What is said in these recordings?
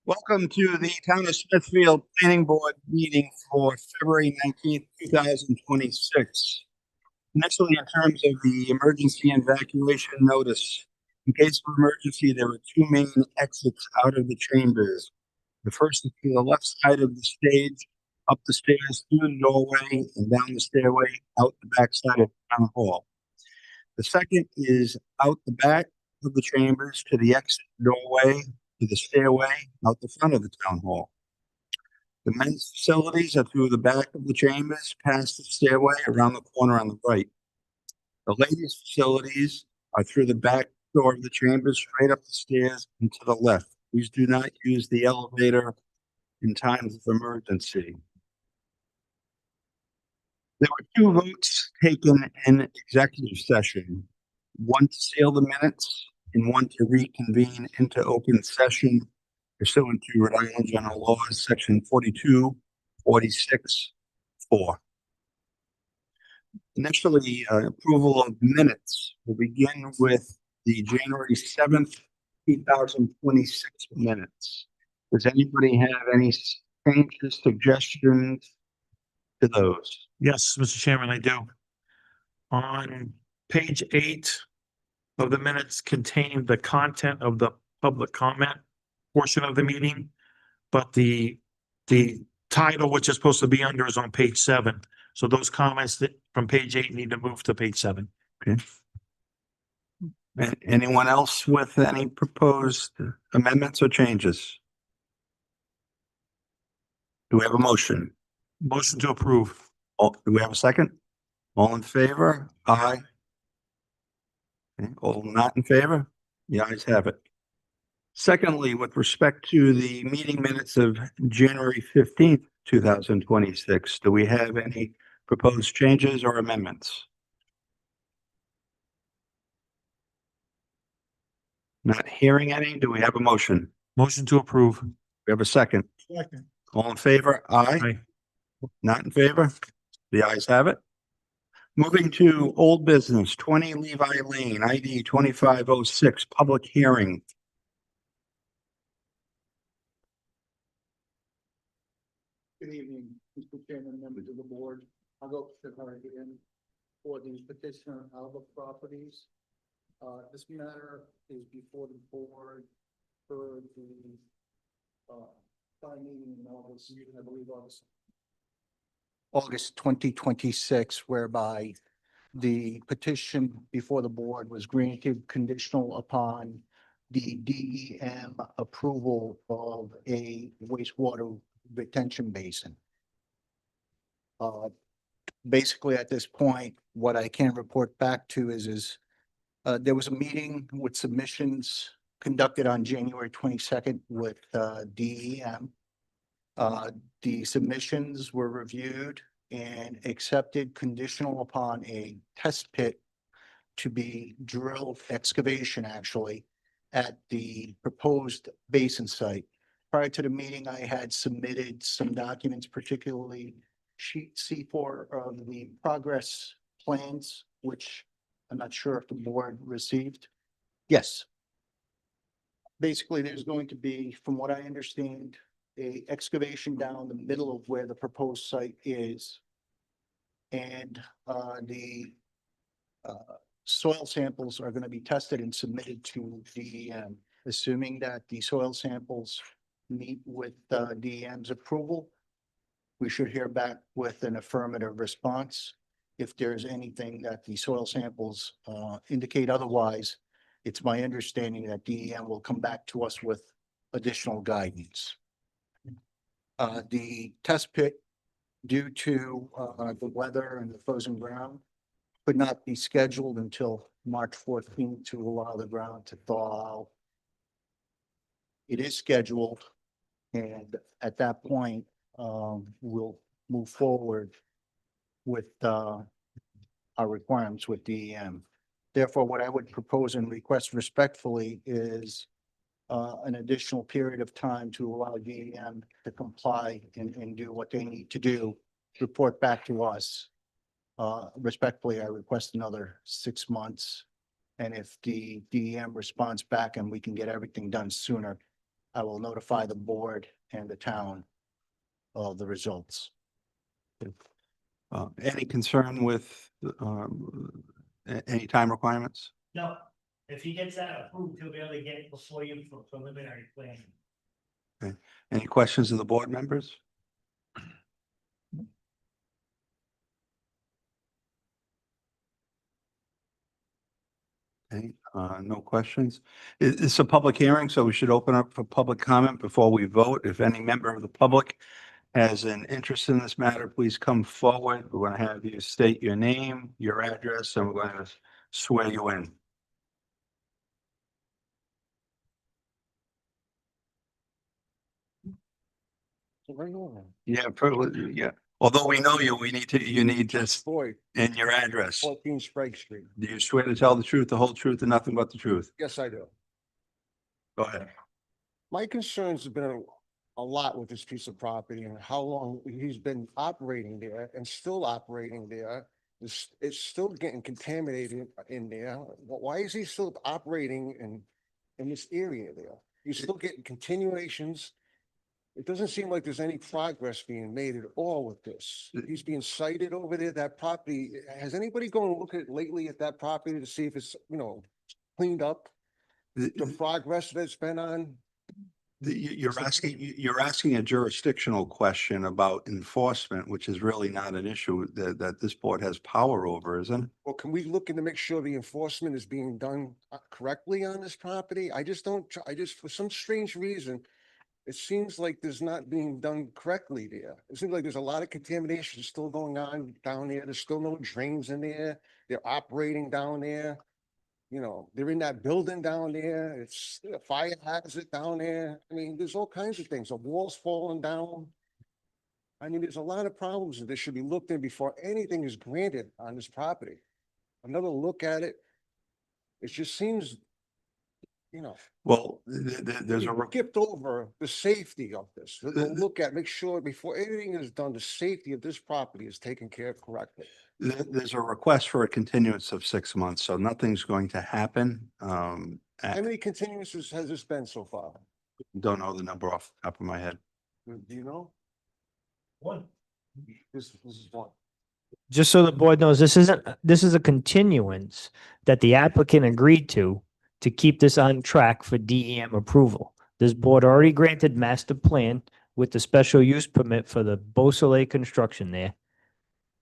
Welcome to the Town of Smithfield Planning Board meeting for February 19th, 2026. Initially, in terms of the emergency evacuation notice, in case of emergency, there are two main exits out of the chambers. The first is to the left side of the stage, up the stairs through the doorway and down the stairway out the back side of the town hall. The second is out the back of the chambers to the exit doorway to the stairway out the front of the town hall. The men's facilities are through the back of the chambers, past the stairway, around the corner on the right. The ladies' facilities are through the back door of the chambers, straight up the stairs and to the left. Please do not use the elevator in times of emergency. There were two votes taken in executive session, one to seal the minutes and one to reconvene into open session pursuant to Rhode Island General Laws, Section 42, 46, 4. Initially, approval of minutes will begin with the January 7th, 2026 minutes. Does anybody have any changes, suggestions to those? Yes, Mr. Chairman, I do. On page 8 of the minutes containing the content of the public comment portion of the meeting, but the title, which is supposed to be under, is on page 7. So those comments that from page 8 need to move to page 7. Okay. Anyone else with any proposed amendments or changes? Do we have a motion? Motion to approve. Do we have a second? All in favor? Aye. Okay. All not in favor? The ayes have it. Secondly, with respect to the meeting minutes of January 15th, 2026, do we have any proposed changes or amendments? Not hearing any. Do we have a motion? Motion to approve. We have a second. Second. All in favor? Aye. Aye. Not in favor? The ayes have it. Moving to old business, 20 Levi Lane, ID 2506, public hearing. Good evening, Mr. Chairman, members of the board. I'll go again for the petitioner Alba Properties. This matter is before the board for the meeting in August, I believe August 2026, whereby the petition before the board was granted conditional upon the DEM approval of a wastewater retention basin. Basically, at this point, what I can report back to is there was a meeting with submissions conducted on January 22nd with DEM. The submissions were reviewed and accepted conditional upon a test pit to be drilled, excavation actually, at the proposed basin site. Prior to the meeting, I had submitted some documents, particularly sheet C4 of the progress plans, which I'm not sure if the board received. Yes. Basically, there's going to be, from what I understand, a excavation down the middle of where the proposed site is. And the soil samples are going to be tested and submitted to DEM. Assuming that the soil samples meet with DEM's approval, we should hear back with an affirmative response. If there's anything that the soil samples indicate otherwise, it's my understanding that DEM will come back to us with additional guidance. The test pit, due to the weather and the frozen ground, could not be scheduled until March 14th to allow the ground to thaw out. It is scheduled, and at that point, we'll move forward with our requirements with DEM. Therefore, what I would propose and request respectfully is an additional period of time to allow DEM to comply and do what they need to do, report back to us. Respectfully, I request another 6 months. And if the DEM responds back and we can get everything done sooner, I will notify the board and the town of the results. Any concern with, any time requirements? No, if he gets that approved, he'll be able to get it before you for preliminary planning. Any questions of the board members? Okay, no questions. It's a public hearing, so we should open up for public comment before we vote. If any member of the public has an interest in this matter, please come forward. We're going to have you state your name, your address, and we're going to swear you in. Yeah, yeah. Although we know you, you need just Boyd, in your address. 14 Sprague Street. Do you swear to tell the truth, the whole truth, and nothing but the truth? Yes, I do. Go ahead. My concerns have been a lot with this piece of property and how long he's been operating there and still operating there. It's still getting contaminated in there. Why is he still operating in this area there? He's still getting continuations. It doesn't seem like there's any progress being made at all with this. He's being cited over there, that property. Has anybody gone and looked at lately at that property to see if it's, cleaned up? The progress that it's been on? You're asking a jurisdictional question about enforcement, which is really not an issue that this board has power over, isn't it? Well, can we look in to make sure the enforcement is being done correctly on this property? For some strange reason, it seems like there's not being done correctly there. It seems like there's a lot of contamination still going on down there. There's still no drains in there. They're operating down there. They're in that building down there. It's a fire hazard down there. I mean, there's all kinds of things. The walls falling down. I mean, there's a lot of problems that should be looked in before anything is granted on this property. Another look at it. It just seems, Well, there's a, skipped over the safety of this. Look at, make sure before anything is done, the safety of this property is taken care of correctly. there's a request for a continuance of 6 months, so nothing's going to happen. How many continuances has this been so far? Don't know the number off the top of my head. Do you know? One. This is one. Just so the board knows, this is a continuance that the applicant agreed to keep this on track for DEM approval. This board already granted master plan with the special use permit for the Beausoleil construction there.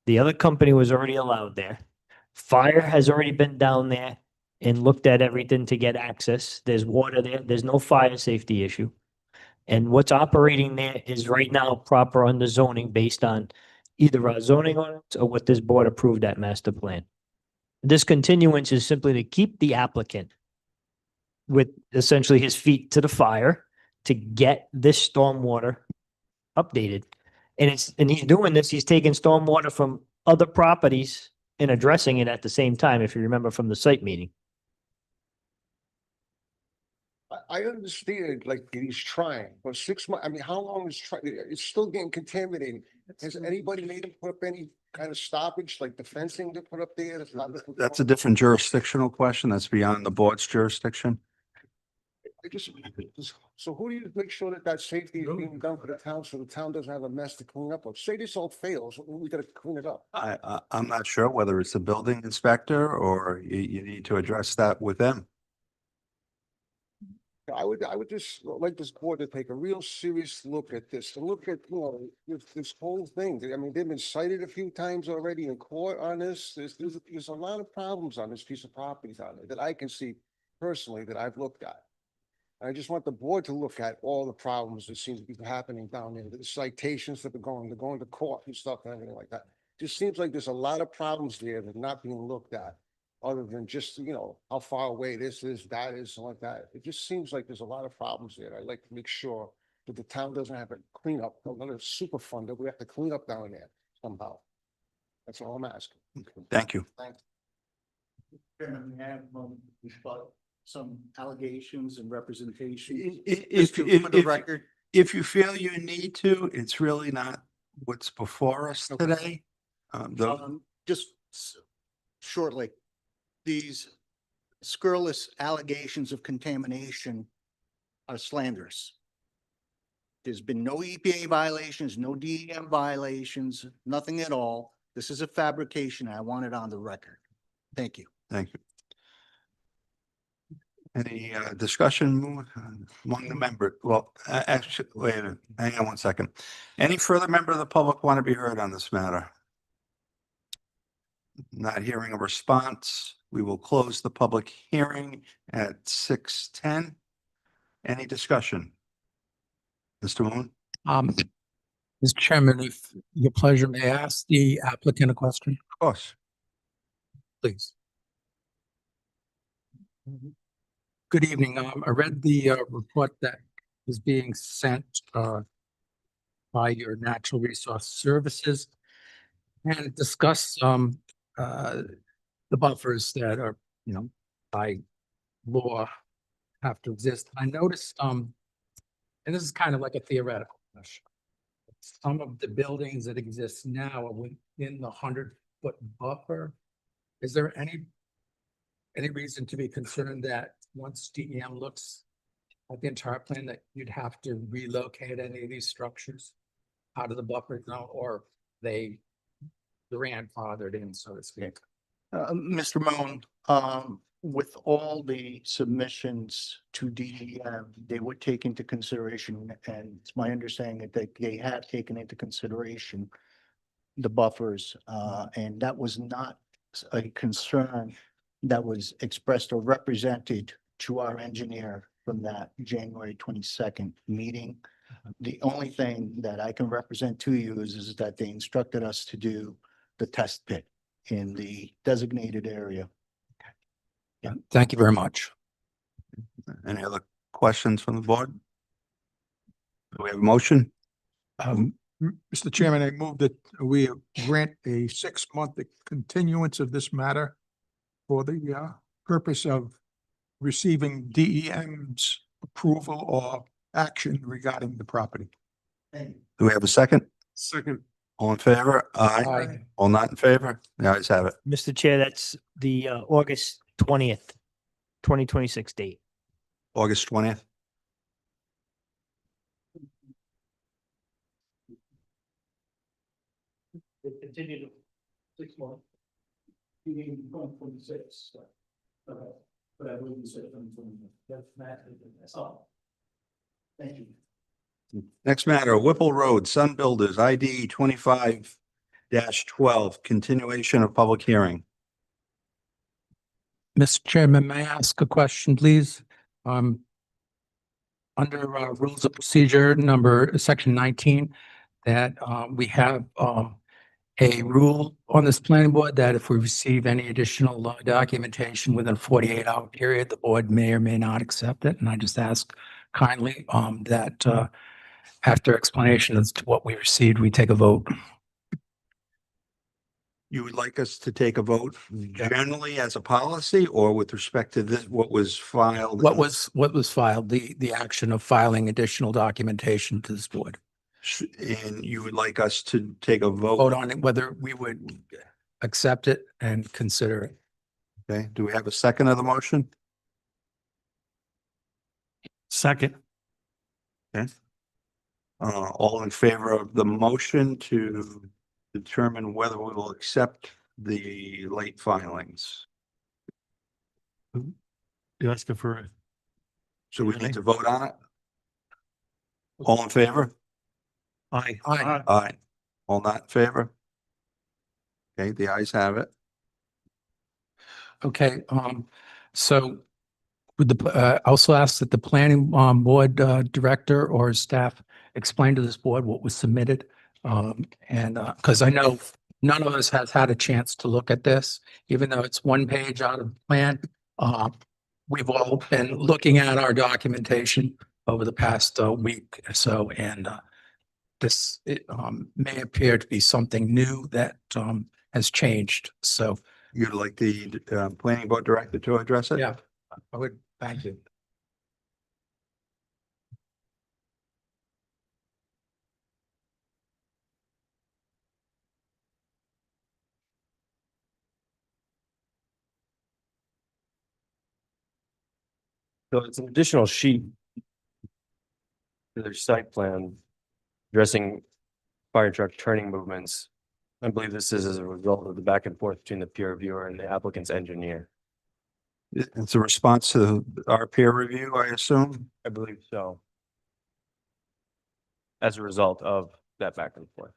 The other company was already allowed there. Fire has already been down there and looked at everything to get access. There's water there. There's no fire safety issue. And what's operating there is right now proper under zoning based on either our zoning ordinance or what this board approved at master plan. This continuance is simply to keep the applicant with essentially his feet to the fire to get this stormwater updated. And he's doing this, he's taking stormwater from other properties and addressing it at the same time, if you remember from the site meeting. I understand, like, he's trying, but 6 months, I mean, how long is it's still getting contaminated. Has anybody made him put up any kind of stoppage, like the fencing to put up there? That's a different jurisdictional question. That's beyond the board's jurisdiction. So who do you make sure that safety is being done for the town, so the town doesn't have a mess to clean up of? Say this all fails, we gotta clean it up. I'm not sure whether it's the building inspector or you need to address that with them. I would just like this board to take a real serious look at this and look at, this whole thing. I mean, they've been cited a few times already in court on this. There's a lot of problems on this piece of property on there that I can see personally that I've looked at. I just want the board to look at all the problems that seem to be happening down there, the citations that they're going to court and stuff and everything like that. Just seems like there's a lot of problems there that are not being looked at, other than just, how far away this is, that is, and like that. It just seems like there's a lot of problems there. I'd like to make sure that the town doesn't have a cleanup, another super fund that we have to clean up down there somehow. That's all I'm asking. Thank you. Thanks. Chairman, we have some allegations and representation. If, For the record, if you feel you need to, it's really not what's before us Okay. today. just shortly, these scurrilous allegations of contamination are slanderous. There's been no EPA violations, no DEM violations, nothing at all. This is a fabrication. I want it on the record. Thank you. Thank you. Any discussion among the member? Well, actually, wait a minute, hang on one second. Any further member of the public want to be heard on this matter? Not hearing a response, we will close the public hearing at 6:10. Any discussion? Mr. Moon? Mr. Chairman, if your pleasure, may I ask the applicant a question, Of course. please? Good evening. I read the report that is being sent by your Natural Resource Services, and it discussed the buffers that are, by law have to exist. I noticed and this is kind of like a theoretical question. Some of the buildings that exist now are within the 100-foot buffer. Is there any reason to be concerned that once DEM looks at the entire plan, that you'd have to relocate any of these structures out of the buffer zone, or they grandfathered in, so to speak? Mr. Moan, with all the submissions to DEM, they would take into consideration, and it's my understanding that they have taken into consideration the buffers, and that was not a concern that was expressed or represented to our engineer from that January 22nd meeting. The only thing that I can represent to you is that they instructed us to do the test pit in the designated area. Yeah, thank you very much. Any other questions from the board? Do we have a motion? Mr. Chairman, I move that we grant a 6-month continuance of this matter for the purpose of receiving DEM's approval or action regarding the property. Do we have a second? Second. All in favor? Aye. Aye. All not in favor? The ayes have it. Mr. Chair, that's the August 20th, 2026 date. August 20th. They continue to 6 months. You need 126. But I believe you said 120. That's all. Thank you. Next matter, Whipple Road, Sun Builders, ID 25-12, continuation of public hearing. Mr. Chairman, may I ask a question, please? Under Rules of Procedure number section 19, that we have a rule on this planning board that if we receive any additional documentation within a 48-hour period, the board may or may not accept it. And I just ask kindly that after explanation as to what we received, we take a vote. You would like us to take a vote generally as a policy or with respect to this, what was filed? What was filed, the action of filing additional documentation to this board? And you would like us to take a Vote vote? on it, whether we would accept it and consider it. Okay, do we have a second of the motion? Second. All in favor of the motion to determine whether we will accept the late filings? You asking for, So we need to vote on it? All in favor? aye. Aye. Aye. All not in favor? Okay, the ayes have it. Okay, so would also ask that the planning board director or his staff explain to this board what was submitted. And because I know none of us has had a chance to look at this, even though it's one page out of the plan. We've all been looking at our documentation over the past week or so, and this may appear to be something new that has changed. So, You'd like the planning board director to address it? yeah, I would, thank you. So it's an additional sheet. their site plan addressing fire truck turning movements. I believe this is as a result of the back and forth between the peer reviewer and the applicant's engineer. It's a response to our peer review, I assume. I believe so. As a result of that back and forth.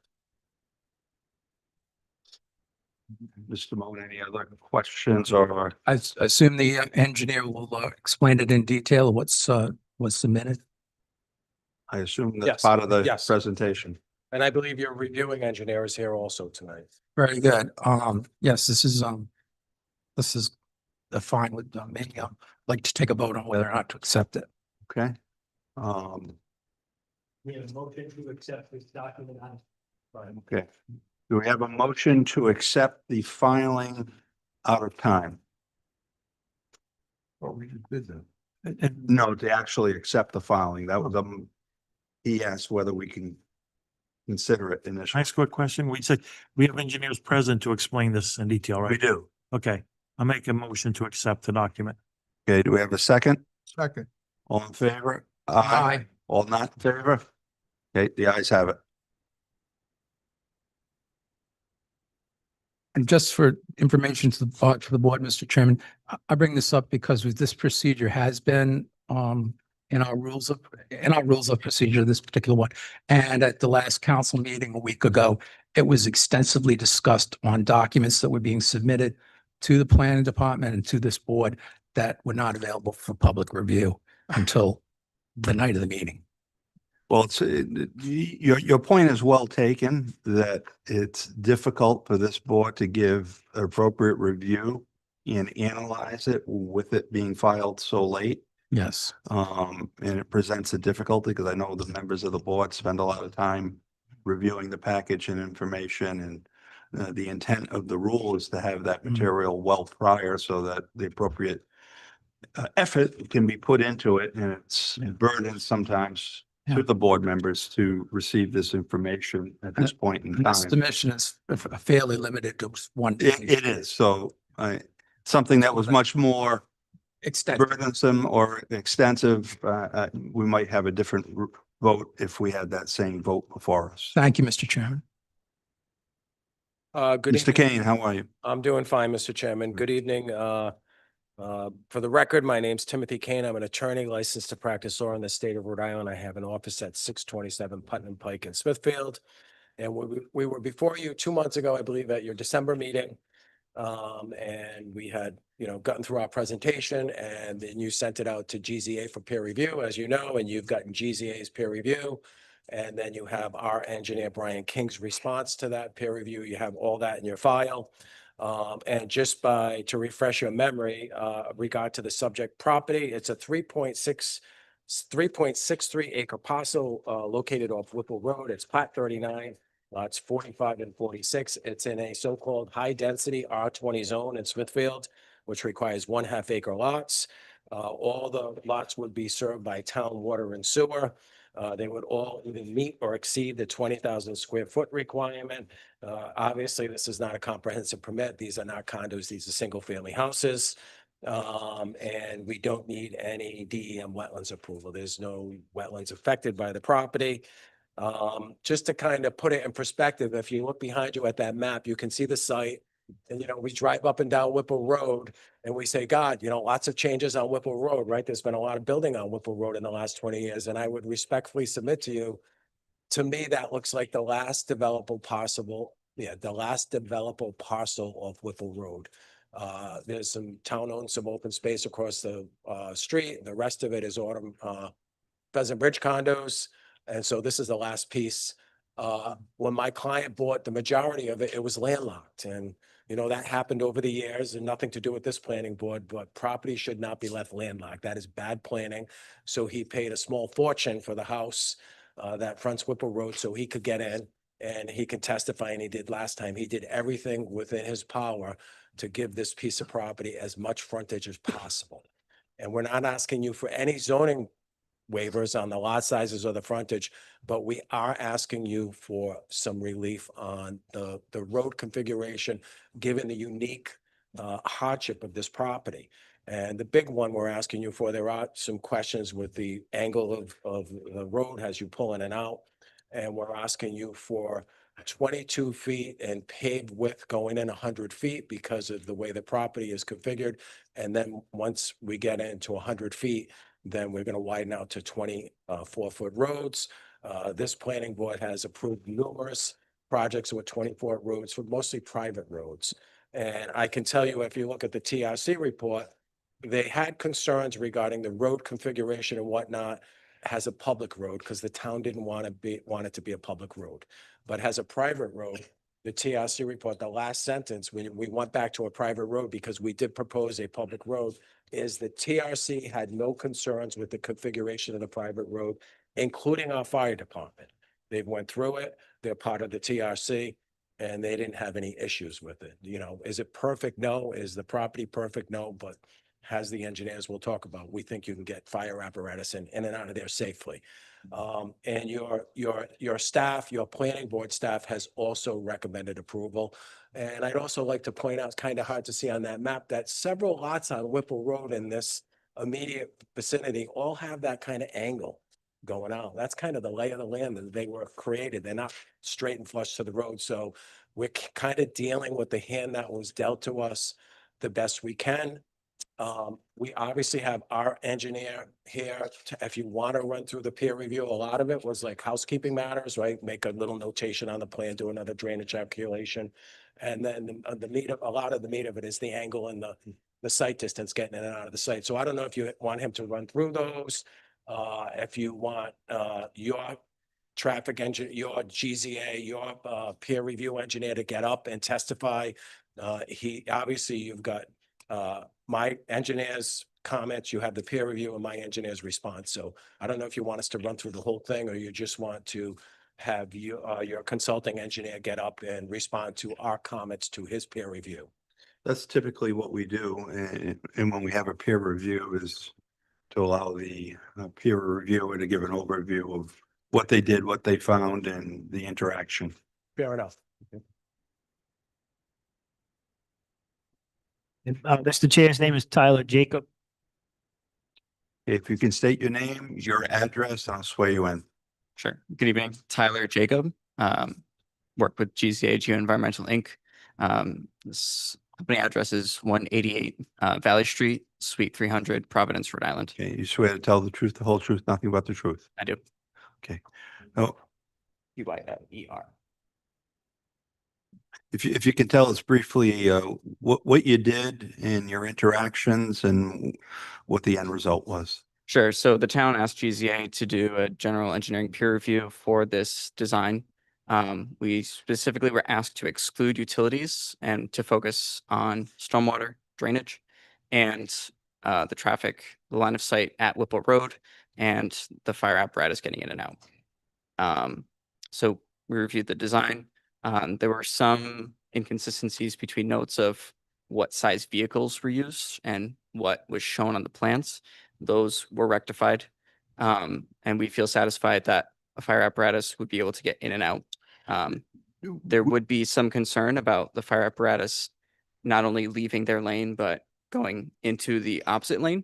Mr. Moan, any other questions or? Assume the engineer will explain it in detail, what's submitted. I assume that's Yes, part of the yes. presentation. And I believe your reviewing engineer is here also tonight. Very good. Yes, this is fine with me. I'd like to take a vote on whether or not to accept it. Okay. We have a motion to accept this document on. Okay. Do we have a motion to accept the filing out of time? Well, we just did that. No, to actually accept the filing. That was, he asked whether we can consider it initially. Nice quick question. We said we have engineers present to explain this in detail, We right? do. Okay, I'll make a motion to accept the document. Okay, do we have a second? Second. All in favor? Aye. All not in favor? Okay, the ayes have it. And just for information to the board, Mr. Chairman, I bring this up because this procedure has been in our rules of procedure, this particular one. And at the last council meeting a week ago, it was extensively discussed on documents that were being submitted to the planning department and to this board that were not available for public review until the night of the meeting. Well, your point is well taken, that it's difficult for this board to give appropriate review and analyze it with it being filed so late. Yes. And it presents a difficulty because I know the members of the board spend a lot of time reviewing the package and information, and the intent of the rule is to have that material well prior so that the appropriate effort can be put into it, and it's burden sometimes to the board members to receive this information at this point in And this time. submission is fairly limited to one. It is. So something that was much more Extensive. burdensome or extensive, we might have a different vote if we had that same vote before us. Thank you, Mr. Chairman. Good Mr. evening. Kane, how are you? I'm doing fine, Mr. Chairman. Good evening. For the record, my name's Timothy Kane. I'm an attorney licensed to practice law in the state of Rhode Island. I have an office at 627 Putnam Pike in Smithfield. And we were before you 2 months ago, I believe, at your December meeting. And we had, gotten through our presentation, and then you sent it out to GZA for peer review, as you know, and you've gotten GZA's peer review. And then you have our engineer, Brian King's response to that peer review. You have all that in your file. And just to refresh your memory, regard to the subject property, it's a 3.63 acre parcel, located off Whipple Road. It's plat 39, lots 45 and 46. It's in a so-called high-density R20 zone in Smithfield, which requires 1/2 acre lots. All the lots would be served by town water and sewer. They would all either meet or exceed the 20,000 square foot requirement. Obviously, this is not a comprehensive permit. These are not condos. These are single-family houses. And we don't need any DEM wetlands approval. There's no wetlands affected by the property. Just to kind of put it in perspective, if you look behind you at that map, you can see the site. And, we drive up and down Whipple Road and we say, God, lots of changes on Whipple Road, right? There's been a lot of building on Whipple Road in the last 20 years. And I would respectfully submit to you, to me, that looks like the last developable parcel of Whipple Road. There's some town-owned, some open space across the street. The rest of it is autumn Pheasant Bridge condos. And so this is the last piece. When my client bought the majority of it, it was landlocked. And, that happened over the years, and nothing to do with this planning board, but property should not be left landlocked. That is bad planning. So he paid a small fortune for the house that fronts Whipple Road so he could get in, and he can testify, and he did last time. He did everything within his power to give this piece of property as much frontage as possible. And we're not asking you for any zoning waivers on the lot sizes or the frontage, but we are asking you for some relief on the road configuration, given the unique hardship of this property. And the big one we're asking you for, there are some questions with the angle of the road as you pull in and out. And we're asking you for 22 feet and paved width going in 100 feet because of the way the property is configured. And then once we get into 100 feet, then we're going to widen out to 24-foot roads. This planning board has approved numerous projects with 24 roads, for mostly private roads. And I can tell you, if you look at the TRC report, they had concerns regarding the road configuration and whatnot as a public road, because the town didn't want it to be a public road. But as a private road, the TRC report, the last sentence, we went back to a private road because we did propose a public road, is the TRC had no concerns with the configuration of the private road, including our fire department. They went through it, they're part of the TRC, and they didn't have any issues with it. You know, is it perfect? No. Is the property perfect? No, but has the engineers we'll talk about, we think you can get fire apparatus in and out of there safely. And your staff, your planning board staff has also recommended approval. And I'd also like to point out, it's kind of hard to see on that map, that several lots on Whipple Road in this immediate vicinity all have that kind of angle going out. That's kind of the lay of the land that they were created. They're not straight and flush to the road. So we're kind of dealing with the hand that was dealt to us the best we can. We obviously have our engineer here. If you want to run through the peer review, a lot of it was like housekeeping matters, right? Make a little notation on the plan, do another drainage calculation. And then the meat of, a lot of the meat of it is the angle and the site distance getting in and out of the site. So I don't know if you want him to run through those. If you want, your traffic engineer, your GZA, your peer review engineer to get up and testify. He, obviously, you've got my engineer's comments, you have the peer review and my engineer's response. So I don't know if you want us to run through the whole thing, or you just want to have you, your consulting engineer get up and respond to our comments to his peer review. That's typically what we do. And when we have a peer review is to allow the peer reviewer to give an overview of what they did, what they found, and the interaction. Fair enough. Mr. Chair's name is Tyler Jacob. If you can state your name, your address, I'll swear you in. Sure. Good evening, Tyler Jacob. Work with GCA Geoenvironmental Inc. This company address is 188 Valley Street, Suite 300, Providence, Rhode Island. Okay, you swear to tell the truth, the whole truth, nothing but the truth. I do. Okay. Oh, UIFER. if you can tell us briefly what you did in your interactions and what the end result was. Sure. So the town asked GZA to do a general engineering peer review for this design. We specifically were asked to exclude utilities and to focus on stormwater drainage and the traffic, the line of sight at Whipple Road, and the fire apparatus getting in and out. So we reviewed the design. There were some inconsistencies between notes of what size vehicles were used and what was shown on the plans. Those were rectified. And we feel satisfied that a fire apparatus would be able to get in and out. There would be some concern about the fire apparatus not only leaving their lane, but going into the opposite lane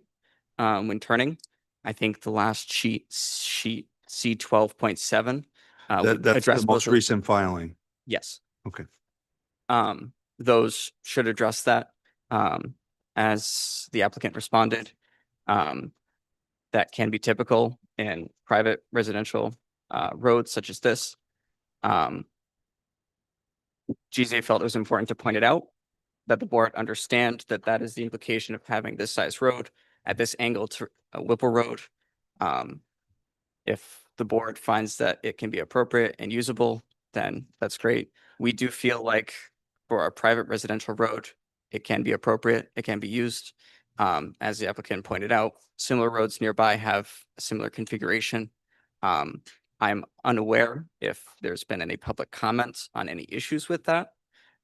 when turning. I think the last sheet C12.7 That's the most recent filing. Yes. Okay. Those should address that. As the applicant responded, that can be typical in private residential roads such as this. GZA felt it was important to point it out, that the board understand that that is the implication of having this size road at this angle to Whipple Road. If the board finds that it can be appropriate and usable, then that's great. We do feel like for a private residential road, it can be appropriate, it can be used. As the applicant pointed out, similar roads nearby have a similar configuration. I'm unaware if there's been any public comments on any issues with that,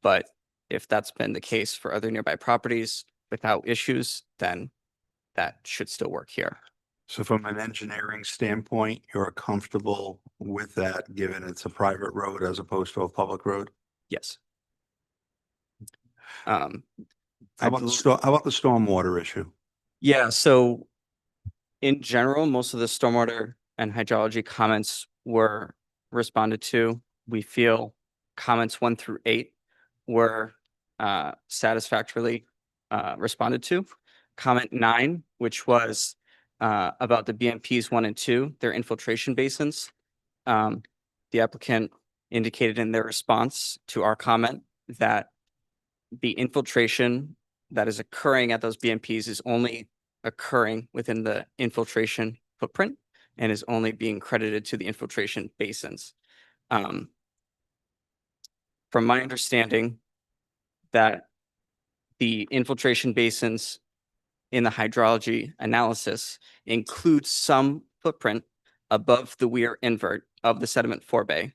but if that's been the case for other nearby properties without issues, then that should still work here. So from an engineering standpoint, you're comfortable with that, given it's a private road as opposed to a public road? Yes. How about the stormwater issue? Yeah, so in general, most of the stormwater and hydrology comments were responded to. We feel comments 1 through 8 were satisfactorily responded to. Comment 9, which was about the BMPs 1 and 2, their infiltration basins. The applicant indicated in their response to our comment that the infiltration that is occurring at those BMPs is only occurring within the infiltration footprint and is only being credited to the infiltration basins. From my understanding, that the infiltration basins in the hydrology analysis include some footprint above the weir invert of the sediment forebay.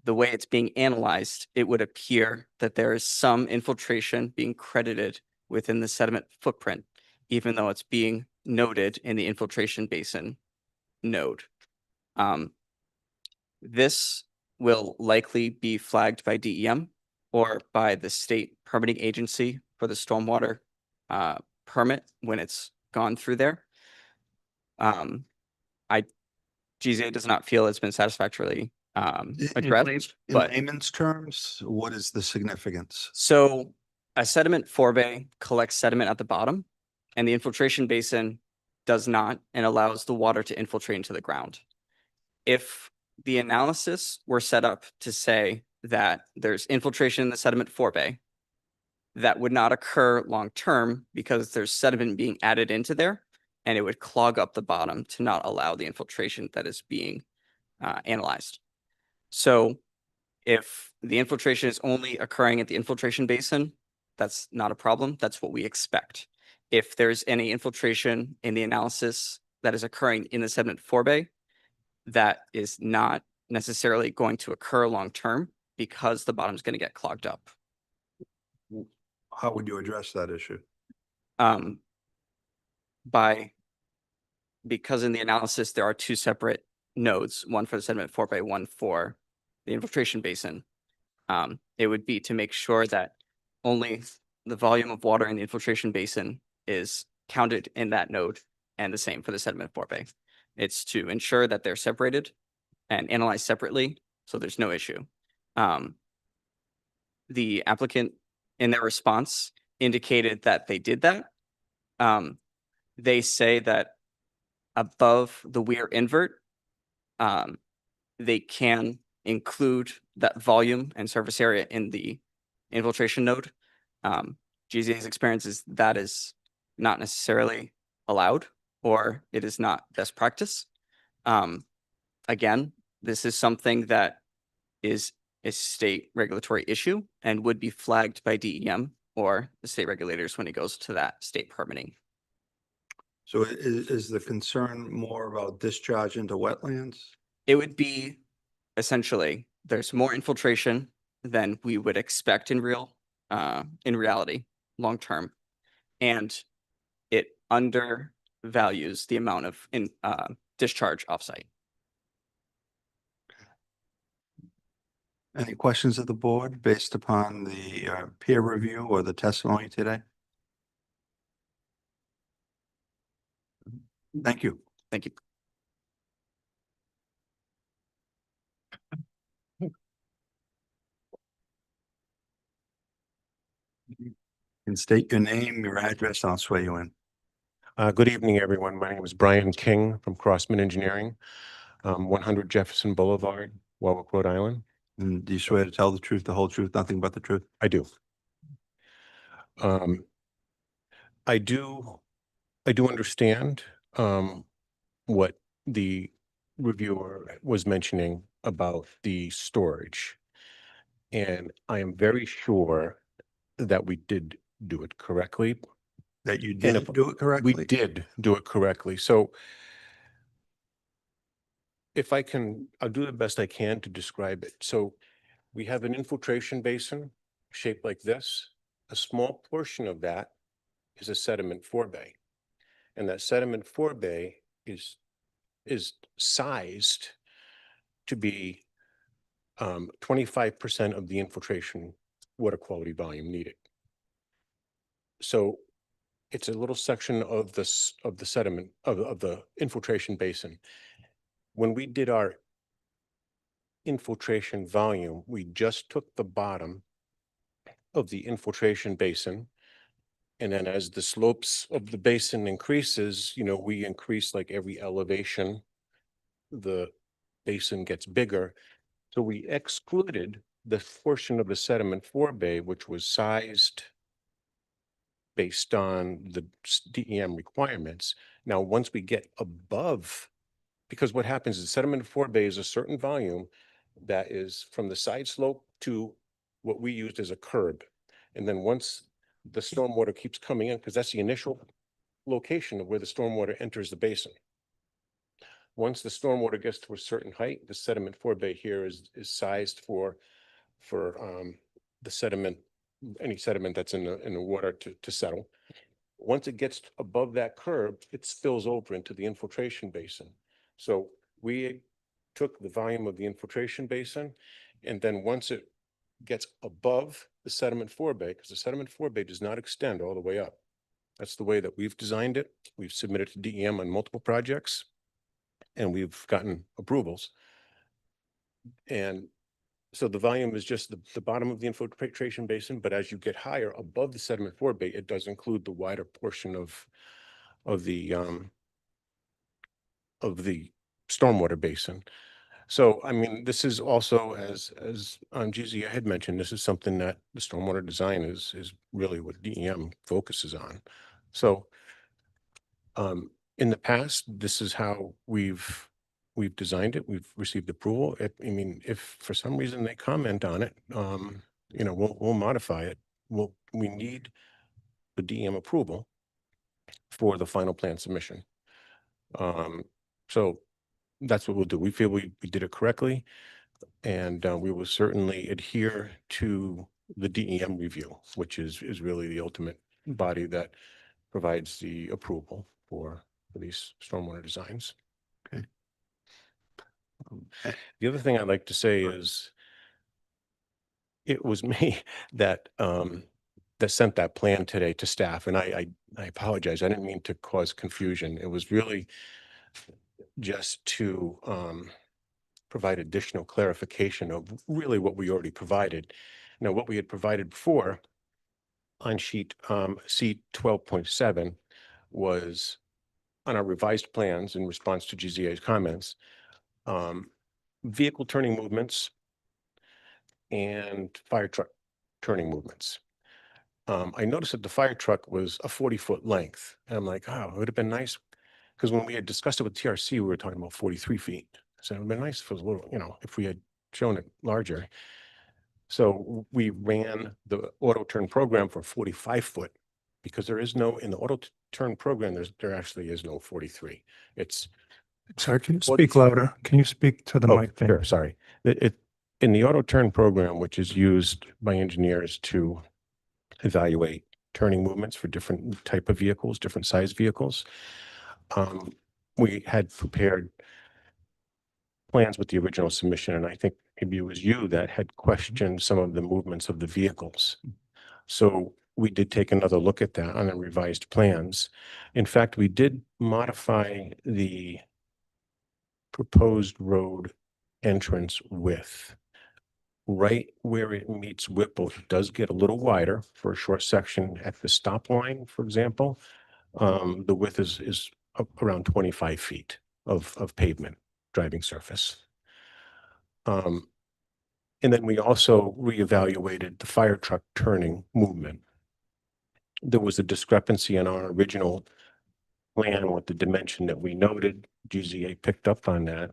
The way it's being analyzed, it would appear that there is some infiltration being credited within the sediment footprint, even though it's being noted in the infiltration basin node. This will likely be flagged by DEM or by the state permitting agency for the stormwater permit when it's gone through there. GZA does not feel it's been satisfactorily addressed, In but layman's terms, what is the significance? so a sediment forebay collects sediment at the bottom and the infiltration basin does not and allows the water to infiltrate into the ground. If the analysis were set up to say that there's infiltration in the sediment forebay, that would not occur long term because there's sediment being added into there and it would clog up the bottom to not allow the infiltration that is being analyzed. So if the infiltration is only occurring at the infiltration basin, that's not a problem. That's what we expect. If there's any infiltration in the analysis that is occurring in the sediment forebay, that is not necessarily going to occur long term because the bottom's going to get clogged up. How would you address that issue? Because in the analysis, there are 2 separate nodes, one for the sediment forebay, one for the infiltration basin. It would be to make sure that only the volume of water in the infiltration basin is counted in that node and the same for the sediment forebay. It's to ensure that they're separated and analyzed separately, so there's no issue. The applicant in their response indicated that they did that. They say that above the weir invert, they can include that volume and surface area in the infiltration node. GZA's experience is that is not necessarily allowed or it is not best practice. Again, this is something that is a state regulatory issue and would be flagged by DEM or the state regulators when it goes to that state permitting. So is the concern more about discharge into wetlands? It would be essentially, there's more infiltration than we would expect in reality, long term. And it undervalues the amount of discharge offsite. Any questions of the board based upon the peer review or the testimony today? Thank you. Thank you. And state your name, your address, and I'll swear you in. Good evening, everyone. My name is Brian King from Crossman Engineering, 100 Jefferson Boulevard, Warwick, Rhode Island. And do you swear to tell the truth, the whole truth, nothing but the truth? I do. I do understand what the reviewer was mentioning about the storage. And I am very sure that we did do it correctly. That you And did do it correctly? We did do it correctly. So if I can, I'll do the best I can to describe it. So we have an infiltration basin shaped like this. A small portion of that is a sediment forebay. And that sediment forebay is sized to be 25% of the infiltration water quality volume needed. So it's a little section of of the sediment, of the infiltration basin. When we did our infiltration volume, we just took the bottom of the infiltration basin. And then as the slopes of the basin increases, we increase like every elevation, the basin gets bigger. So we excluded the portion of the sediment forebay, which was sized based on the DEM requirements. Now, once we get above, because what happens is sediment forebay is a certain volume that is from the side slope to what we used as a curb. And then once the stormwater keeps coming in, because that's the initial location of where the stormwater enters the basin. Once the stormwater gets to a certain height, the sediment forebay here is sized for the sediment, any sediment that's in the water to settle. Once it gets above that curb, it spills over into the infiltration basin. So we took the volume of the infiltration basin, and then once it gets above the sediment forebay, because the sediment forebay does not extend all the way up. That's the way that we've designed it. We've submitted to DEM on multiple projects, and we've gotten approvals. And so the volume is just the bottom of the infiltration basin, but as you get higher above the sediment forebay, it does include the wider portion of the stormwater basin. So, I mean, this is also, as GZA had mentioned, this is something that the stormwater design is really what DEM focuses on. So, in the past, this is how we've designed it. We've received approval. I mean, if for some reason they comment on it, we'll modify it. We need the DEM approval for the final plan submission. So that's what we'll do. We feel we did it correctly, and we will certainly adhere to the DEM review, which is really the ultimate body that provides the approval for these stormwater designs. Okay. The other thing I'd like to say is it was me that that sent that plan today to staff, and I apologize. I didn't mean to cause confusion. It was really just to provide additional clarification of really what we already provided. Now, what we had provided before on sheet C12.7 was on our revised plans in response to GZA's comments, vehicle turning movements and fire truck turning movements. I noticed that the fire truck was a 40-foot length. And I'm like, oh, it would have been nice. Because when we had discussed it with TRC, we were talking about 43 feet. So it would have been nice if it was a little, if we had shown it larger. So we ran the auto turn program for 45-foot because there is no, in the auto turn program, there actually is no 43. It's. Sorry, can you Well, speak louder? Can you speak to the Oh, mic? there? sure, sorry. In the auto turn program, which is used by engineers to evaluate turning movements for different type of vehicles, different size vehicles, we had prepared plans with the original submission, and I think maybe it was you that had questioned some of the movements of the vehicles. So we did take another look at that on the revised plans. In fact, we did modify the proposed road entrance width. Right where it meets Whipple, it does get a little wider for a short section at the stop line, for example. The width is up around 25 feet of pavement driving surface. And then we also reevaluated the fire truck turning movement. There was a discrepancy in our original plan with the dimension that we noted. GZA picked up on that.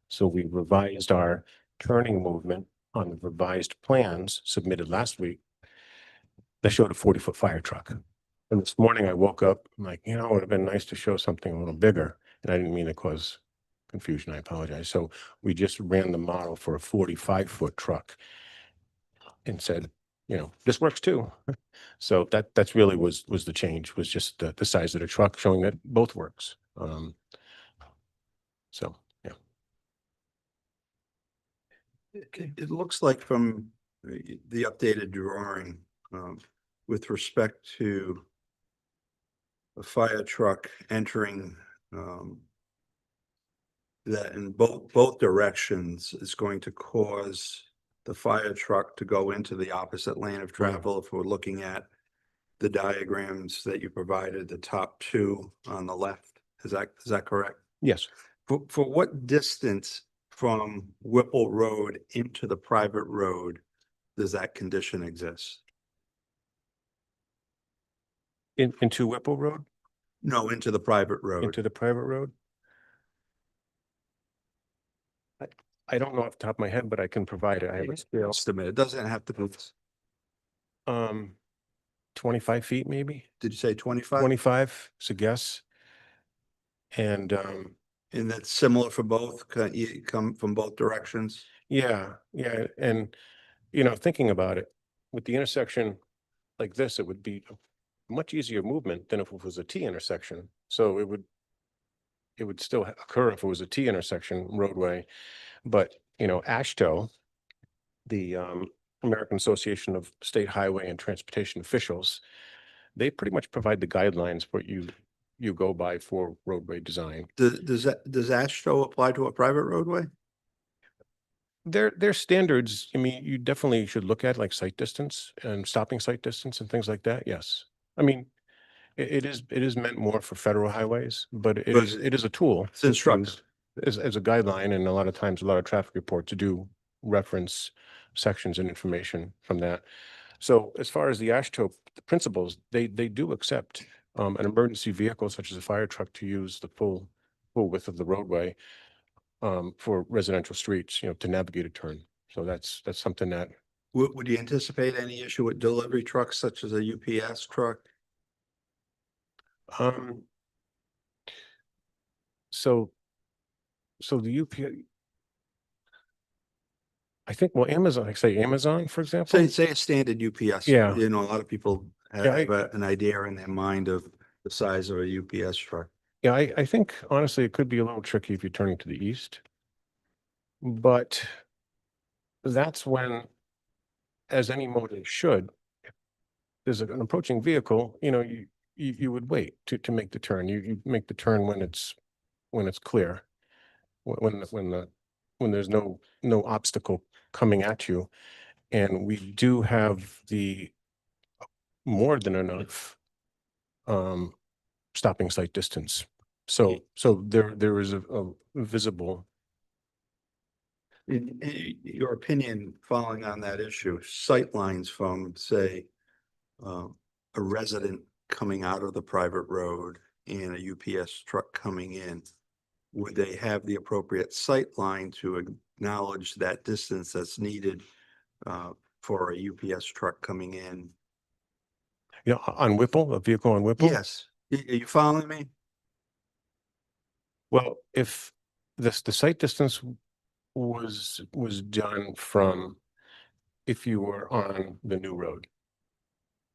So we revised our turning movement on the revised plans submitted last week that showed a 40-foot fire truck. And this morning I woke up, I'm like, it would have been nice to show something a little bigger. And I didn't mean to cause confusion. I apologize. So we just ran the model for a 45-foot truck and said, this works too. So that's really was the change, was just the size of the truck, showing that both works. So, yeah. It looks like from the updated drawing, with respect to a fire truck entering, that in both directions is going to cause the fire truck to go into the opposite lane of travel. If we're looking at the diagrams that you provided, the top two on the left, is that correct? Yes. For what distance from Whipple Road into the private road does that condition exist? Into Whipple Road, No, into the private road. into the private road? I don't know off the top of my head, but I can provide it. I have a scale. Estimate. It doesn't have to be, 25 feet maybe, did you say 25? 25 is a guess. And, And that's similar for both, you come from both directions? yeah, and, thinking about it, with the intersection like this, it would be a much easier movement than if it was a T intersection. So it would still occur if it was a T intersection roadway. But, AASHTO, the American Association of State Highway and Transportation Officials, they pretty much provide the guidelines what you go by for roadway design. Does AASHTO apply to a private roadway? Their standards, I mean, you definitely should look at like sight distance and stopping sight distance and things like that. Yes. I mean, it is meant more for federal highways, but it is a tool. It's instructive. As a guideline, and a lot of times, a lot of traffic reports do reference sections and information from that. So as far as the AASHTO principles, they do accept an emergency vehicle such as a fire truck to use the full width of the roadway for residential streets, to navigate a turn. So that's something that, Would you anticipate any issue with delivery trucks such as a UPS truck? so the UPS, I think, well, Amazon, like say Amazon, for example. Say a standard UPS. Yeah. You know, a lot of people Yeah, have an idea in their mind of the size of a UPS truck. Yeah, I think honestly, it could be a little tricky if you're turning to the east. But that's when, as any motor should, if there's an approaching vehicle, you would wait to make the turn. You make the turn when it's clear, when there's no obstacle coming at you. And we do have the more than enough stopping sight distance. So there is a visible. In your opinion, following on that issue, sight lines from, say, a resident coming out of the private road and a UPS truck coming in, would they have the appropriate sight line to acknowledge that distance that's needed for a UPS truck coming in? On Whipple, a vehicle on Whipple? Yes. Are you following me? Well, if the sight distance was done from if you were on the new road.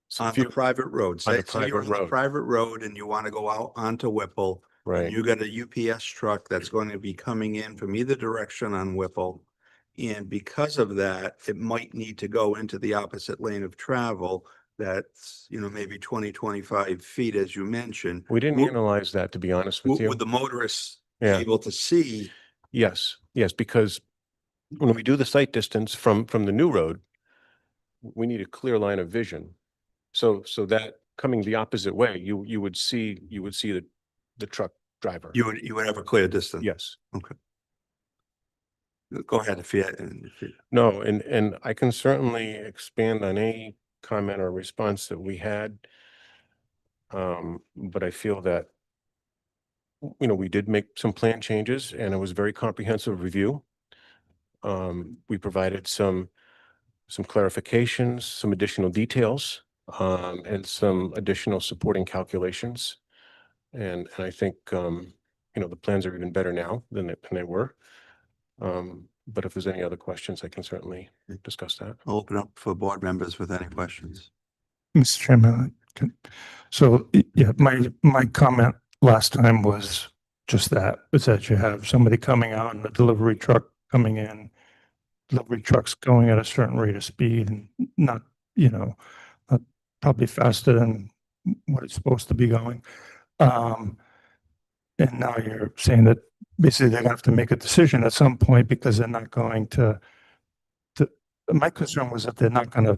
So On if the you, private road, on the say you're private on the road. private road and you want to go out onto Whipple. And right, you got a UPS truck that's going to be coming in from either direction on Whipple. And because of that, it might need to go into the opposite lane of travel. That's, maybe 20, 25 feet, as you mentioned. we didn't Would- analyze that, to be honest with you. Would the motorists be Yeah. able to see? Yes, because when we do the sight distance from the new road, we need a clear line of vision. So that coming the opposite way, you would see the truck driver. You would have a clear distance? Yes. Go ahead if you. No, and I can certainly expand on any comment or response that we had. But I feel that, we did make some plan changes and it was a very comprehensive review. We provided some clarifications, some additional details, and some additional supporting calculations. And I think, the plans are even better now than they were. But if there's any other questions, I can certainly discuss that. I'll open up for board members with any questions. Mr. Chairman, yeah, my comment last time was just that, is that you have somebody coming out and a delivery truck coming in, delivery trucks going at a certain rate of speed and not probably faster than what it's supposed to be going. Um, and now you're saying that basically they're gonna have to make a decision at some point because they're not going to, my concern was that they're not gonna,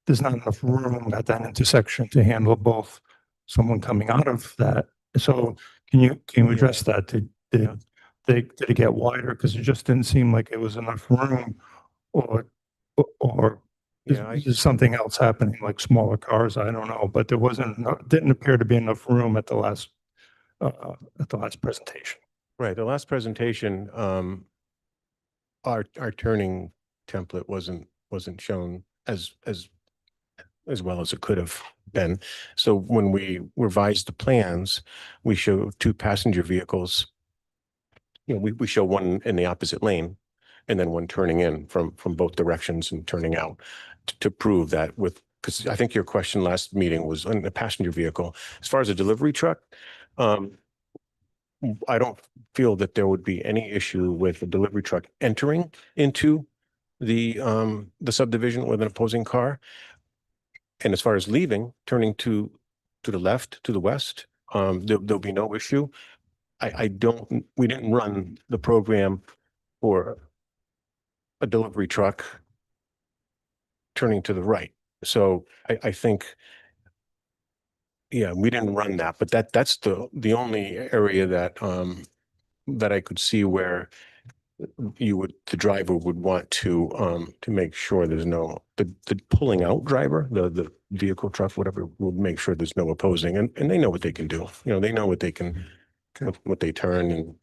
there's not enough room at that intersection to handle both someone coming out of that. So can you address that? Did it get wider? Because it just didn't seem like it was enough room or Yeah, is something else happening, like smaller cars? I don't know, but there wasn't, didn't appear to be enough room at the last presentation. right. The last presentation, our turning template wasn't shown as well as it could have been. So when we revised the plans, we show two passenger vehicles. You know, we show one in the opposite lane and then one turning in from both directions and turning out to prove that with, because I think your question last meeting was on the passenger vehicle. As far as a delivery truck, I don't feel that there would be any issue with a delivery truck entering into the subdivision with an opposing car. And as far as leaving, turning to the left, to the west, there'll be no issue. We didn't run the program for a delivery truck turning to the right. So I think, yeah, we didn't run that, but that's the only area that that I could see where the driver would want to make sure there's no, the pulling out driver, the vehicle, truck, whatever, would make sure there's no opposing, and they know what they can do. You know, they know what they can, what they turn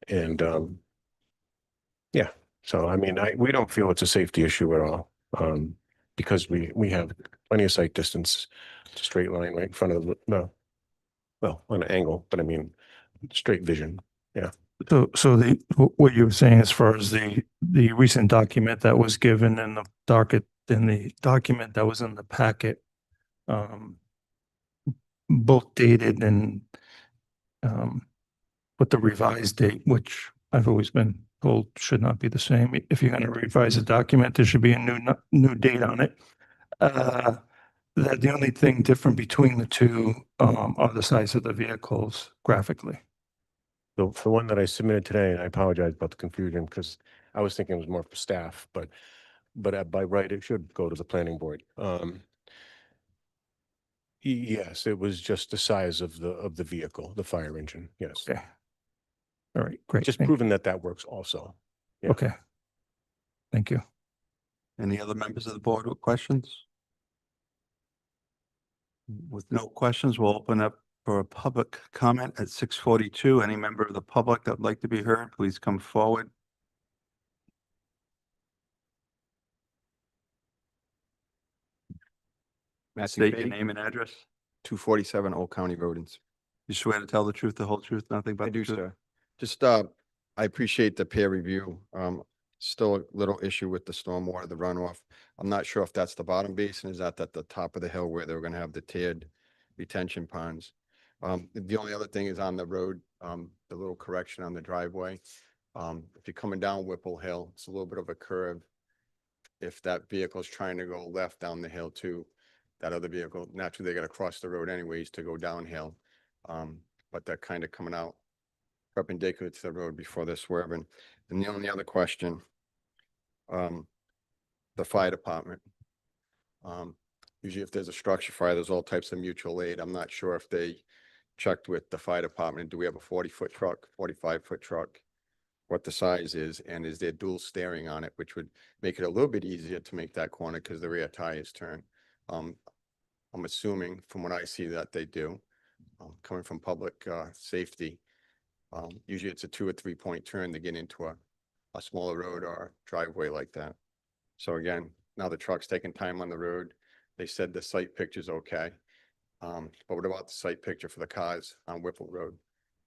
and yeah. So, I mean, we don't feel it's a safety issue at all. Because we have plenty of sight distance, it's a straight line right in front of the, well, on an angle, but I mean, straight vision. Yeah. So what you were saying as far as the recent document that was given in the in the document that was in the packet, both dated and with the revised date, which I've always been told should not be the same. If you're going to revise a document, there should be a new date on it. That the only thing different between the two are the size of the vehicles graphically. The one that I submitted today, and I apologize about the confusion because I was thinking it was more for staff, but by right, it should go to the planning board. Yes, it was just the size of the vehicle, the fire engine. Yes. Okay. All right, great. Just proving that works also. Yeah. Okay. Thank you. Any other members of the board with questions? With no questions, we'll open up for a public comment at 6:42. Any member of the public that would like to be heard, please come forward. State your name and address. 247 Old County Road. You swear to tell the truth, the whole truth, nothing but I the do, truth? sir. Just, I appreciate the peer review. Still a little issue with the stormwater, the runoff. I'm not sure if that's the bottom basin, is that at the top of the hill where they're gonna have the tiered retention ponds. The only other thing is on the road, the little correction on the driveway. If you're coming down Whipple Hill, it's a little bit of a curve. If that vehicle is trying to go left down the hill too, that other vehicle, naturally, they gotta cross the road anyways to go downhill. But they're kind of coming out perpendicular to the road before they're swerving. And the only other question, the fire department. Usually if there's a structure fire, there's all types of mutual aid. I'm not sure if they checked with the fire department. Do we have a 40-foot truck, 45-foot truck? What the size is, and is there dual steering on it, which would make it a little bit easier to make that corner because the rear tires turn. I'm assuming from what I see that they do. Coming from public safety, usually it's a 2 or 3 point turn to get into a smaller road or driveway like that. So again, now the truck's taking time on the road. They said the site picture's okay. But what about the site picture for the cars on Whipple Road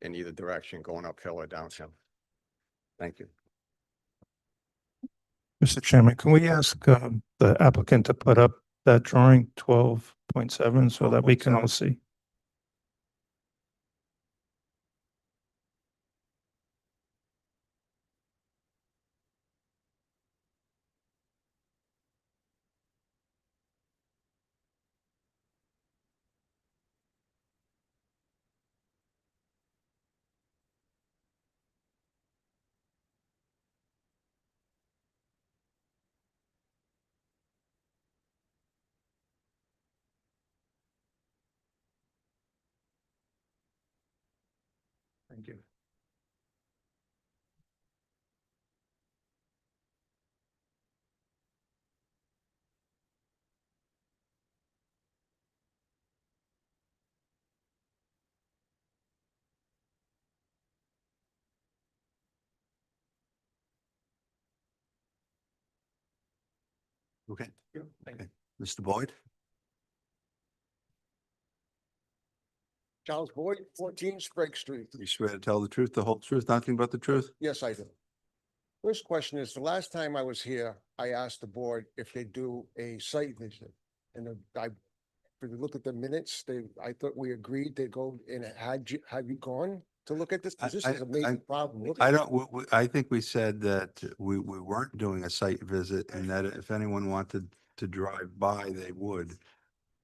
in either direction, going uphill or downhill? Thank you. Mr. Chairman, can we ask the applicant to put up that drawing 12.7 so that we can all see? Thank you. Okay, Thank you. Mr. Boyd? Charles Boyd, 14 Sprague Street. You swear to tell the truth, the whole truth, nothing but the truth? Yes, I do. First question is, the last time I was here, I asked the board if they do a site visit. And if you look at the minutes, I thought we agreed to go and have you gone to look at this? 'Cause this is a major problem. Look I at- don't, I think we said that we weren't doing a site visit and that if anyone wanted to drive by, they would.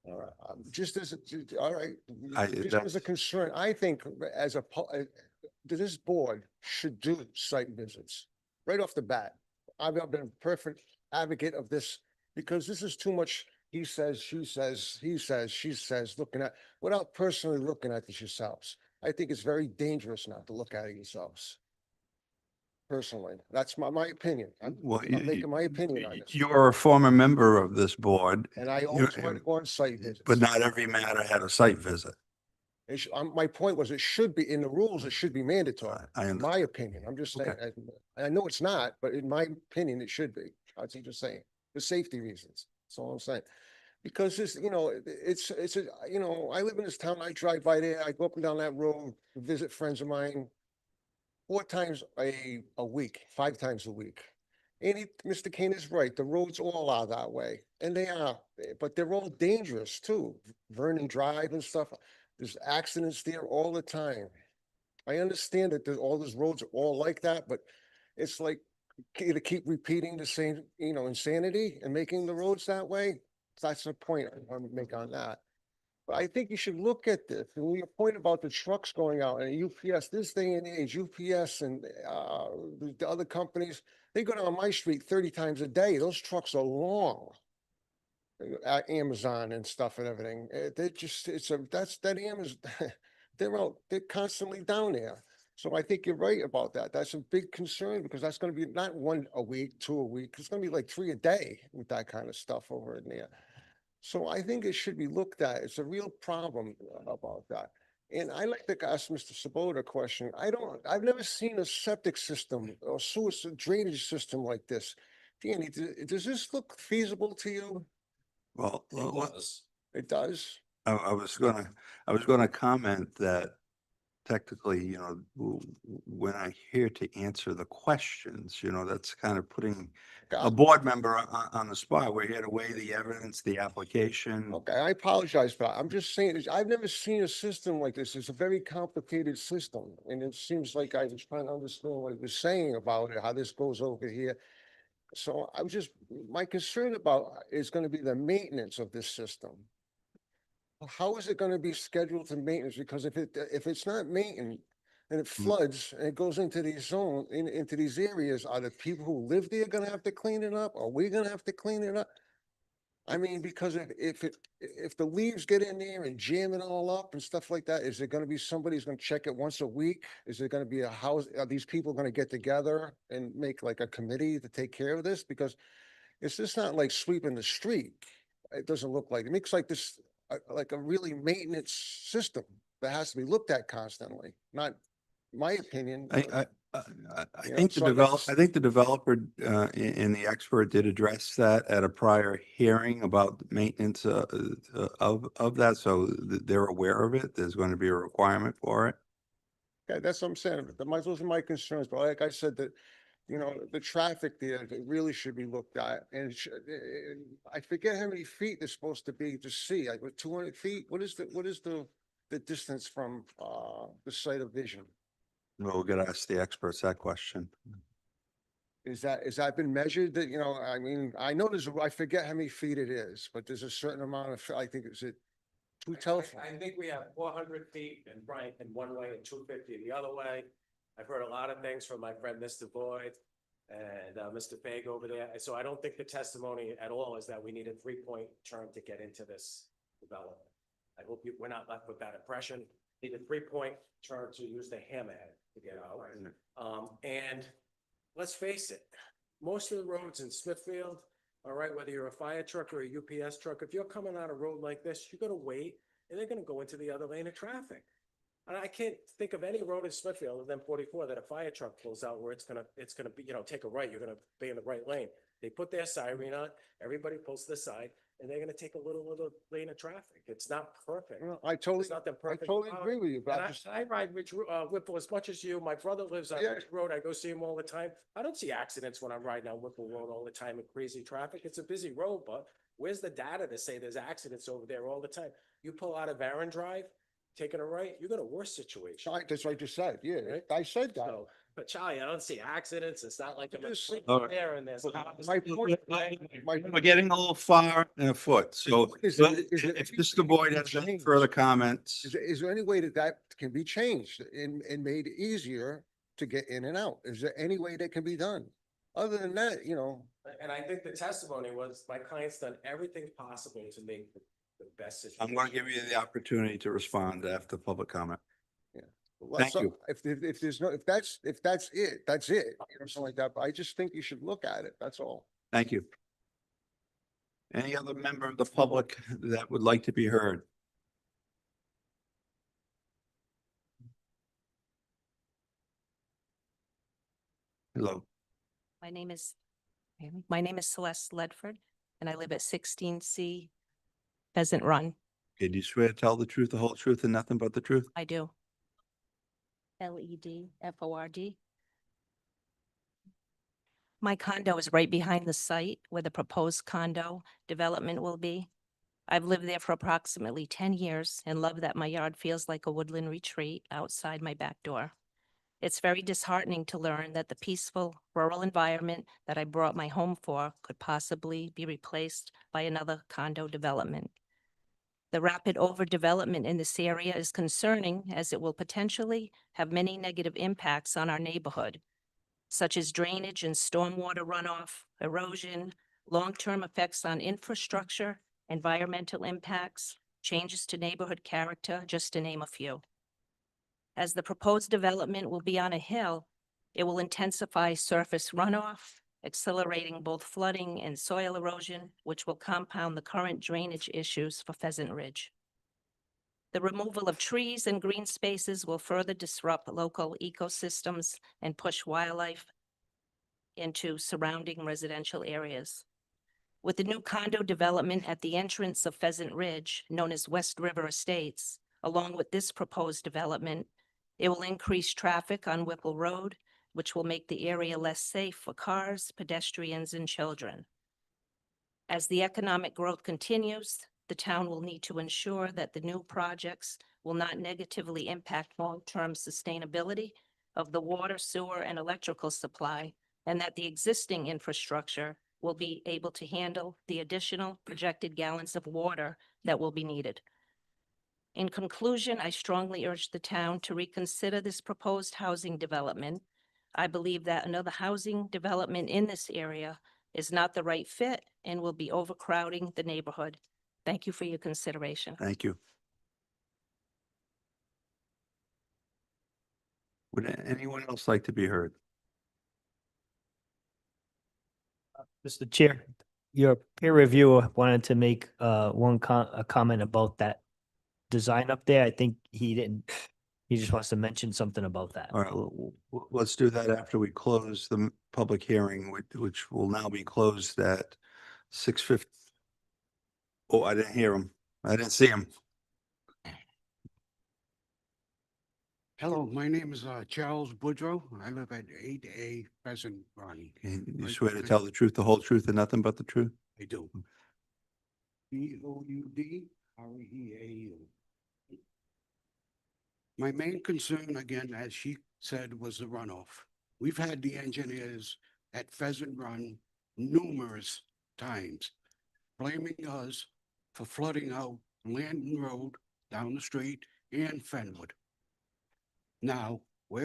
All right, just as, all right, just as a that's- concern, I think this board should do site visits right off the bat. I've been a perfect advocate of this because this is too much. He says, she says, he says, she says, looking at, without personally looking at this yourselves. I think it's very dangerous not to look at it yourselves. Personally, that's my opinion. I'm Well, making my opinion on this. you're a former member of this board. And I you- always want to go on site visits. But not every matter had a site visit. My point was, it should be in the rules, it should be mandatory, I in my opinion. I'm just saying, Okay. I know it's not, but in my opinion, it should be. That's just saying, for safety reasons. That's all I'm saying. Because this, I live in this town, I drive by there, I go up and down that road, visit friends of mine 4 times a week, 5 times a week. And Mr. Kane is right, the roads all are that way, and they are, but they're all dangerous too. Vernon Drive and stuff, there's accidents there all the time. I understand that all those roads are all like that, but it's like to keep repeating the same, insanity and making the roads that way. That's the point I'm making on that. But I think you should look at this. And your point about the trucks going out and UPS, this day and age, UPS and the other companies, they go down my street 30 times a day. Those trucks are long. At Amazon and stuff and everything. They just, that Amazon, they're constantly down there. So I think you're right about that. That's a big concern because that's gonna be not 1 a week, 2 a week. It's gonna be like 3 a day with that kind of stuff over in there. So I think it should be looked at. It's a real problem about that. And I like to ask Mr. Sabota a question. I've never seen a septic system or sewer drainage system like this. Danny, does this look feasible to you? Well, It does? I was gonna comment that technically, when I'm here to answer the questions, that's kind of putting a board member on the spot. We're here to weigh the evidence, the application. Okay, I apologize for that. I'm just saying, I've never seen a system like this. It's a very complicated system. And it seems like I was trying to understand what he was saying about it, how this goes over here. So my concern about is gonna be the maintenance of this system. How is it gonna be scheduled to maintenance? Because if it's not maintained and it floods and it goes into these into these areas, are the people who live there gonna have to clean it up? Are we gonna have to clean it up? I mean, because if the leaves get in there and jam it all up and stuff like that, is it gonna be somebody who's gonna check it once a week? Is it gonna be a house? Are these people gonna get together and make like a committee to take care of this? Because it's just not like sweeping the street. It doesn't look like, it makes like this, like a really maintenance system that has to be looked at constantly, not my opinion. I Yeah, think so that's- I think the developer, and the expert did address that at a prior hearing about maintenance, of that. So they're aware of it. There's going to be a requirement for it. Okay, that's what I'm saying. Those are my concerns, but like I said, the traffic there, it really should be looked at. And I forget how many feet they're supposed to be to see, like with 200 feet. What is the distance from, the site of vision? Well, we're going to ask the experts that question. Is that been measured that, I mean, I know I forget how many feet it is, but there's a certain amount of, I think is it 2 telephone? I think we have 400 feet in one way and 250 the other way. I've heard a lot of things from my friend, Mr. Boyd and Mr. Fag over there. So I don't think the testimony at all is that we need a 3-point term to get into this development. I hope we're not left with that impression. need a 3-point turn to use the hammerhead to get out. And let's face it, most of the roads in Smithfield, all right, whether you're a fire truck or a UPS truck, if you're coming on a road like this, you're gonna wait and they're gonna go into the other lane of traffic. And I can't think of any road in Smithfield other than 44 that a fire truck pulls out where it's gonna be, take a right, you're gonna be in the right lane. They put their siren on, everybody pulls to the side, and they're gonna take a little lane of traffic. It's not perfect. Well, There's nothing I perfect totally about it. agree with you, but And I'm just, I ride Whipple as much as you. My brother lives on Yeah. Ridge Road. I go see him all the time. I don't see accidents when I'm riding on Whipple Road all the time in crazy traffic. It's a busy road, but where's the data to say there's accidents over there all the time? You pull out of Aaron Drive, taking a right, you got a worse situation. that's what I just said, yeah, Right. I said that. So, but Charlie, I don't see accidents. It's not like I'm Just- All right. there and there's. cars. My point, We're getting a little far and afoot, so Is but it- if Mr. Boyd has any further comments, is there any way that can be changed and made easier to get in and out? Is there any way that can be done? Other than that, And I think the testimony was my client's done everything possible to make the best situation. I'm going to give you the opportunity to respond after public comment. well, Thank so you. If there's no, if that's it, that's it, something like that. But I just think you should look at it. That's all. Thank you. Any other member of the public that would like to be heard? Hello, My name is, my name is Celeste Ledford, and I live at 16C Pheasant Run. okay, do you swear to tell the truth, the whole truth, and nothing but the truth? I do. Ledford. My condo is right behind the site where the proposed condo development will be. I've lived there for approximately 10 years and love that my yard feels like a woodland retreat outside my back door. It's very disheartening to learn that the peaceful rural environment that I brought my home for could possibly be replaced by another condo development. The rapid overdevelopment in this area is concerning as it will potentially have many negative impacts on our neighborhood, such as drainage and stormwater runoff, erosion, long-term effects on infrastructure, environmental impacts, changes to neighborhood character, just to name a few. As the proposed development will be on a hill, it will intensify surface runoff, accelerating both flooding and soil erosion, which will compound the current drainage issues for Pheasant Ridge. The removal of trees and green spaces will further disrupt local ecosystems and push wildlife into surrounding residential areas. With the new condo development at the entrance of Pheasant Ridge, known as West River Estates, along with this proposed development, it will increase traffic on Whipple Road, which will make the area less safe for cars, pedestrians, and children. As the economic growth continues, the town will need to ensure that the new projects will not negatively impact long-term sustainability of the water, sewer, and electrical supply, and that the existing infrastructure will be able to handle the additional projected gallons of water that will be needed. In conclusion, I strongly urge the town to reconsider this proposed housing development. I believe that another housing development in this area is not the right fit and will be overcrowding the neighborhood. Thank you for your consideration. Thank you. Would anyone else like to be heard? Mr. Chair, your peer reviewer wanted to make a comment about that design up there. I think he didn't, he just wants to mention something about that. All right, let's do that after we close the public hearing, which will now be closed at 6:50. Oh, I didn't hear him. I didn't see him. Hello, my name is Charles Boudreau. I live at 8A Pheasant Run. Okay, you Right, swear to right. tell the truth, the whole truth, and nothing but the truth? I do. Boudreau. My main concern, again, as she said, was the runoff. We've had the engineers at Pheasant Run numerous times blaming us for flooding out Landon Road down the street and Fenwood. Now, we're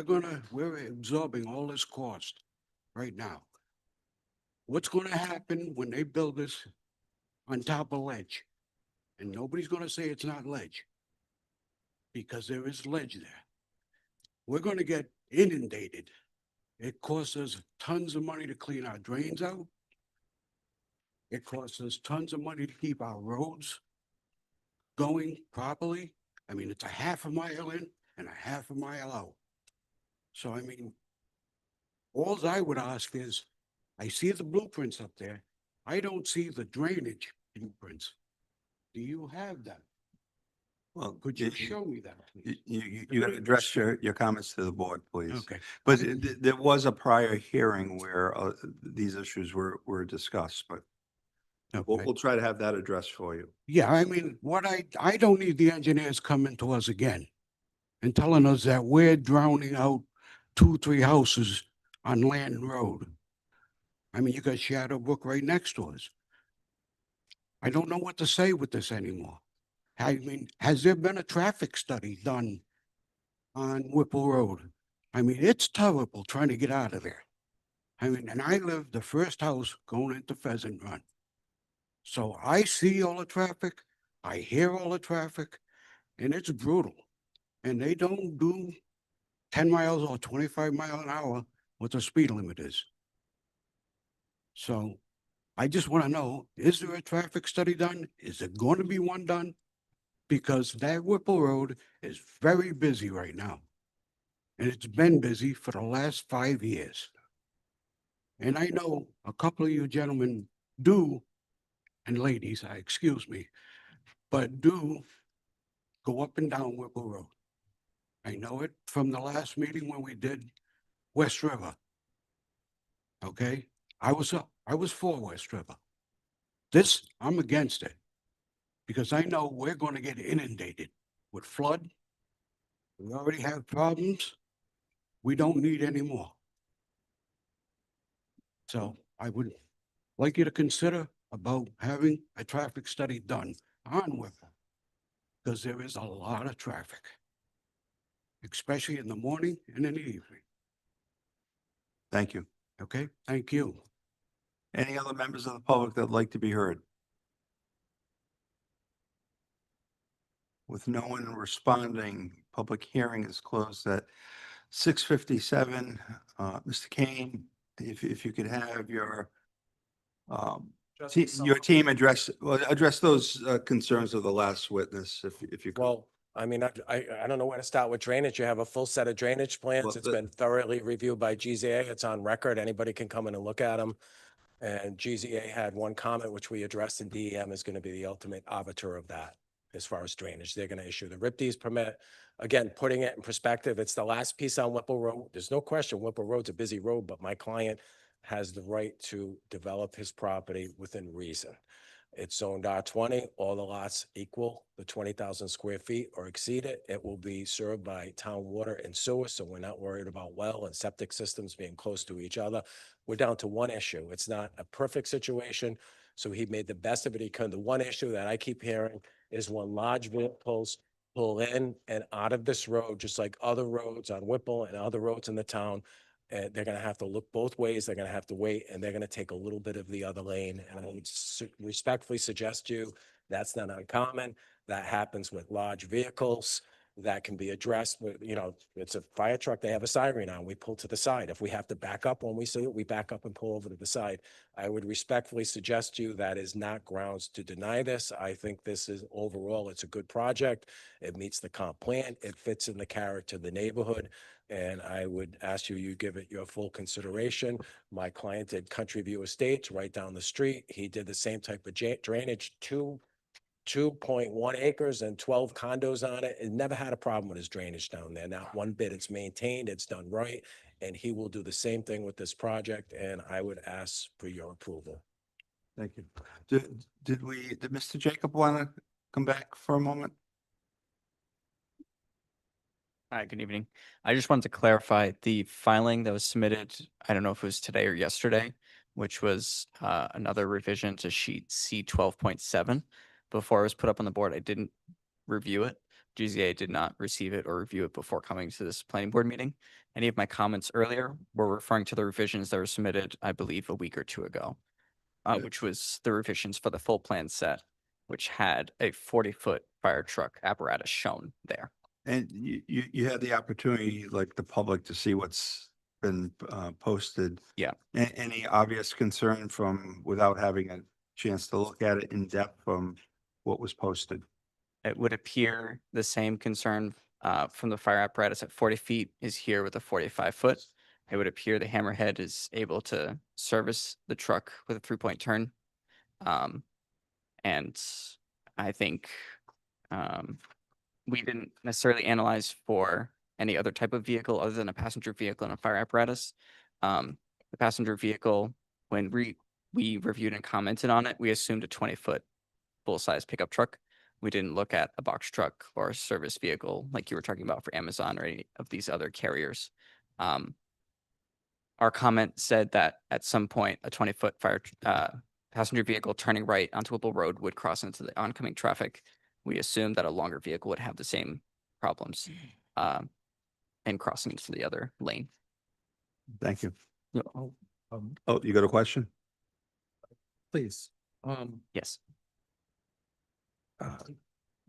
absorbing all this cost right now. What's gonna happen when they build this on top of ledge? And nobody's gonna say it's not ledge. because there is ledge there. We're gonna get inundated. It costs us tons of money to clean our drains out. It costs us tons of money to keep our roads going properly. I mean, it's a half a mile in and a half a mile out. So I mean, alls I would ask is, I see the blueprints up there. I don't see the drainage blueprints. Do you have them? Well, Could you show me that, please? You gotta address your comments to the board, please. Okay. But there was a prior hearing where these issues were discussed, but Okay. we'll try to have that addressed for you. Yeah, I mean, what I don't need the engineers coming to us again and telling us that we're drowning out 2, 3 houses on Land Road. I mean, you got Shadow Brook right next to us. I don't know what to say with this anymore. I mean, has there been a traffic study done on Whipple Road? I mean, it's terrible trying to get out of there. I mean, and I live the first house going into Pheasant Run. So I see all the traffic, I hear all the traffic, and it's brutal. And they don't do 10 miles or 25 miles an hour what the speed limit is. So I just want to know, is there a traffic study done? Is there going to be one done? Because that Whipple Road is very busy right now. And it's been busy for the last 5 years. And I know a couple of you gentlemen do, and ladies, excuse me, but do go up and down Whipple Road. I know it from the last meeting when we did West River. Okay, I was for West River. This, I'm against it. Because I know we're going to get inundated with flood. We already have problems. We don't need any more. So I would like you to consider about having a traffic study done on Whipple. Because there is a lot of traffic, especially in the morning and in the evening. Thank you. Okay, thank you. Any other members of the public that'd like to be heard? With no one responding, public hearing is closed at 6:57. Mr. Kane, if you could have your team address those concerns of the last witness, if you could. Well, I mean, I don't know where to start with drainage. You have a full set of drainage plans. Well, It's been thoroughly reviewed by GZA. It's on record. Anybody can come in and look at them. And GZA had one comment, which we addressed, and DEM is going to be the ultimate arbiter of that as far as drainage. They're going to issue the RIPD's permit. Again, putting it in perspective, it's the last piece on Whipple Road. There's no question Whipple Road's a busy road, but my client has the right to develop his property within reason. It's zoned R20, all the lots equal the 20,000 square feet or exceed it. It will be served by town water and sewer, so we're not worried about well and septic systems being close to each other. We're down to one issue. It's not a perfect situation, so he made the best of it he could. The one issue that I keep hearing is when large vehicles pull in and out of this road, just like other roads on Whipple and other roads in the town, and they're gonna have to look both ways, they're gonna have to wait, and they're gonna take a little bit of the other lane. And I would respectfully suggest you, that's not uncommon. That happens with large vehicles. That can be addressed with, it's a fire truck, they have a siren on, we pull to the side. If we have to back up when we see it, we back up and pull over to the side. I would respectfully suggest you that is not grounds to deny this. I think this is overall, it's a good project. It meets the comp plan. It fits in the character of the neighborhood. And I would ask you give it your full consideration. My client did Country View Estates right down the street. He did the same type of drainage, 2.1 acres and 12 condos on it. It never had a problem with his drainage down there. Not one bit. It's maintained, it's done right. And he will do the same thing with this project. And I would ask for your approval. Thank you. Did Mr. Jacob want to come back for a moment? Hi, good evening. I just wanted to clarify the filing that was submitted, I don't know if it was today or yesterday, which was another revision to sheet C 12.7. Before it was put up on the board, I didn't review it. GZA did not receive it or review it before coming to this planning board meeting. Any of my comments earlier were referring to the revisions that were submitted, I believe, a week or two ago, which was the revisions for the full plan set, which had a 40-foot fire truck apparatus shown there. And you had the opportunity, like the public, to see what's been posted. Yeah. Any obvious concern from, without having a chance to look at it in depth, from what was posted? It would appear the same concern from the fire apparatus at 40 feet is here with a 45-foot. It would appear the hammerhead is able to service the truck with a 3-point turn. And I think we didn't necessarily analyze for any other type of vehicle other than a passenger vehicle and a fire apparatus. The passenger vehicle, when we reviewed and commented on it, we assumed a 20-foot full-size pickup truck. We didn't look at a box truck or a service vehicle like you were talking about for Amazon or any of these other carriers. Our comment said that at some point, a 20-foot passenger vehicle turning right onto Whipple Road would cross into the oncoming traffic. We assumed that a longer vehicle would have the same problems and crossing into the other lane. Thank you. Yeah, Oh, you got a question? please. Yes.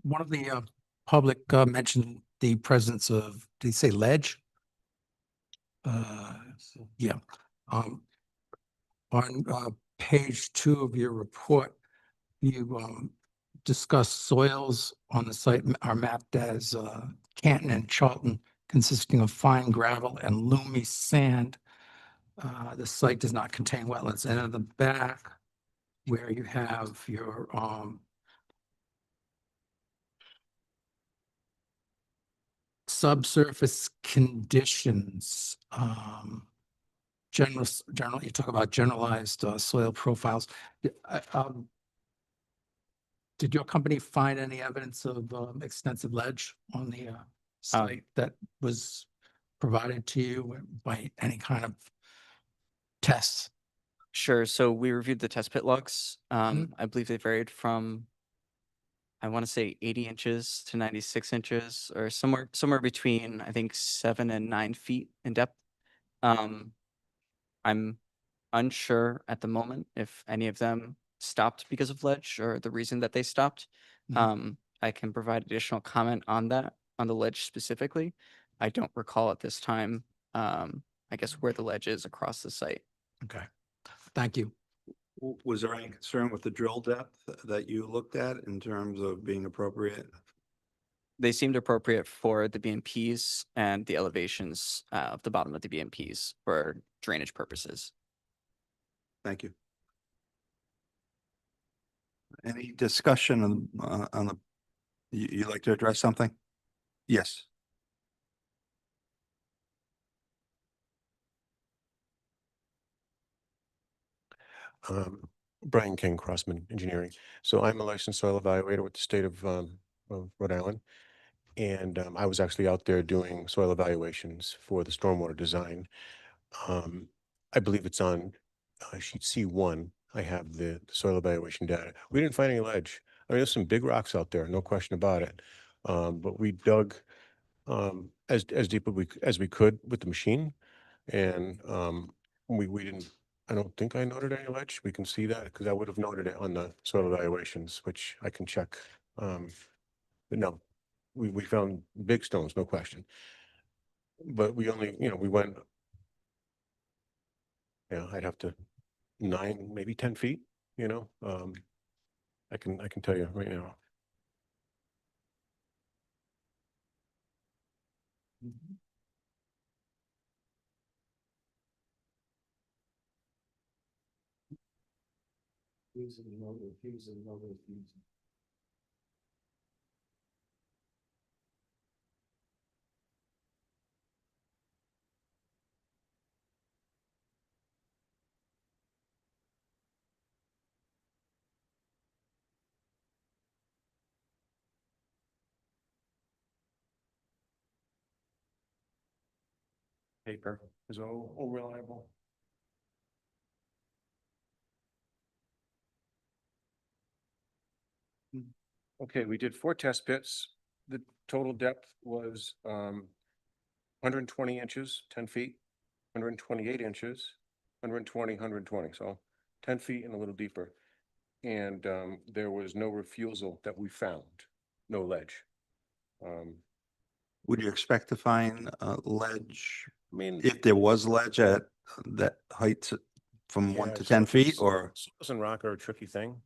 One of the public mentioned the presence of, did he say ledge? Yeah. On page 2 of your report, you discuss soils on the site are mapped as Canton and Charlton, consisting of fine gravel and loomy sand. The site does not contain wetlands. And in the back, where you have your subsurface conditions, general, you talk about generalized soil profiles. Did your company find any evidence of extensive ledge on the site that was provided to you by any kind of tests? Sure. So we reviewed the test pit logs. I believe they varied from, I want to say 80 inches to 96 inches, or somewhere between, I think, 7 and 9 feet in depth. I'm unsure at the moment if any of them stopped because of ledge or the reason that they stopped. I can provide additional comment on that, on the ledge specifically. I don't recall at this time, I guess, where the ledge is across the site. Okay, thank you. Was there any concern with the drill depth that you looked at in terms of being appropriate? They seemed appropriate for the BMPs and the elevations of the bottom of the BMPs for drainage purposes. Thank you. Any discussion on the, you'd like to address something? Yes. Brian King, Crossman Engineering. So I'm a licensed soil evaluator with the state of Rhode Island. And I was actually out there doing soil evaluations for the stormwater design. I believe it's on sheet C1. I have the soil evaluation data. We didn't find any ledge. I mean, there's some big rocks out there, no question about it. But we dug as deep as we could with the machine, and we didn't. I don't think I noted any ledge. We can see that because I would have noted it on the soil evaluations, which I can check. But no, we found big stones, no question. But we only, we went, I'd have to 9, maybe 10 feet, I can tell you right now. Paper is all reliable. Okay, we did 4 test pits. The total depth was 120 inches, 10 feet, 128 inches, 120, 120, so 10 feet and a little deeper. And there was no refusal that we found, no ledge. Would you expect to find ledge, I mean. if there was ledge at that height from 1 yeah, to 10 feet, or? Soils and rock are a tricky thing.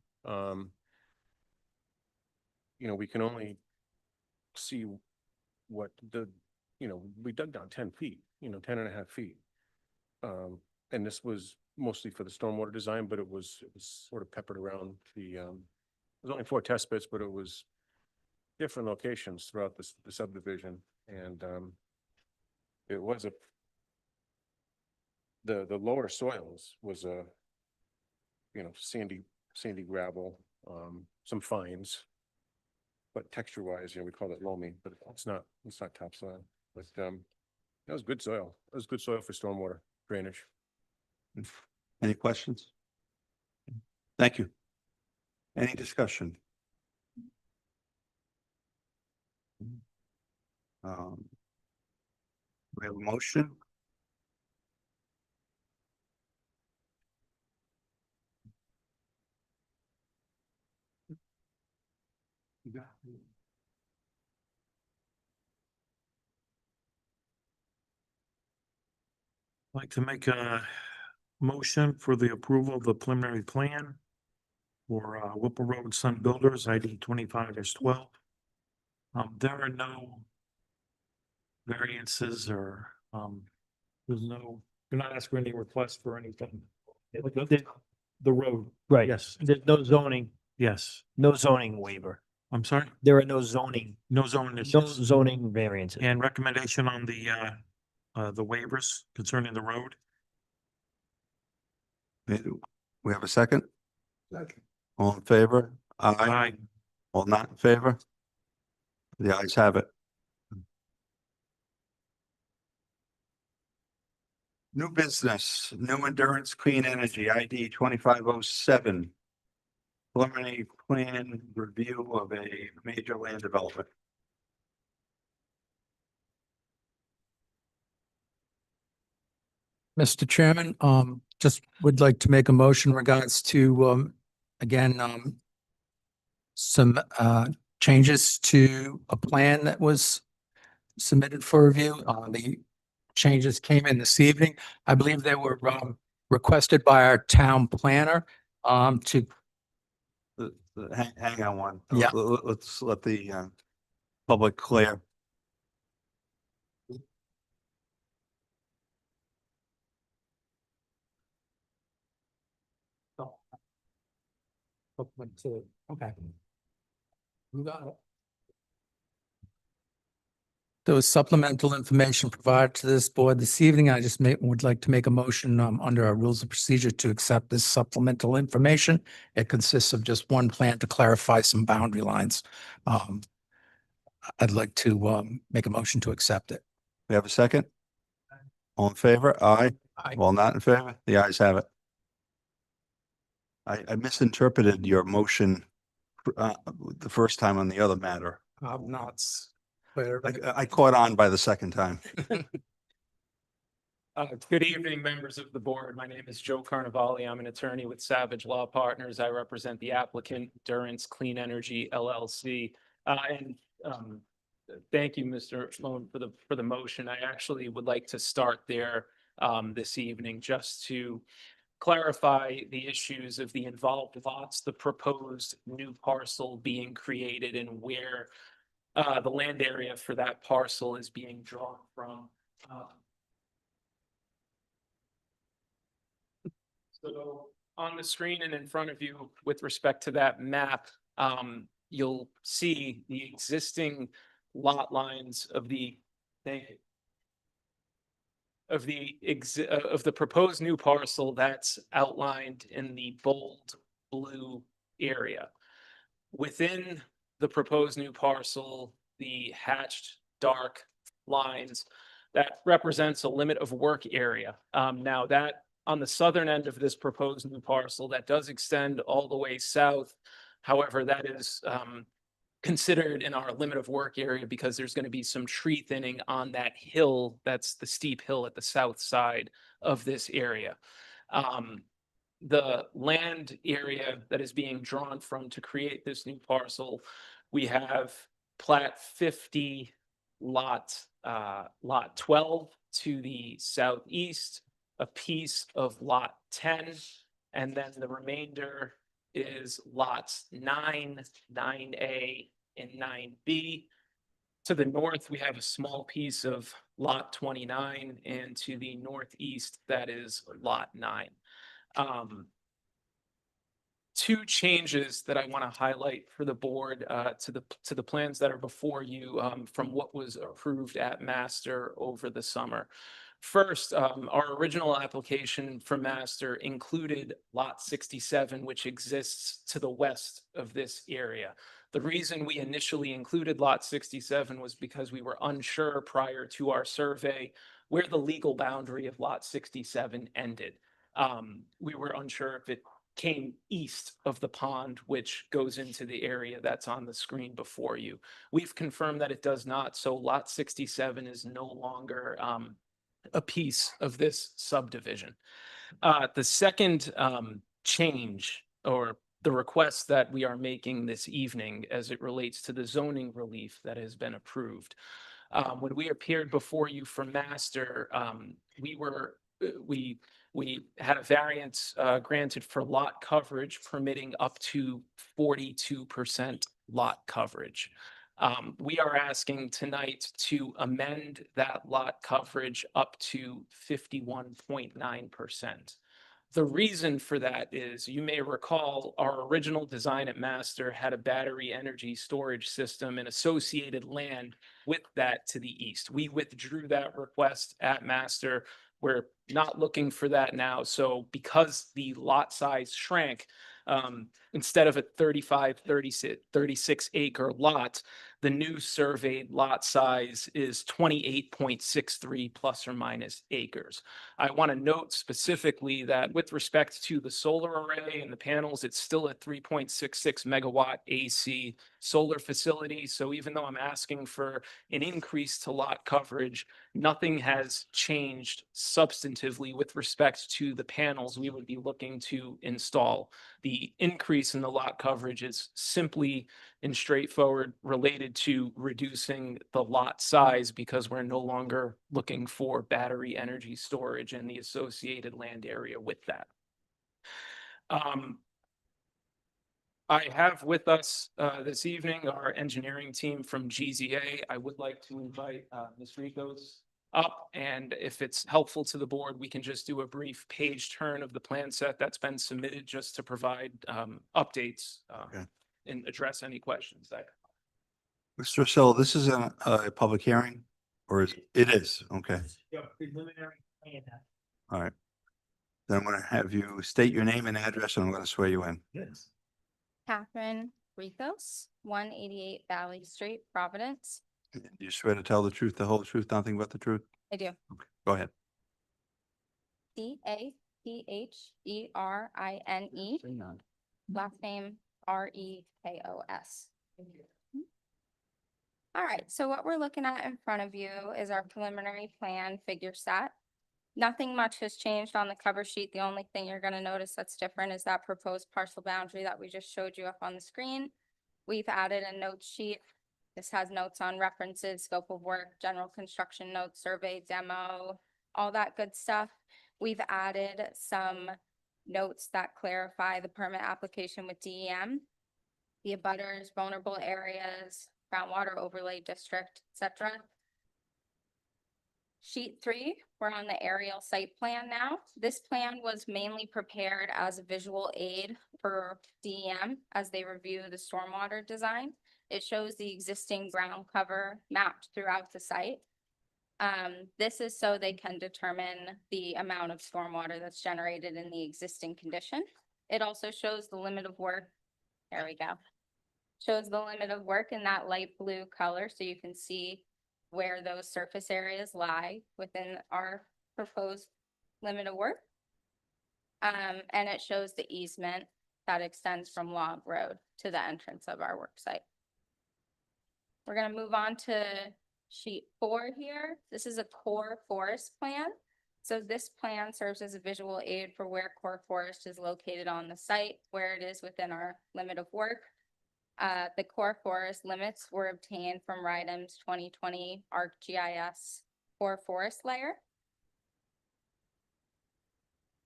We can only see what we dug down 10 feet, 10.5 feet. And this was mostly for the stormwater design, but it was sort of peppered around there's only 4 test pits, but it was different locations throughout the subdivision. And it was the lower soils was sandy gravel, some fines. But texture wise, we call it loamy, but it's not topsoil. But that was good soil. It was good soil for stormwater drainage. Any questions? Thank you. Any discussion? We have a motion. I'd like to make a motion for the approval of the preliminary plan for Whipple Road Sun Builders ID 25-12. There are no variances or you're not asking any requests for anything. The road, Right. yes, There's no zoning, yes. no zoning waiver. I'm sorry, There are no zoning, no zoning no issues. zoning variances. And recommendation on the waivers concerning the road. We have a second? Second. All in favor? Aye. All not in favor? The ayes have it. New business, New Endurance Clean Energy ID 2507. Preliminary plan review of a major land development. Mr. Chairman, just would like to make a motion in regards to, again, some, changes to a plan that was submitted for review. The changes came in this evening. I believe they were, requested by our town planner, to, Hang on one. Yeah. Let's let the public clear. okay. You got it. There was supplemental information provided to this board this evening. I just would like to make a motion under our rules of procedure to accept this supplemental information. It consists of just one plan to clarify some boundary lines. I'd like to make a motion to accept it. We have a second? All in favor? Aye. Aye. All not in favor? The ayes have it. I misinterpreted your motion the first time on the other matter. Not clear. I caught on by the second time. Good evening, members of the board. My name is Joe Carnavale. I'm an attorney with Savage Law Partners. I represent the applicant Endurance Clean Energy LLC. Thank you, Mr. Sloan, for the motion. I actually would like to start there this evening just to clarify the issues of the involved lots, the proposed new parcel being created, and where the land area for that parcel is being drawn from. So on the screen and in front of you, with respect to that map, you'll see the existing lot lines of the proposed new parcel that's outlined in the bold blue area. Within the proposed new parcel, the hatched dark lines, that represents a limit of work area. Now that on the southern end of this proposed new parcel, that does extend all the way south. However, that is considered in our limit of work area because there's going to be some tree thinning on that hill. That's the steep hill at the south side of this area. The land area that is being drawn from to create this new parcel, we have plat 50 lot 12 to the southeast, a piece of lot 10, and then the remainder is lots 9, 9A, and 9B. To the north, we have a small piece of lot 29, and to the northeast, that is lot 9. Two changes that I want to highlight for the board to the plans that are before you from what was approved at master over the summer. First, our original application for master included lot 67, which exists to the west of this area. The reason we initially included lot 67 was because we were unsure prior to our survey where the legal boundary of lot 67 ended. We were unsure if it came east of the pond, which goes into the area that's on the screen before you. We've confirmed that it does not, so lot 67 is no longer a piece of this subdivision. The second change, or the request that we are making this evening as it relates to the zoning relief that has been approved. When we appeared before you for master, we had a variance granted for lot coverage permitting up to 42% lot coverage. We are asking tonight to amend that lot coverage up to 51.9%. The reason for that is, you may recall, our original design at master had a battery energy storage system and associated land with that to the east. We withdrew that request at master. We're not looking for that now. So because the lot size shrank, instead of a 36 acre lot, the new surveyed lot size is 28.63 plus or minus acres. I want to note specifically that with respect to the solar array and the panels, it's still a 3.66 megawatt AC solar facility. So even though I'm asking for an increase to lot coverage, nothing has changed substantively with respect to the panels we would be looking to install. The increase in the lot coverage is simply and straightforward related to reducing the lot size, because we're no longer looking for battery energy storage and the associated land area with that. I have with us this evening our engineering team from GZA. I would like to invite Ms. Ricos up, and if it's helpful to the board, we can just do a brief page turn of the plan set that's been submitted, just to provide updates and address any questions that. Mr. Rosello, this is a public hearing, or is it is? Okay, all right. Then I'm going to have you state your name and address, and I'm going to swear you in. Yes. Catherine Ricos, 188 Valley Street, Providence. Do you swear to tell the truth, the whole truth, nothing but the truth? I do. Okay, go ahead. CAPHERINE, last name REKOS. All right, so what we're looking at in front of you is our preliminary plan figure set. Nothing much has changed on the cover sheet. The only thing you're gonna notice that's different is that proposed parcel boundary that we just showed you up on the screen. We've added a note sheet. This has notes on references, scope of work, general construction notes, survey, demo, all that good stuff. We've added some notes that clarify the permit application with DEM, the abutters, vulnerable areas, groundwater overlay district, etc. Sheet 3, we're on the aerial site plan now. This plan was mainly prepared as a visual aid for DEM as they review the stormwater design. It shows the existing ground cover mapped throughout the site. This is so they can determine the amount of stormwater that's generated in the existing condition. It also shows the limit of work. There we go. Shows the limit of work in that light blue color, so you can see where those surface areas lie within our proposed limit of work. And it shows the easement that extends from Log Road to the entrance of our work site. We're gonna move on to sheet 4 here. This is a core forest plan. So this plan serves as a visual aid for where core forest is located on the site, where it is within our limit of work. The core forest limits were obtained from RIDEM's 2020 ArcGIS core forest layer.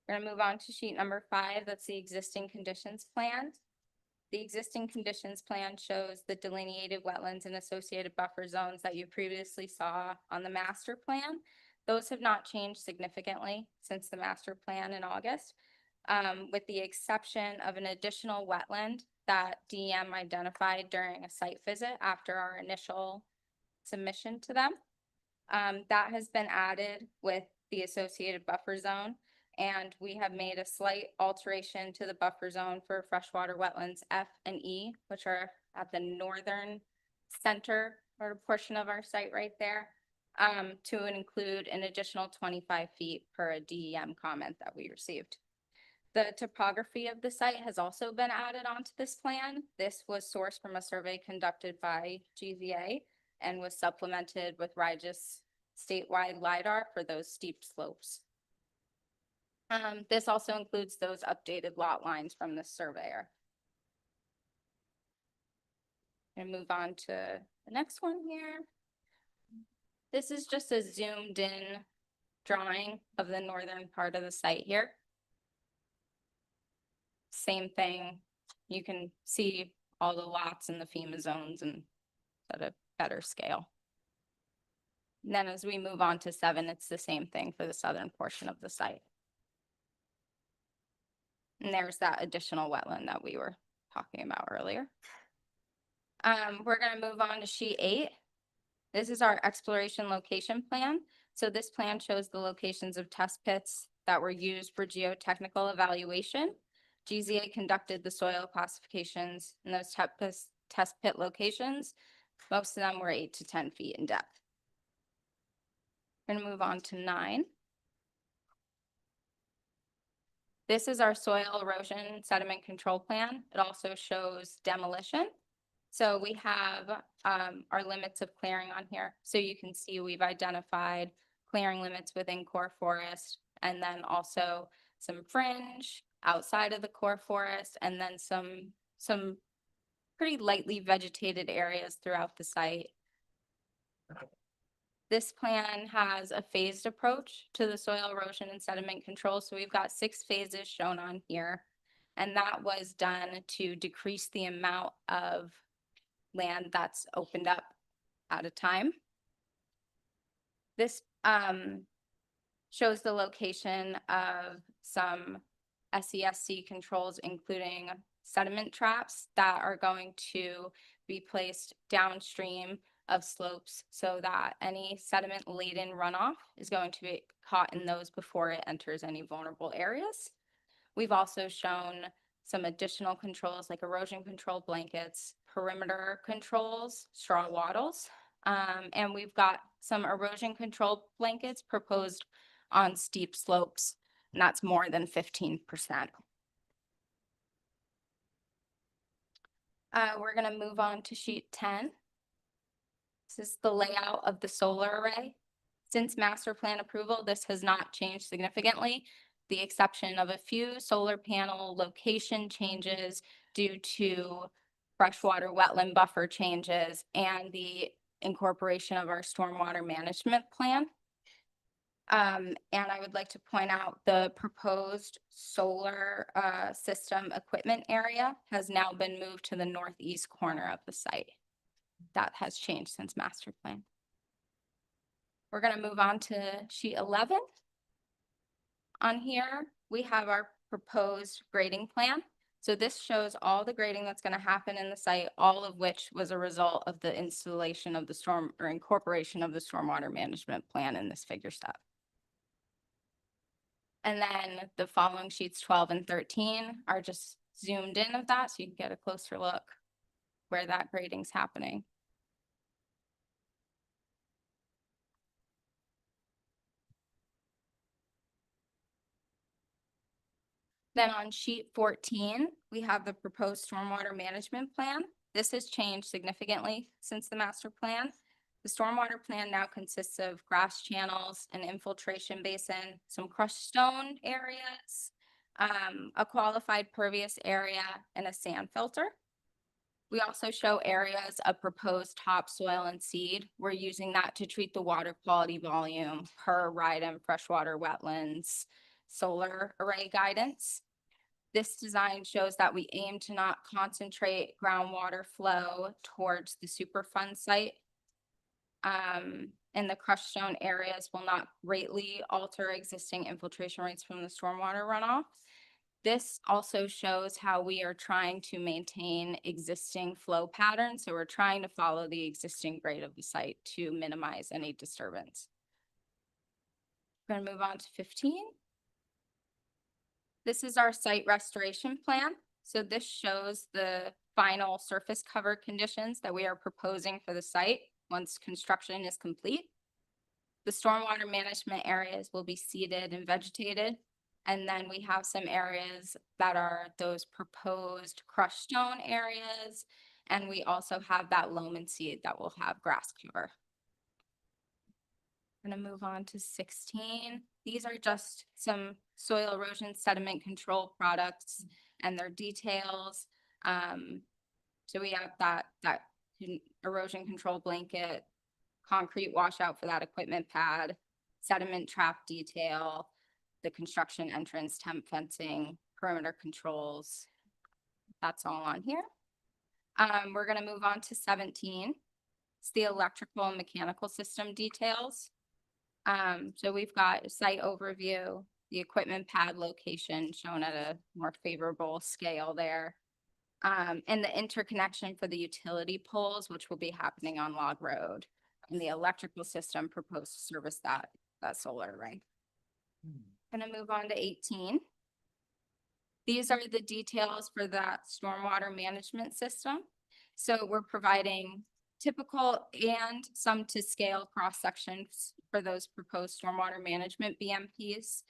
We're gonna move on to sheet number 5. That's the existing conditions plan. The existing conditions plan shows the delineated wetlands and associated buffer zones that you previously saw on the master plan. Those have not changed significantly since the master plan in August, with the exception of an additional wetland that DEM identified during a site visit after our initial submission to them. That has been added with the associated buffer zone, and we have made a slight alteration to the buffer zone for freshwater wetlands F and E, which are at the northern center or portion of our site right there, to include an additional 25 feet per a DEM comment that we received. The topography of the site has also been added onto this plan. This was sourced from a survey conducted by GZA and was supplemented with RIGIS statewide LiDAR for those steep slopes. This also includes those updated lot lines from the surveyor. And move on to the next one here. This is just a zoomed in drawing of the northern part of the site here. Same thing, you can see all the lots in the FEMA zones and at a better scale. And then as we move on to 7, it's the same thing for the southern portion of the site. And there's that additional wetland that we were talking about earlier. We're gonna move on to sheet 8. This is our exploration location plan. So this plan shows the locations of test pits that were used for geotechnical evaluation. GZA conducted the soil classifications in those test pit locations. Most of them were 8 to 10 feet in depth. We're gonna move on to 9. This is our soil erosion sediment control plan. It also shows demolition. So we have our limits of clearing on here. So you can see we've identified clearing limits within core forest, and then also some fringe outside of the core forest, and then some pretty lightly vegetated areas throughout the site. This plan has a phased approach to the soil erosion and sediment control. So we've got 6 phases shown on here. And that was done to decrease the amount of land that's opened up at a time. This shows the location of some SESC controls, including sediment traps that are going to be placed downstream of slopes so that any sediment laden runoff is going to be caught in those before it enters any vulnerable areas. We've also shown some additional controls like erosion control blankets, perimeter controls, straw wattles, and we've got some erosion control blankets proposed on steep slopes, and that's more than 15%. We're gonna move on to sheet 10. This is the layout of the solar array. Since master plan approval, this has not changed significantly, the exception of a few solar panel location changes due to freshwater wetland buffer changes and the incorporation of our stormwater management plan. And I would like to point out the proposed solar system equipment area has now been moved to the northeast corner of the site. That has changed since master plan. We're going to move on to sheet 11. On here, we have our proposed grading plan. So this shows all the grading that's going to happen in the site, all of which was a result of the installation of the storm or incorporation of the stormwater management plan in this figure step. And then the following sheets 12 and 13 are just zoomed in of that, so you can get a closer look where that grading's happening. Then on sheet 14, we have the proposed stormwater management plan. This has changed significantly since the master plan. The stormwater plan now consists of grass channels, an infiltration basin, some crushed stone areas, a qualified pervious area, and a sand filter. We also show areas of proposed topsoil and seed. We're using that to treat the water quality volume per Rydam freshwater wetlands solar array guidance. This design shows that we aim to not concentrate groundwater flow towards the Superfund site. And the crushed stone areas will not greatly alter existing infiltration rates from the stormwater runoff. This also shows how we are trying to maintain existing flow patterns. So we're trying to follow the existing grade of the site to minimize any disturbance. We're going to move on to 15. This is our site restoration plan. So this shows the final surface cover conditions that we are proposing for the site once construction is complete. The stormwater management areas will be seeded and vegetated. And then we have some areas that are those proposed crushed stone areas. And we also have that loam and seed that will have grass cover. I'm going to move on to 16. These are just some soil erosion sediment control products and their details. So we have that erosion control blanket, concrete washout for that equipment pad, sediment trap detail, the construction entrance, temp fencing, perimeter controls. That's all on here. We're going to move on to 17. It's the electrical and mechanical system details. So we've got a site overview, the equipment pad location shown at a more favorable scale there. And the interconnection for the utility poles, which will be happening on Log Road. And the electrical system proposed to service that solar array. Gonna move on to 18. These are the details for that stormwater management system. So we're providing typical and some to scale cross sections for those proposed stormwater management BMPs.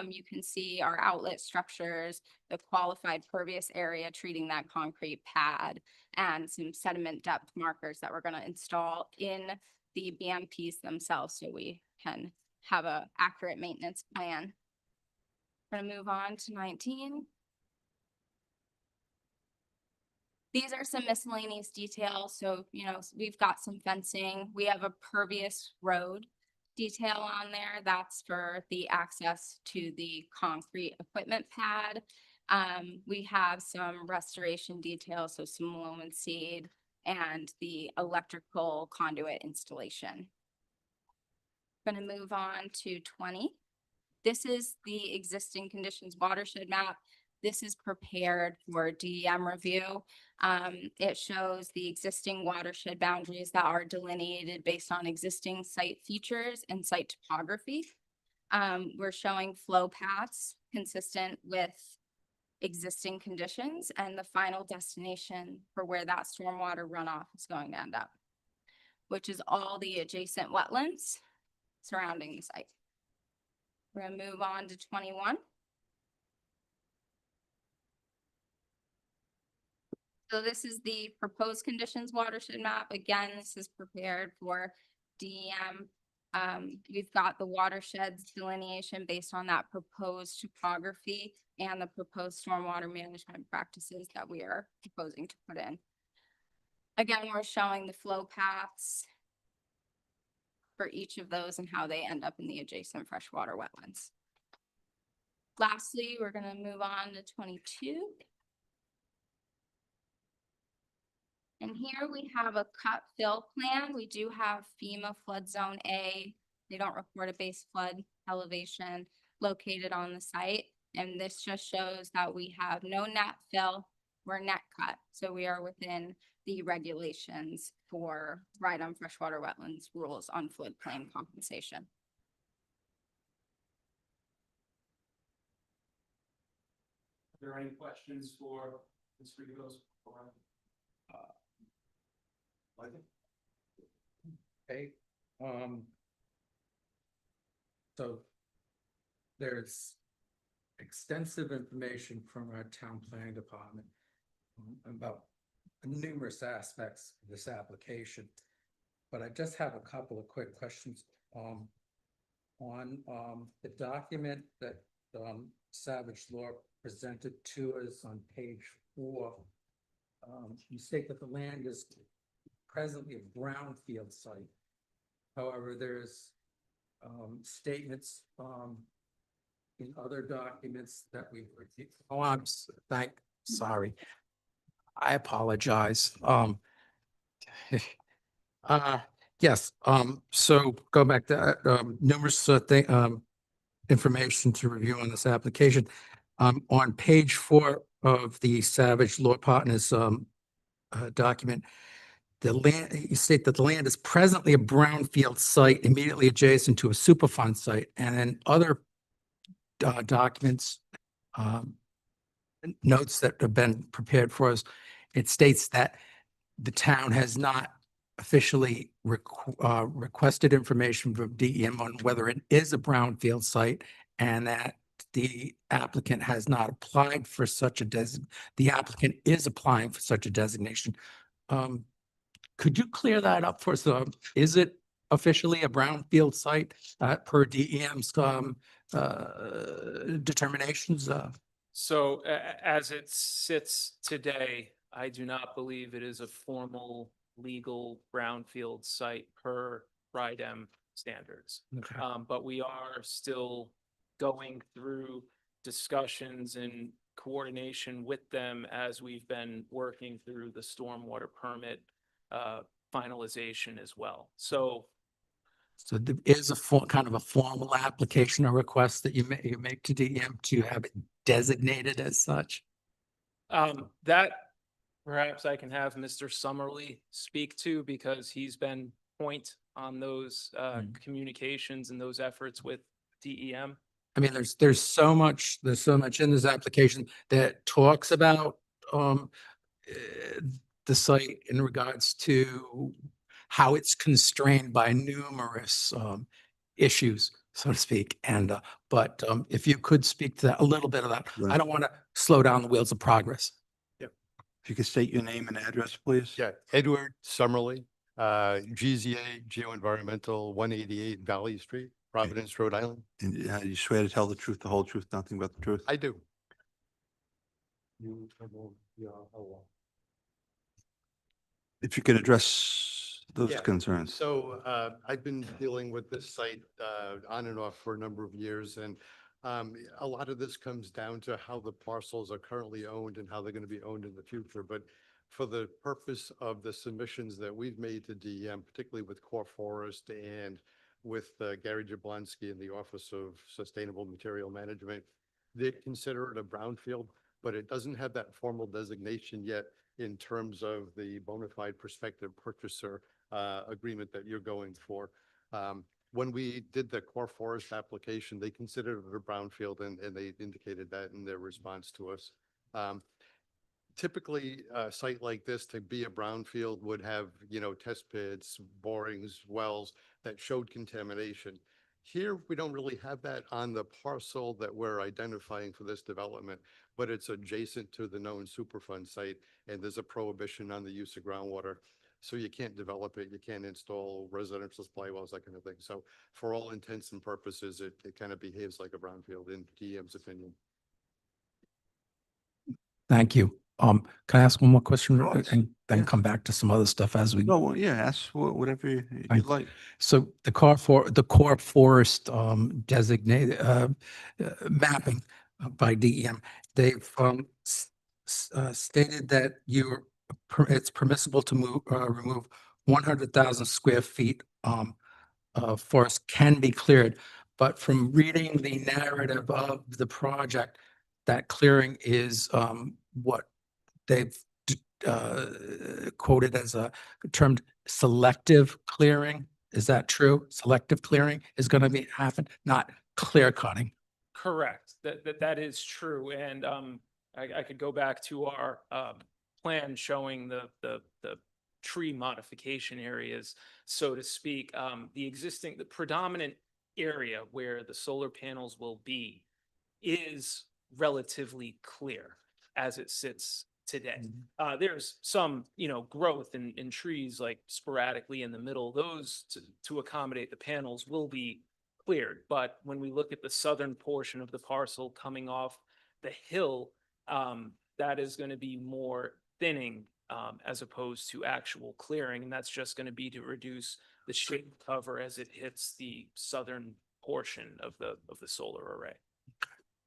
You can see our outlet structures, the qualified pervious area treating that concrete pad, and some sediment depth markers that we're going to install in the BMPs themselves so we can have an accurate maintenance plan. We're going to move on to 19. These are some miscellaneous details. So, we've got some fencing. We have a pervious road detail on there. That's for the access to the concrete equipment pad. We have some restoration details, so some loam and seed and the electrical conduit installation. Going to move on to 20. This is the existing conditions watershed map. This is prepared for DEM review. It shows the existing watershed boundaries that are delineated based on existing site features and site topography. We're showing flow paths consistent with existing conditions and the final destination for where that stormwater runoff is going to end up, which is all the adjacent wetlands surrounding the site. We're going to move on to 21. So this is the proposed conditions watershed map. Again, this is prepared for DEM. We've got the watersheds delineation based on that proposed topography and the proposed stormwater management practices that we are proposing to put in. Again, we're showing the flow paths for each of those and how they end up in the adjacent freshwater wetlands. Lastly, we're going to move on to 22. And here we have a cut fill plan. We do have FEMA flood zone A. They don't report a base flood elevation located on the site. And this just shows that we have no net fill, we're net cut. So we are within the regulations for Rydam freshwater wetlands rules on floodplain compensation. Are there any questions for Ms. Rios? Okay, so there's extensive information from our town planning department about numerous aspects of this application. But I just have a couple of quick questions. On the document that Savage Law presented to us on page 4, you state that the land is presently a brownfield site. However, there's statements in other documents that we've reviewed. Oh, sorry. I apologize. Yes, so go back to numerous information to review on this application. On page 4 of the Savage Law Partners document, the land, you state that the land is presently a brownfield site immediately adjacent to a Superfund site, and in other documents, notes that have been prepared for us, it states that the town has not officially requested information from DEM on whether it is a brownfield site, and that the applicant has not applied for such a the applicant is applying for such a designation. Could you clear that up for us? Is it officially a brownfield site per DEM's determinations? So as it sits today, I do not believe it is a formal legal brownfield site per RIDEM standards. Okay. But we are still going through discussions and coordination with them as we've been working through the stormwater permit finalization as well. So there is a kind of a formal application or request that you make to DEM to have it designated as such? that perhaps I can have Mr. Summerly speak to, because he's been point on those communications and those efforts with DEM. I mean, there's so much in this application that talks about the site in regards to how it's constrained by numerous issues, so to speak. And but if you could speak to that, a little bit of that, I don't want to slow down the wheels of progress. If you could state your name and address, please. Yeah, Edward Summerly, GZA Geoenvironmental, 188 Valley Street, Providence, Rhode Island. And you swear to tell the truth, the whole truth, nothing but the truth? I do. If you could address those Yeah. concerns. So I've been dealing with this site on and off for a number of years, and a lot of this comes down to how the parcels are currently owned and how they're going to be owned in the future. But for the purpose of the submissions that we've made to DEM, particularly with Core Forest and with Gary Jablonski in the Office of Sustainable Material Management, they consider it a brownfield, but it doesn't have that formal designation yet in terms of the bona fide prospective purchaser agreement that you're going for. When we did the Core Forest application, they considered it a brownfield, and they indicated that in their response to us. Typically, a site like this, to be a brownfield, would have, test pits, borings, wells that showed contamination. Here, we don't really have that on the parcel that we're identifying for this development, but it's adjacent to the known Superfund site, and there's a prohibition on the use of groundwater. So you can't develop it, you can't install residential supply wells, that kind of thing. So for all intents and purposes, it kind of behaves like a brownfield in DEM's opinion. Thank you. Can I ask one more question course. and then Yeah. come back to some other stuff as we? No, well, yeah, ask whatever you'd like. So the Core Forest designated mapping by DEM, they've stated that it's permissible to remove 100,000 square feet of forest can be cleared. But from reading the narrative of the project, that clearing is what they've quoted as a term selective clearing. Is that true? Selective clearing is going to be happen, not clear cutting. Correct. That is true. And I could go back to our plan showing the tree modification areas, so to speak. The predominant area where the solar panels will be is relatively clear as it sits today. There's some, growth in trees like sporadically in the middle. Those to accommodate the panels will be cleared. But when we look at the southern portion of the parcel coming off the hill, that is going to be more thinning as opposed to actual clearing, and that's just going to be to reduce the shade cover as it hits the southern portion of the solar array.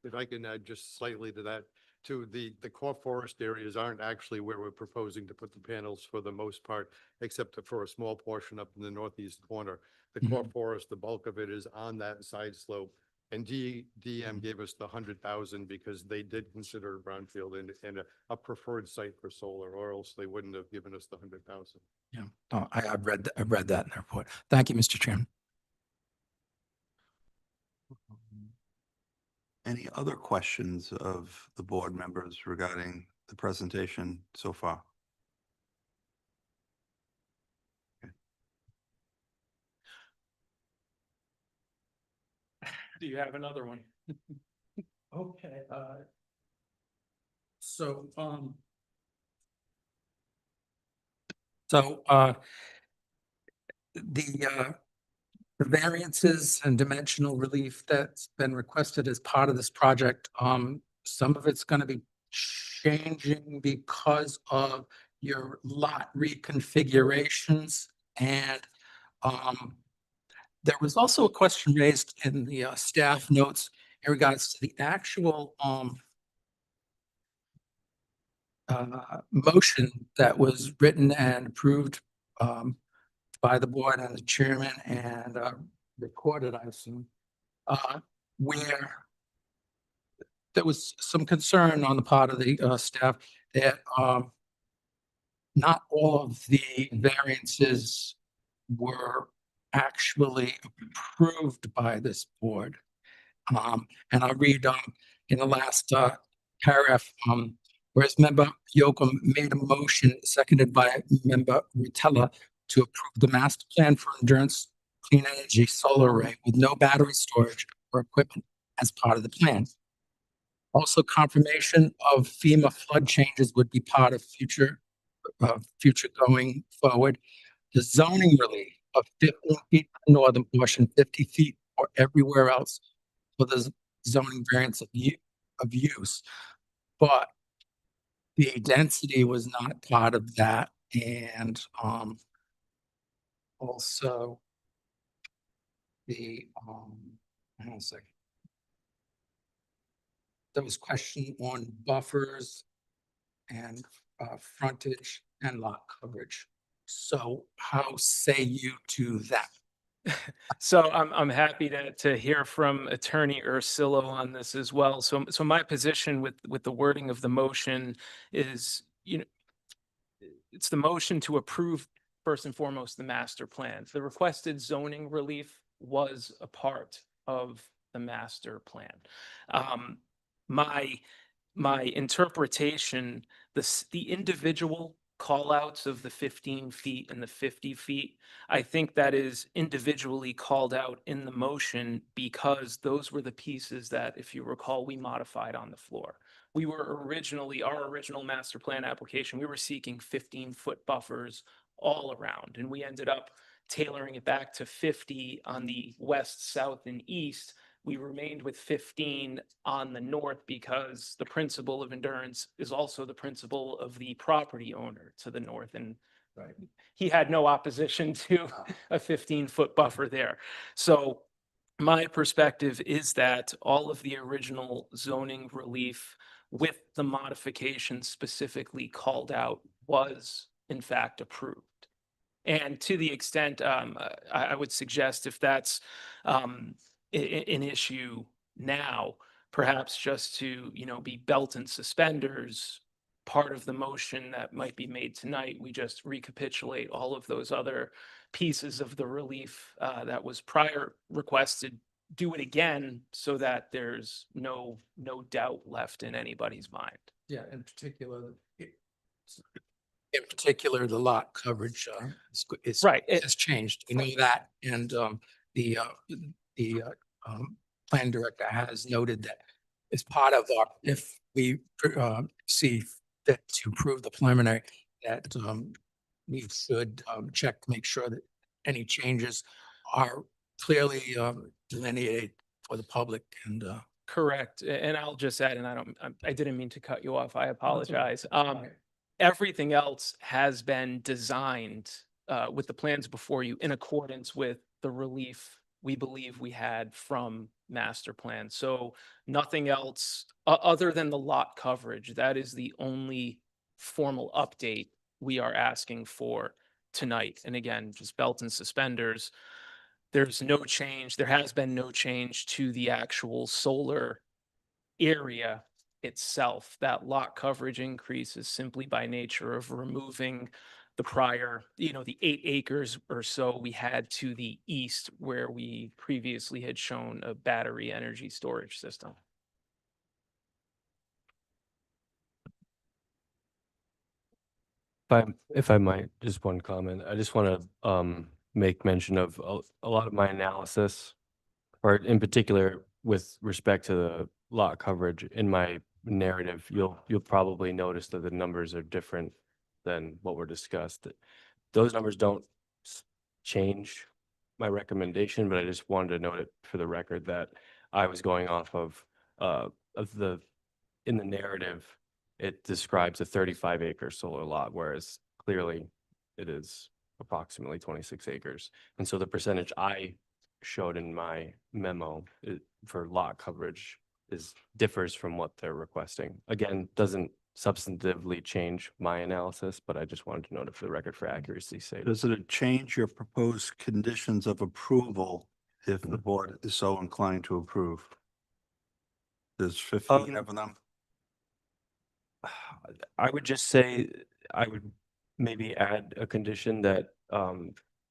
If I can add just slightly to that, too, the core forest areas aren't actually where we're proposing to put the panels for the most part, except for a small portion up in the northeast corner. The core forest, the bulk of it is on that side slope. And DM gave us the 100,000 because they did consider brownfield and a preferred site for solar, or else they wouldn't have given us the 100,000. Yeah, oh, I've read that in the report. Thank you, Mr. Chairman. Any other questions of the board members regarding the presentation so far? Do you have another one? Okay, so, the variances and dimensional relief that's been requested as part of this project, some of it's gonna be changing because of your lot reconfigurations. And, there was also a question raised in the, staff notes in regards to the actual, motion that was written and approved, by the board and the chairman and recorded, I assume, where there was some concern on the part of the staff that not all of the variances were actually approved by this board. And I'll read in the last paragraph, whereas member Yocum made a motion seconded by member Rotella to approve the master plan for endurance clean energy solar array with no battery storage or equipment as part of the plan. Also, confirmation of FEMA flood changes would be part of future going forward. The zoning relief of 15 feet for the northern portion, 50 feet or everywhere else for the zoning variance of use. But the density was not part of that. And also hang on a second. There was question on buffers and frontage and lot coverage. So how say you to that? So I'm happy to hear from Attorney Ursillo on this as well. So my position with the wording of the motion is, it's the motion to approve first and foremost the master plan. The requested zoning relief was a part of the master plan. My interpretation, the individual call outs of the 15 feet and the 50 feet, I think that is individually called out in the motion because those were the pieces that, if you recall, we modified on the floor. We were originally, our original master plan application, we were seeking 15-foot buffers all around, and we ended up tailoring it back to 50 on the west, south, and east. We remained with 15 on the north because the principle of endurance is also the principle of the property owner to the north. And he had no opposition to a 15-foot buffer there. So my perspective is that all of the original zoning relief with the modifications specifically called out was in fact approved. And to the extent I would suggest if that's an issue now, perhaps just to, be belt and suspenders, part of the motion that might be made tonight, we just recapitulate all of those other pieces of the relief that was prior requested, do it again so that there's no doubt left in anybody's mind. Yeah, in particular, the lot coverage Right. has changed. We know that, and the plan director has noted that as part of our, if we see fit to approve the preliminary, that we should check to make sure that any changes are clearly delineated for the public. And correct. And I'll just add, and I didn't mean to cut you off. I apologize. everything else has been designed with the plans before you in accordance with the relief we believe we had from master plan. So nothing else other than the lot coverage. That is the only formal update we are asking for tonight. And again, just belt and suspenders. There's no change. There has been no change to the actual solar area itself. That lot coverage increase is simply by nature of removing the prior, the 8 acres or so we had to the east where we previously had shown a battery energy storage system. If I might, just one comment. I just want to make mention of a lot of my analysis, or in particular with respect to the lot coverage in my narrative. You'll probably notice that the numbers are different than what were discussed. Those numbers don't change my recommendation, but I just wanted to note it for the record that I was going off of in the narrative, it describes a 35-acre solar lot, whereas clearly it is approximately 26 acres. And so the percentage I showed in my memo for lot coverage differs from what they're requesting. Again, doesn't substantively change my analysis, but I just wanted to note it for the record for accuracy's sake. Does it change your proposed conditions of approval if the board is so inclined to approve? There's 15 of them. I would just say, I would maybe add a condition that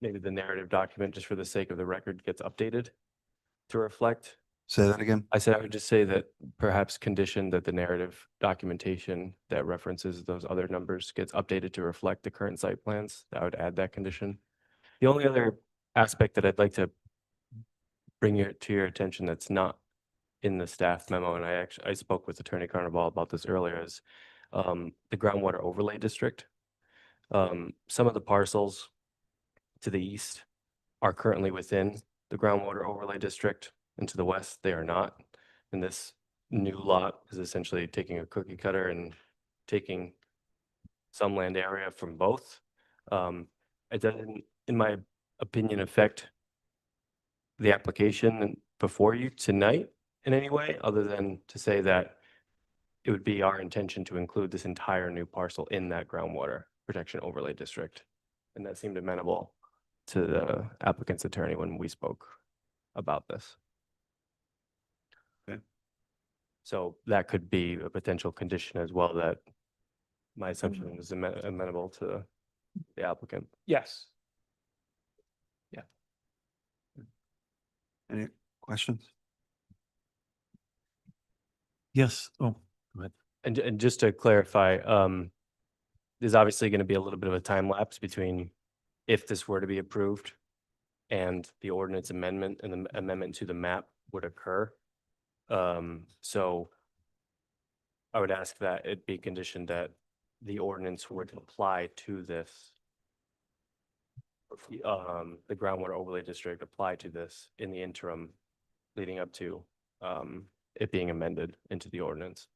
maybe the narrative document, just for the sake of the record, gets updated to reflect. Say that again. I said I would just say that perhaps condition that the narrative documentation that references those other numbers gets updated to reflect the current site plans. I would add that condition. The only other aspect that I'd like to bring to your attention that's not in the staff memo, and I spoke with Attorney Carnival about this earlier, is the groundwater overlay district. Some of the parcels to the east are currently within the groundwater overlay district, and to the west they are not. And this new lot is essentially taking a cookie cutter and taking some land area from both. It doesn't, in my opinion, affect the application before you tonight in any way, other than to say that it would be our intention to include this entire new parcel in that groundwater protection overlay district. And that seemed amenable to the applicant's attorney when we spoke about this. Okay. So that could be a potential condition as well, that my assumption is amenable to the applicant. Yes. Any questions? Yes. Oh, go ahead. And just to clarify, there's obviously going to be a little bit of a time lapse between if this were to be approved and the ordinance amendment and the amendment to the map would occur. So I would ask that it be conditioned that the ordinance would apply to this, the groundwater overlay district apply to this in the interim leading up to it being amended into the ordinance.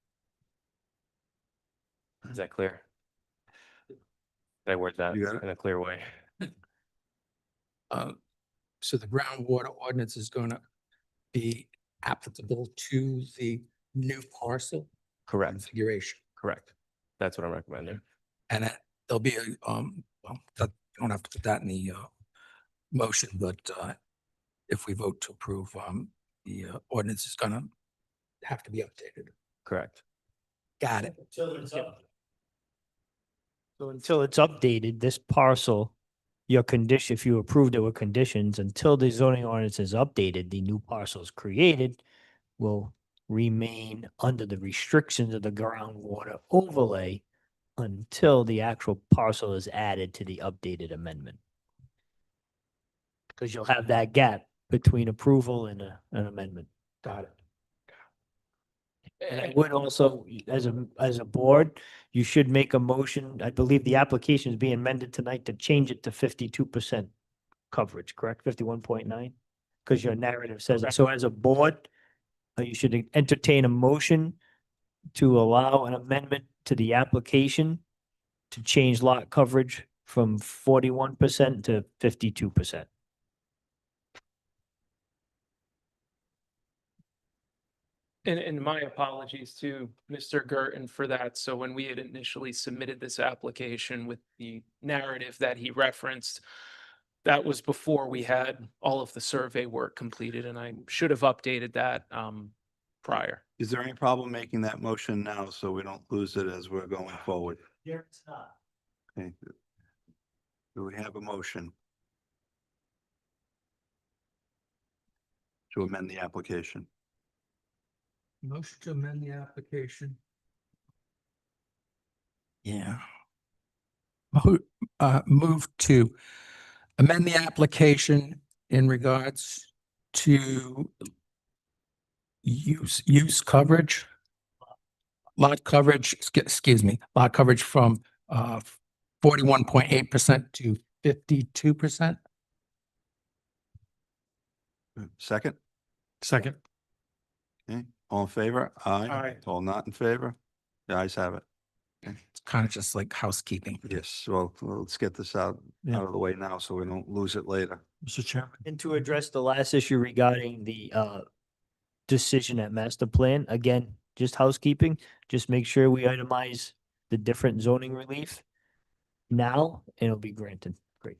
Is that clear? Did I word that You got it? in a clear way? So the groundwater ordinance is going to be applicable to the new parcel Correct. configuration. Correct. That's what I'm recommending. And there'll be a, well, you don't have to put that in the motion, but if we vote to approve, the ordinance is going to have to be updated. Correct. Got it. So until it's updated, this parcel, your condition, if you approved it with conditions, until the zoning ordinance is updated, the new parcel is created, will remain under the restrictions of the groundwater overlay until the actual parcel is added to the updated amendment. Because you'll have that gap between approval and an amendment. Got it. And I would also, as a board, you should make a motion. I believe the application is being amended tonight to change it to 52% coverage, correct? 51.9? Because your narrative says it. So as a board, you should entertain a motion to allow an amendment to the application to change lot coverage from 41% to 52%. And my apologies to Mr. Girton for that. So when we had initially submitted this application with the narrative that he referenced, that was before we had all of the survey work completed, and I should have updated that prior. Is there any problem making that motion now so we don't lose it as we're going forward? There it's not. Okay. Do we have a motion to amend the application? Motion to amend the application. Yeah. Move to amend the application in regards to use coverage. Lot coverage, excuse me, lot coverage from 41.8% to 52%. Second? Second. Okay, all in favor? Aye. Aye. All not in favor? The ayes have it. It's kind of just like housekeeping. Yes, well, let's get this out Yeah. of the way now so we don't lose it later. Mr. Chairman. And to address the last issue regarding the decision at master plan, again, just housekeeping, just make sure we itemize the different zoning relief now, and it'll be granted. Great.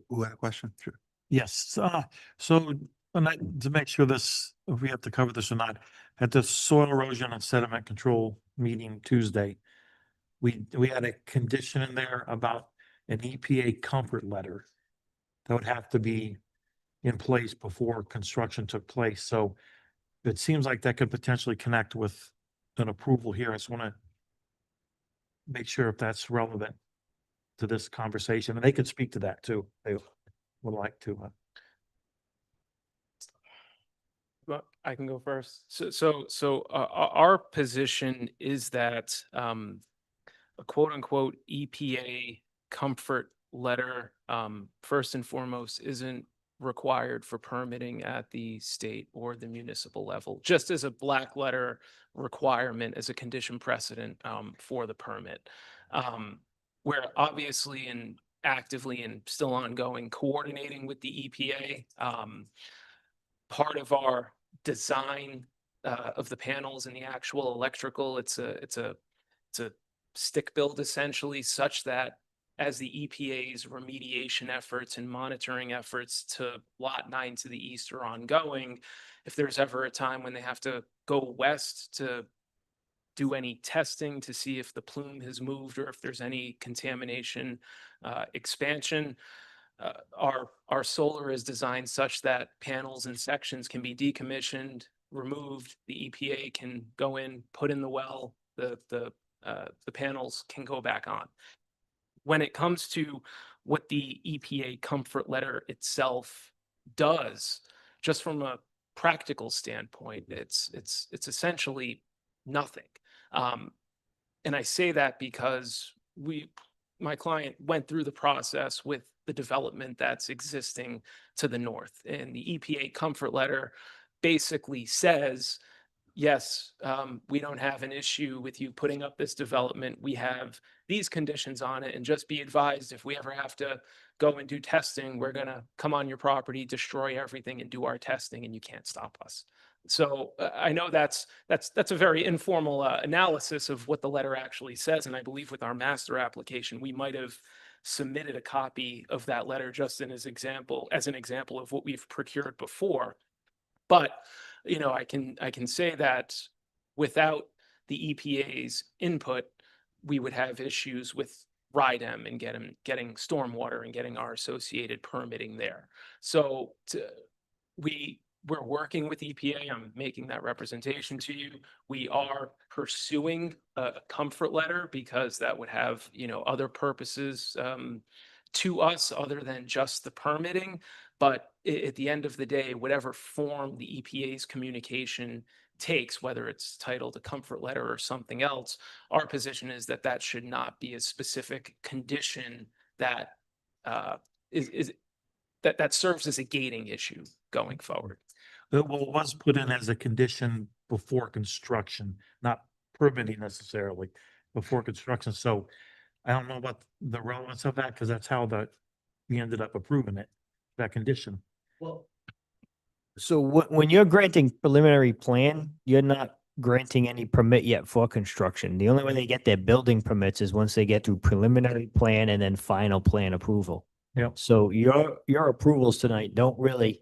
Who had a question? Sure. Yes, so to make sure this, if we have to cover this or not, at the soil erosion and sediment control meeting Tuesday, we had a condition in there about an EPA comfort letter that would have to be in place before construction took place. So it seems like that could potentially connect with an approval here. I just want to make sure if that's relevant to this conversation, and they could speak to that too. They would like to. Well, I can go first. Our position is that a quote unquote EPA comfort letter, first and foremost, isn't required for permitting at the state or the municipal level, just as a black letter requirement as a condition precedent for the permit. We're obviously and actively and still ongoing coordinating with the EPA. Part of our design of the panels and the actual electrical, it's a stick build essentially, such that as the EPA's remediation efforts and monitoring efforts to Lot 9 to the east are ongoing, if there's ever a time when they have to go west to do any testing to see if the plume has moved or if there's any contamination expansion, our solar is designed such that panels and sections can be decommissioned, removed. The EPA can go in, put in the well, the panels can go back on. When it comes to what the EPA comfort letter itself does, just from a practical standpoint, it's essentially nothing. And I say that because my client went through the process with the development that's existing to the north, and the EPA comfort letter basically says, yes, we don't have an issue with you putting up this development. We have these conditions on it, and just be advised, if we ever have to go and do testing, we're gonna come on your property, destroy everything and do our testing, and you can't stop us. So I know that's a very informal analysis of what the letter actually says. And I believe with our master application, we might have submitted a copy of that letter just as an example of what we've procured before. But, you know, I can say that without the EPA's input, we would have issues with RIDEM and getting stormwater and getting our associated permitting there. So we're working with EPA. I'm making that representation to you. We are pursuing a comfort letter because that would have, you know, other purposes to us other than just the permitting. But at the end of the day, whatever form the EPA's communication takes, whether it's titled a comfort letter or something else, our position is that that should not be a specific condition that that serves as a gating issue going forward. Well, it was put in as a condition before construction, not permitting necessarily before construction. So I don't know about the relevance of that, because that's how we ended up approving it, that condition. Well, so when you're granting preliminary plan, you're not granting any permit yet for construction. The only way they get their building permits is once they get through preliminary plan and then final plan approval. Yep. So your approvals tonight don't really,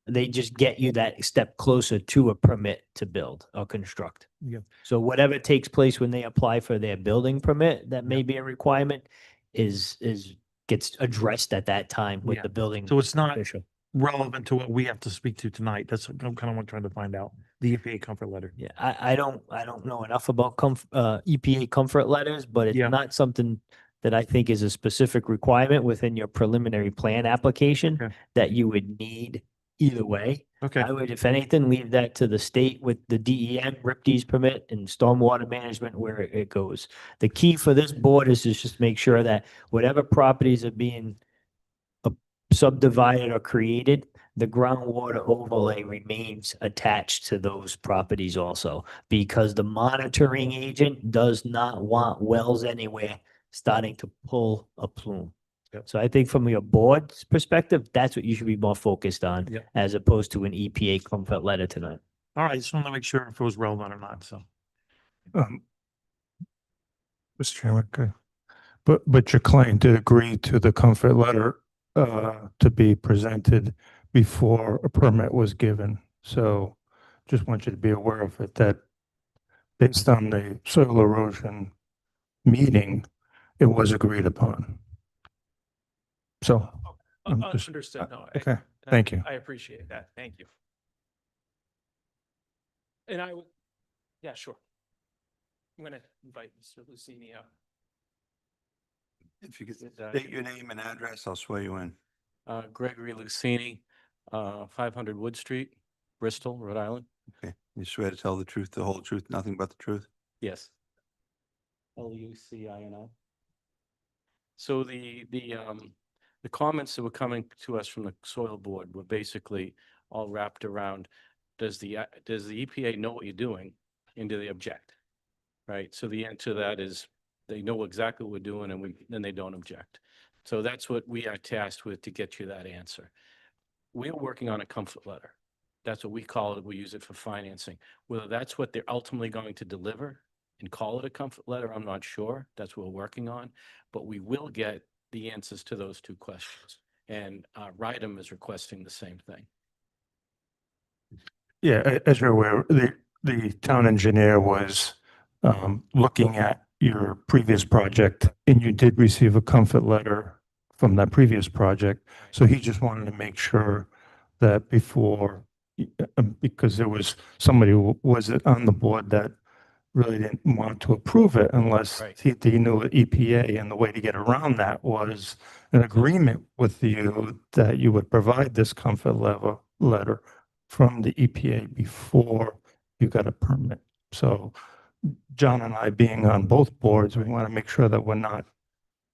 they just get you that step closer to a permit to build or construct. Yep. So whatever takes place when they apply for their building permit, that may Yep. be a requirement, gets addressed at that time with Yeah. the building. So it's not official. relevant to what we have to speak to tonight. That's kind of what I'm trying to find out. The EPA comfort letter. Yeah, I don't know enough about EPA comfort letters, but it's Yeah. not something that I think is a specific requirement within your preliminary plan application Okay. that you would need either way. Okay. I would, if anything, leave that to the state with the DEM, RIPD's permit and stormwater management where it goes. The key for this board is to just make sure that whatever properties are being subdivided or created, the groundwater overlay remains attached to those properties also, because the monitoring agent does not want wells anywhere starting to pull a plume. Yep. So I think from your board's perspective, that's what you should be more focused on, Yep. as opposed to an EPA comfort letter tonight. All right, just want to make sure if it was relevant or not, so. Mr. Chairman, okay. But your client did agree to the comfort letter to be presented before a permit was given. So just want you to be aware of it, that based on the soil erosion meeting, it was agreed upon. So, I'm just- Understood, no. okay, thank you. I appreciate that, thank you. And I would, yeah, sure. I'm gonna invite Mr. Lucini up. If you could state your name and address, I'll swear you in. Gregory Lucini, 500 Wood Street, Bristol, Rhode Island. Okay, you swear to tell the truth, the whole truth, nothing but the truth? Yes. Lucini. So the comments that were coming to us from the soil board were basically all wrapped around, does the EPA know what you're doing and do they object? Right? So the answer to that is they know exactly what we're doing and then they don't object. So that's what we are tasked with to get you that answer. We're working on a comfort letter. That's what we call it. We use it for financing. Whether that's what they're ultimately going to deliver and call it a comfort letter, I'm not sure. That's what we're working on. But we will get the answers to those two questions. And Rydam is requesting the same thing. Yeah, as you're aware, the town engineer was looking at your previous project, and you did receive a comfort letter from that previous project. So he just wanted to make sure that before, because there was somebody who was on the board that really didn't want to approve it unless Right. he knew the EPA, and the way to get around that was an agreement with you that you would provide this comfort letter from the EPA before you got a permit. So John and I being on both boards, we want to make sure that we're not,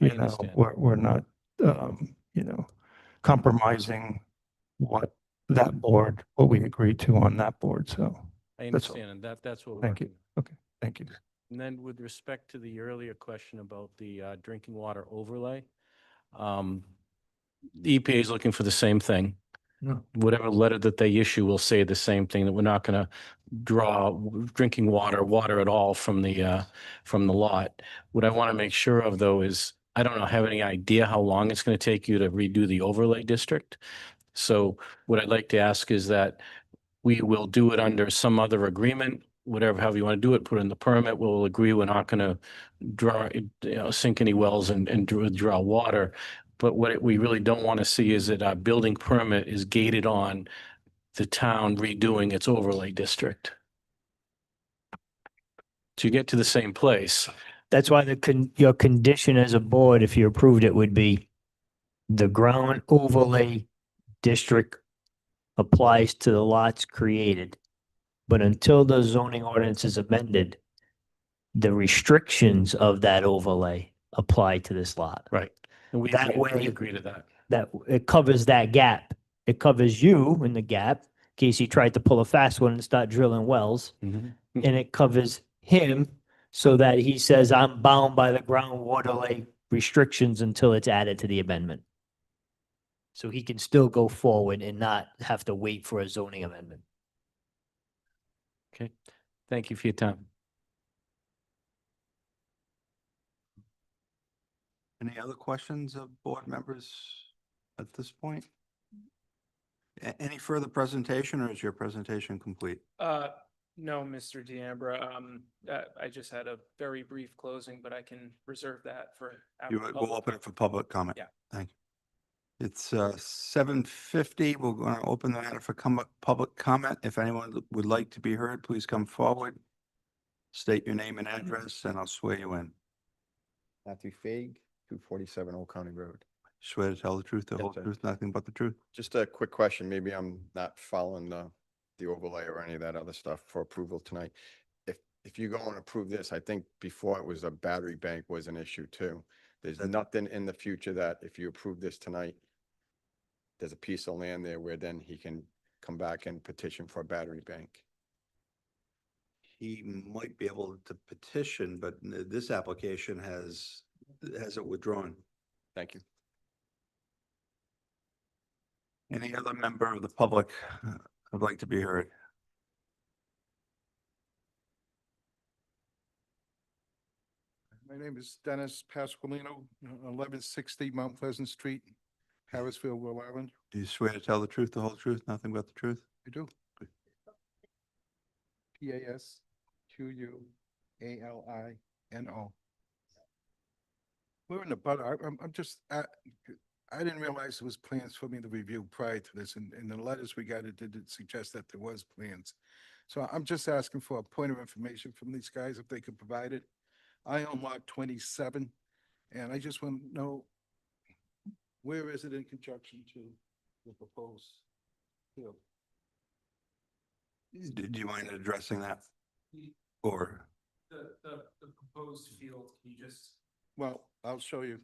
I you know, understand. we're not, compromising what we agreed to on that board. So I That's all. understand, and that's what we're Thank you. working. Okay, thank you. And then with respect to the earlier question about the drinking water overlay, the EPA is looking for the same thing. Yeah. Whatever letter that they issue will say the same thing, that we're not going to draw drinking water at all from the lot. What I want to make sure of though is, I don't have any idea how long it's going to take you to redo the overlay district. So what I'd like to ask is that we will do it under some other agreement, however you want to do it, put in the permit, we'll agree we're not going to sink any wells and draw water. But what we really don't want to see is that our building permit is gated on the town redoing its overlay district. To get to the same place. That's why your condition as a board, if you approved it, would be the ground overlay district applies to the lots created. But until the zoning ordinance is amended, the restrictions of that overlay apply to this lot. Right. And we That we way- agree to that. That it covers that gap. It covers you in the gap, in case he tried to pull a fast one and start drilling wells. Mhm. And it covers him so that he says, I'm bound by the groundwater lake restrictions until it's added to the amendment. So he can still go forward and not have to wait for a zoning amendment. Okay, thank you for your time. Any other questions of board members at this point? Any further presentation, or is your presentation complete? No, Mr. D'Ambra, I just had a very brief closing, but I can reserve that for. after You will public open it for public comment? Yeah. Thank you. It's 7:50. We're going to open the matter for public comment. If anyone would like to be heard, please come forward. State your name and address, and I'll swear you in. Matthew Faig, 247 Old County Road. Swear to tell the truth, the Yes, whole sir. truth, nothing but the truth. Just a quick question. Maybe I'm not following the overlay or any of that other stuff for approval tonight. If you go and approve this, I think before it was a battery bank was an issue too. There's nothing in the future that if you approve this tonight, there's a piece of land there where then he can come back and petition for a battery bank. He might be able to petition, but this application has it withdrawn. Thank you. Any other member of the public would like to be heard? My name is Dennis Pasqualino, 1160 Mount Pleasant Street, Harrisville, Rhode Island. Do you swear to tell the truth, the whole truth, nothing but the truth? I do. Pasqualino. We're in the butter. I'm just, I didn't realize there was plans for me to review prior to this, and the letters we got, it did suggest that there was plans. So I'm just asking for a point of information from these guys, if they could provide it. I own lot 27, and I just want to know, where is it in conjunction to the proposed field? Do you mind addressing that? Or, The proposed field, can you just? Well, I'll show you.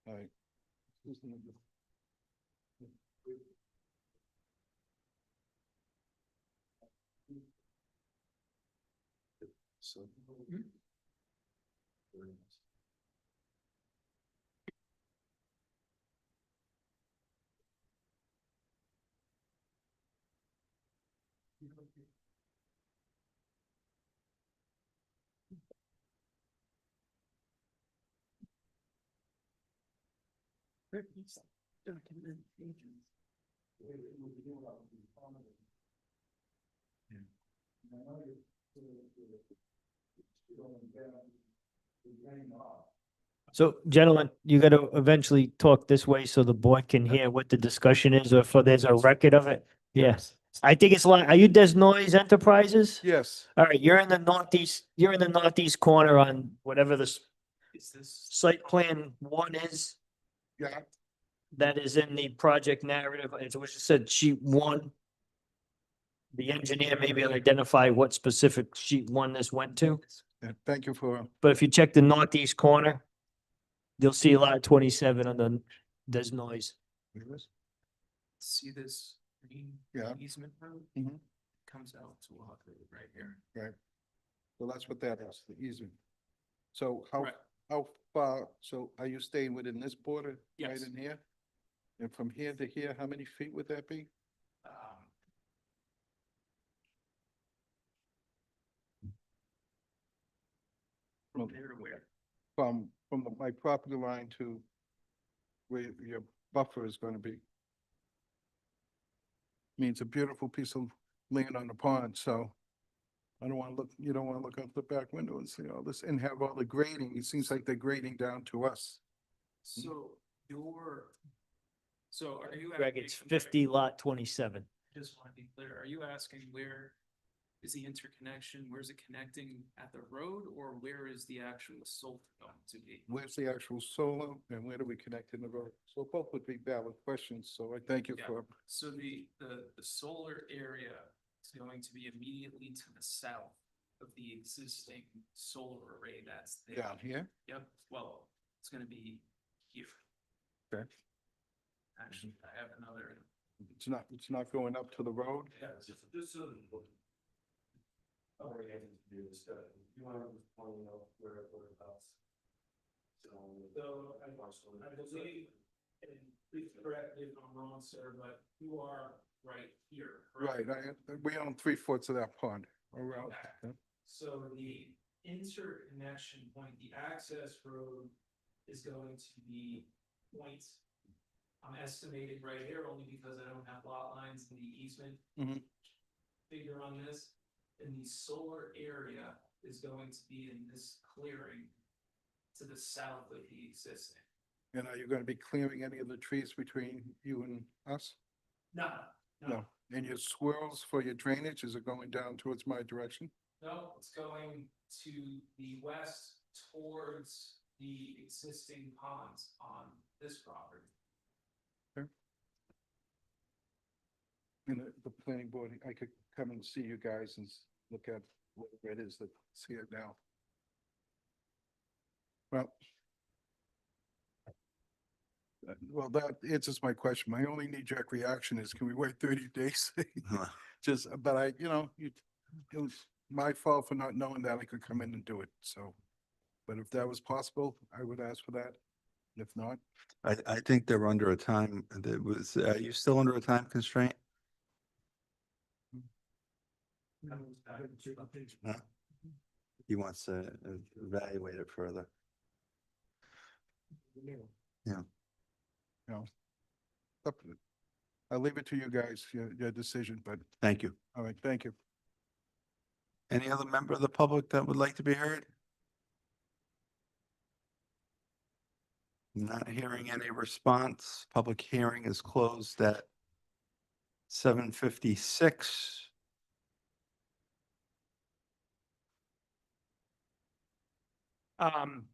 All right. Who's the number? So. So gentlemen, you gotta eventually talk this way so the board can hear what the discussion is, or for there's a record of it. Yes. I think it's like, are you Des Noise Enterprises? Yes. All right, you're in the northeast corner on whatever this Is this? site plan one is. Yeah. That is in the project narrative, it's what you said, sheet one. The engineer may be able to identify what specific sheet one this went to, Yeah, thank you for. but if you check the northeast corner, you'll see lot 27 on the Des Noise. See this green Yeah. easement road? Mhm. Comes out to lot right here. Right. So that's what that is, the easement. So Right. how far, so are you staying within this border? Right Yes. in here? And from here to here, how many feet would that be? From There to where? my property line to where your buffer is gonna be. I mean, it's a beautiful piece of land on the pond, so I don't wanna look, you don't wanna look out the back window and see all this and have all the grading. It seems like they're grading down to us. So so are you? Greg, it's asking- 50 lot 27. Just want to be clear, are you asking where is the interconnection, where's it connecting at the road, or where is the actual solar going to be? Where's the actual solar and where do we connect in the road? So both would be valid questions, so I thank you Yeah. for. So the solar area is going to be immediately to the south of the existing solar array that's there. Down here? Yep, well, it's gonna be here. Okay. Actually, I have another It's not going up to the road? Yeah, just so. You want to point out whereabouts. So, I believe, and please correct me if I'm wrong, sir, but you are right here. Right, we own 3/4 of that pond around. So the interconnection point, the access road is going to be points. I'm estimating right here only because I don't have lot lines in the easement. Mhm. Figure on this, and the solar area is going to be in this clearing to the south of the existing. And are you gonna be clearing any of the trees between you and us? No, No. And your swirls for your drainage, is it going down towards my direction? no, it's going to the west towards the existing ponds on this property. And the planning board, I could come and see you guys and look at what it is that see it now. Well, that answers my question. My only knee-jerk reaction is, can we wait 30 days? Just, but it was my fault for not knowing that I could come in and do it, so. But if that was possible, I would ask for that. If not, I think they're under a time, are you still under a time constraint? No? He wants to evaluate it further. Yeah. no. I'll leave it to you guys, your decision, but, Thank you. all right, thank you. Any other member of the public that would like to be heard? Not hearing any response. Public hearing is closed at 7:56. Um,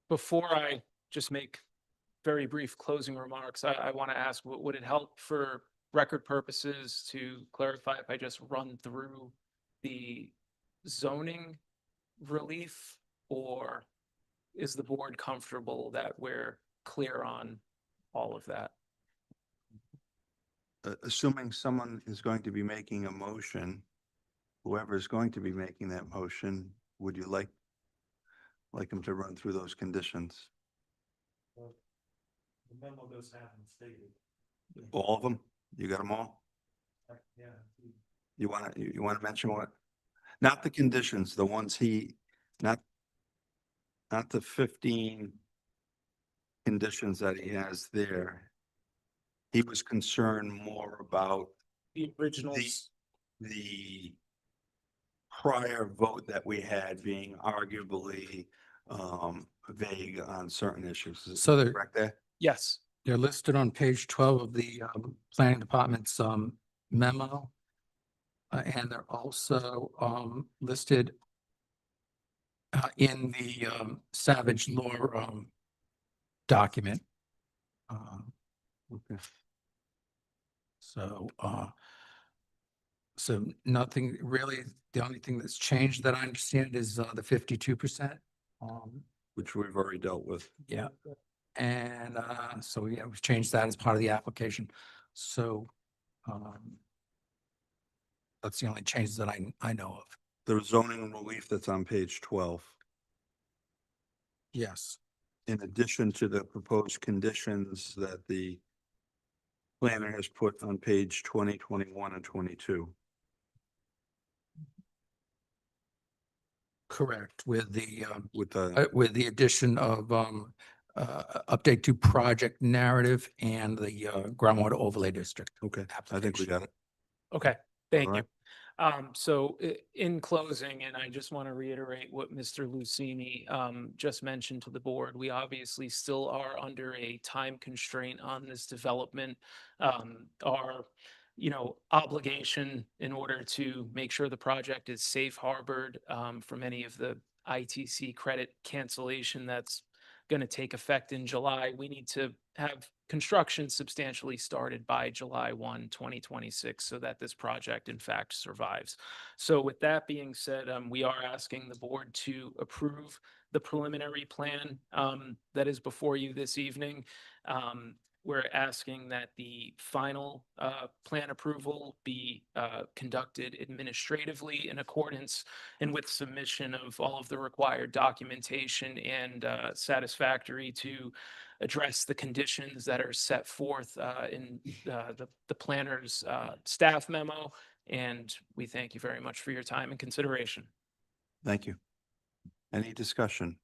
before I just make very brief closing remarks, I want to ask, would it help for record purposes to clarify if I just run through the zoning relief, or is the board comfortable that we're clear on all of that? Assuming someone is going to be making a motion, whoever is going to be making that motion, would you like him to run through those conditions? The memo does have them stated. All of them? You got them all? Yeah. You want to mention what? Not the conditions, the ones not the 15 conditions that he has there. He was concerned more about The originals. the prior vote that we had being arguably vague on certain issues. Is So that there- correct there? Yes. They're listed on page 12 of the planning department's memo. And they're also listed in the Savage Law document. Okay. So nothing really, the only thing that's changed that I understand is the 52%. Which we've already dealt with. Yeah. And so yeah, we've changed that as part of the application. So that's the only changes that I know of. The zoning relief that's on page 12. Yes. In addition to the proposed conditions that the planner has put on page 20, 21, and 22. Correct. With the With the addition of update to project narrative and the groundwater overlay district. okay, I think we got it. Okay, thank All you. right. So in closing, and I just want to reiterate what Mr. Lucini just mentioned to the board, we obviously still are under a time constraint on this development. Our, obligation in order to make sure the project is safe harbored from any of the ITC credit cancellation that's going to take effect in July. We need to have construction substantially started by July 1, 2026, so that this project in fact survives. So with that being said, we are asking the board to approve the preliminary plan that is before you this evening. we're asking that the final plan approval be conducted administratively in accordance and with submission of all of the required documentation and satisfactory to address the conditions that are set forth in the planner's staff memo. And we thank you very much for your time and consideration. Thank you. Any discussion?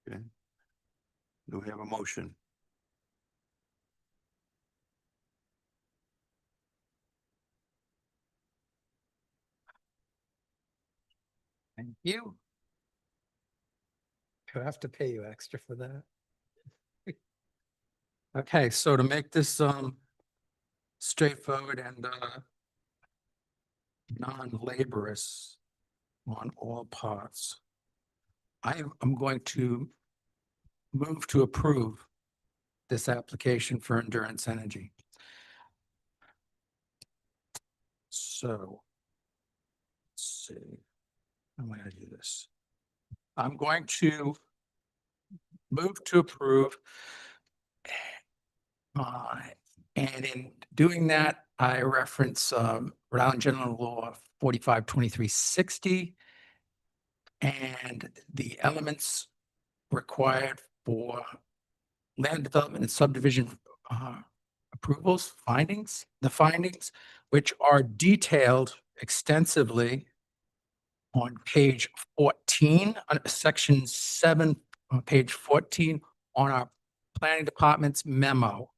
Okay. Do we have a motion? Thank you. Do I have to pay you extra for that? Okay, so to make this straightforward and non-laborious on all parts, I am going to move to approve this application for Endurance Energy. So, let's see, I'm going to do this. I'm going to move to approve. And in doing that, I reference Rhode Island General Law 452360 and the elements required for land development and subdivision approvals, the findings, which are detailed extensively on page 14, section 7, on page 14 on our planning department's memo.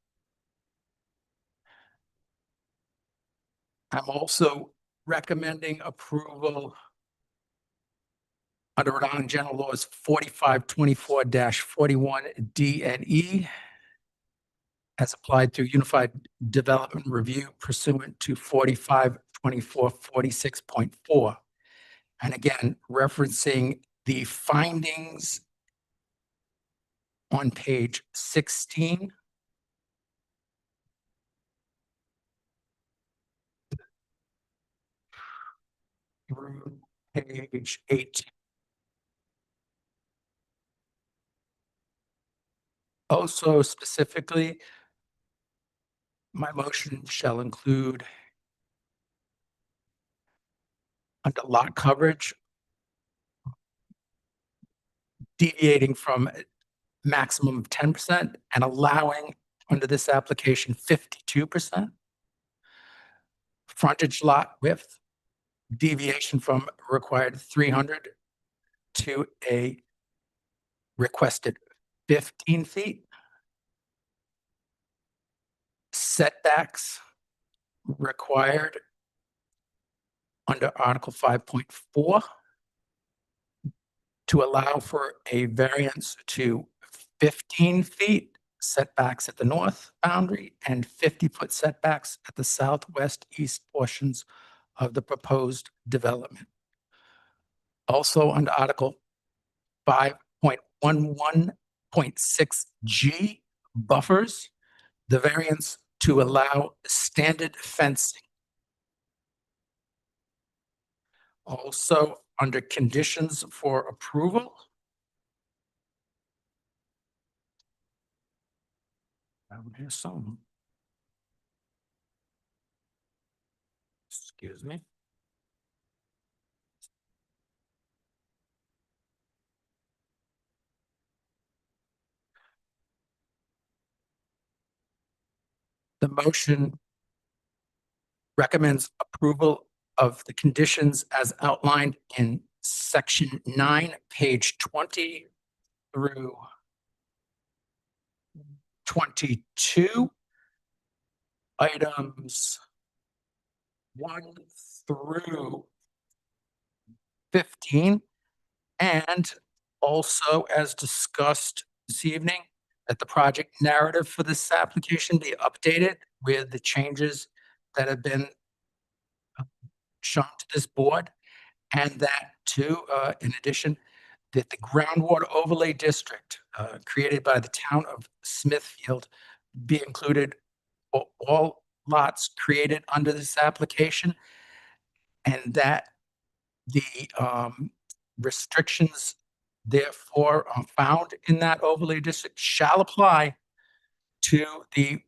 I'm also recommending approval under Rhode Island General Laws 4524-41D and E as applied through Unified Development Review pursuant to 4524-46.4. And again, referencing the findings on page 16 through page 18. Also specifically, my motion shall include under lot coverage, deviating from maximum of 10% and allowing under this application 52%. Frontage lot width, deviation from required 300 to a requested 15 feet. Setbacks required under Article 5.4 to allow for a variance to 15 feet setbacks at the north boundary and 50-foot setbacks at the southwest east portions of the proposed development. Also under Article 5.11.6G, buffers, the variance to allow standard fencing. Also under conditions for approval, here's some. Excuse me. The motion recommends approval of the conditions as outlined in section 9, page 20 through 22, items 1 through 15, and also as discussed this evening, that the project narrative for this application be updated with the changes that have been shown to this board, and that too, in addition, that the groundwater overlay district created by the town of Smithfield be included for all lots created under this application, and that the restrictions therefore found in that overlay district shall apply to the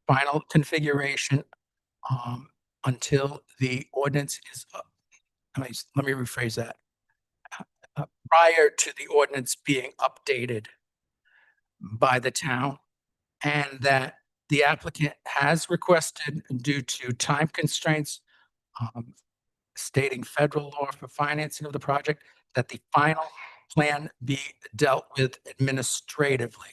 final configuration until the ordinance is, let me rephrase that. Prior to the ordinance being updated by the town, and that the applicant has requested, due to time constraints, stating federal law for financing of the project, that the final plan be dealt with administratively.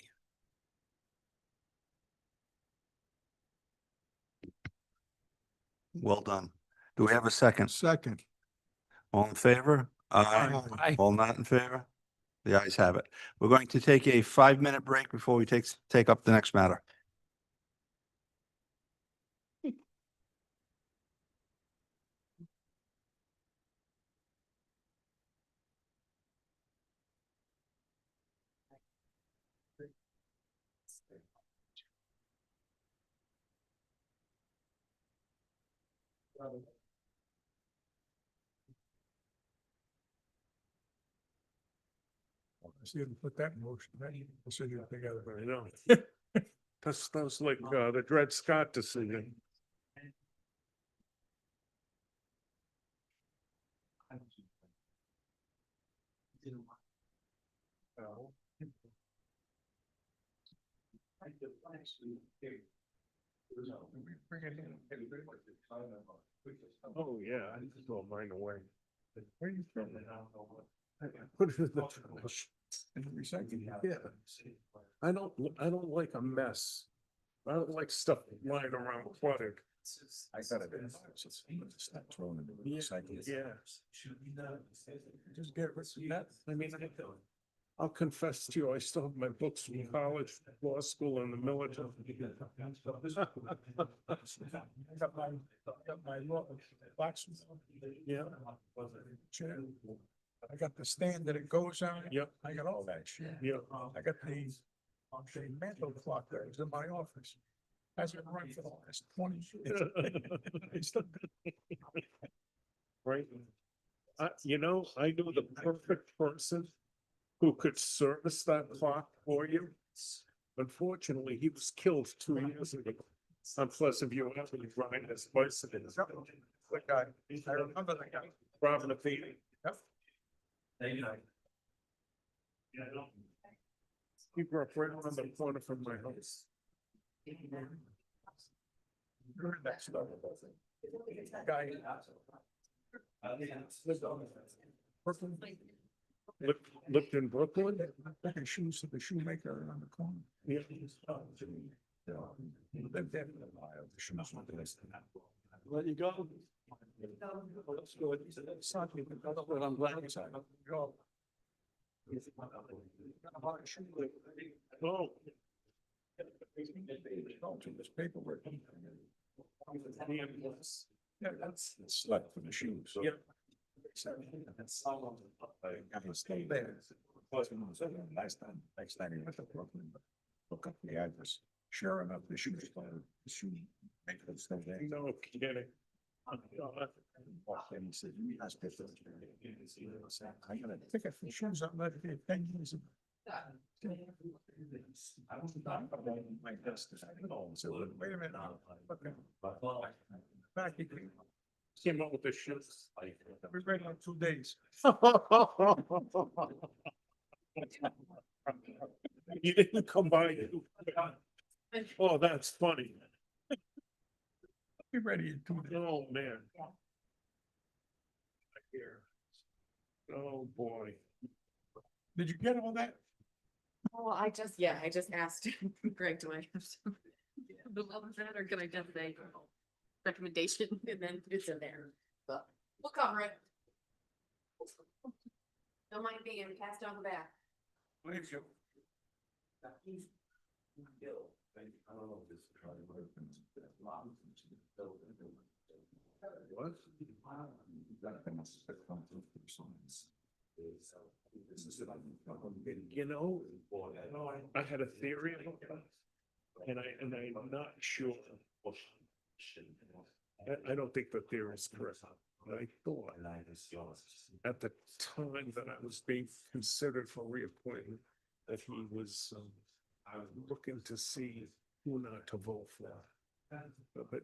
Well done. Do we have a second? Second. All in favor? Aye. Aye. All not in favor? The ayes have it. We're going to take a 5-minute break before we take up the next matter. See if we put that in motion, then we'll see it together. I know. That's like, the Dred Scott decision. Oh, yeah, I just throw mine away. Where are you from? I put it in the trash. And recycling. Yeah. I don't like a mess. I don't like stuff lying around cluttered. I got it. Stop throwing it in the recycling. Yeah. Just get rid of that. I mean, I'll confess to you, I still have my books from college, law school, and the military. I got my boxes. Yeah. Chair. I got the stand that it goes on. Yep. I got all that shit. Yeah. I got the mantle clock that was in my office. Hasn't run for the last 20 years. It's still good. Right. You know, I knew the perfect person who could service that clock for you. Unfortunately, he was killed 2 years ago on Pleasant View Avenue, riding his bicycle. The guy, I remember the guy. Robin Athene. Yep. He grew up right around the corner from my house. Heard that stuff. Guy. Lived on Brooklyn. Lived in Brooklyn. Making shoes to the shoemaker on the corner. Yeah. Lived there for a while. The shoes were there. Let you go. But I'm glad he's out. Go. Oh. To this paperwork. Yeah, that's slept for the shoes. Yep. I stay there. Last time he went to Brooklyn, look up the address. Sure enough, the shoes, the shoe maker was still there. No kidding. And he said, "You guys get those." I got a ticket for shoes I left here 10 years ago. I was not my desk. So wait a minute. Okay. Back he Came out with the shoes. we read on 2 days. You didn't come by. Oh, that's funny. Be ready in 2 days. Oh, man. Oh, boy. Did you get all that? Oh, I just asked Greg, do I have to love that, or can I just say recommendation and then it's in there, but we'll cover it. Don't mind being passed on the back. Thank you. What? You know, I had a theory about that, and I'm not sure. I don't think the theory is correct. I thought at the time that I was being considered for reappointment, that he was looking to see who not to vote for. But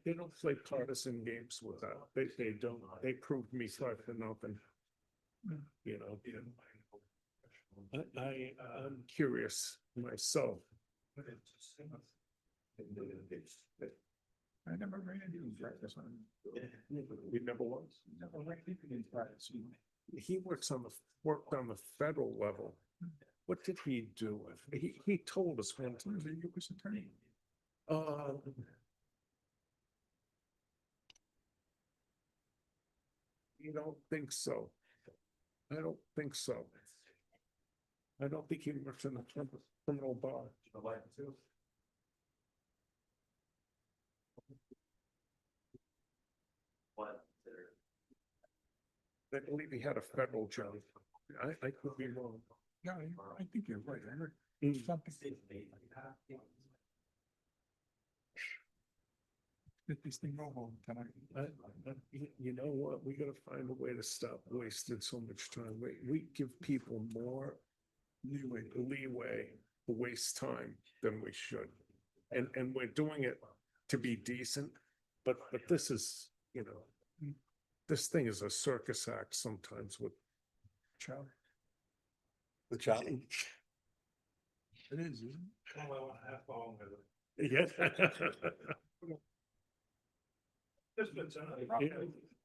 they don't play partisan games with that. They don't. They proved me 5-0. You know, I'm curious myself. I never ran into him practice on. He never was. Never ran into him practice. He worked on the federal level. What did he do? He told us one time. He was attorney. You don't think so? I don't think so. I don't think he works in the criminal bar. I believe he had a federal job. I could be wrong. Yeah, I think you're right. I heard something. Get this thing over tonight. You know what? We gotta find a way to stop wasting so much time. We give people more leeway to waste time than we should. And we're doing it to be decent, but this is, you know, this thing is a circus act sometimes with Charlie. The Charlie. It is, isn't it? Yeah.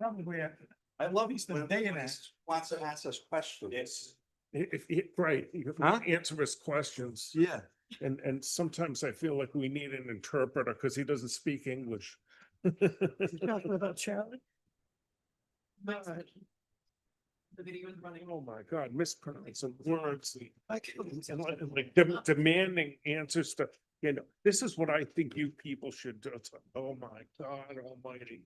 Probably. I love He's the when day and a police wants to ask us questions. Right, you Huh? answer his questions. Yeah. And sometimes I feel like we need an interpreter because he doesn't speak English. Talking about Charlie? The video is running. Oh my God, mispronouncing words and like demanding answers to, you know, this is what I think you people should do. It's like, oh my God almighty.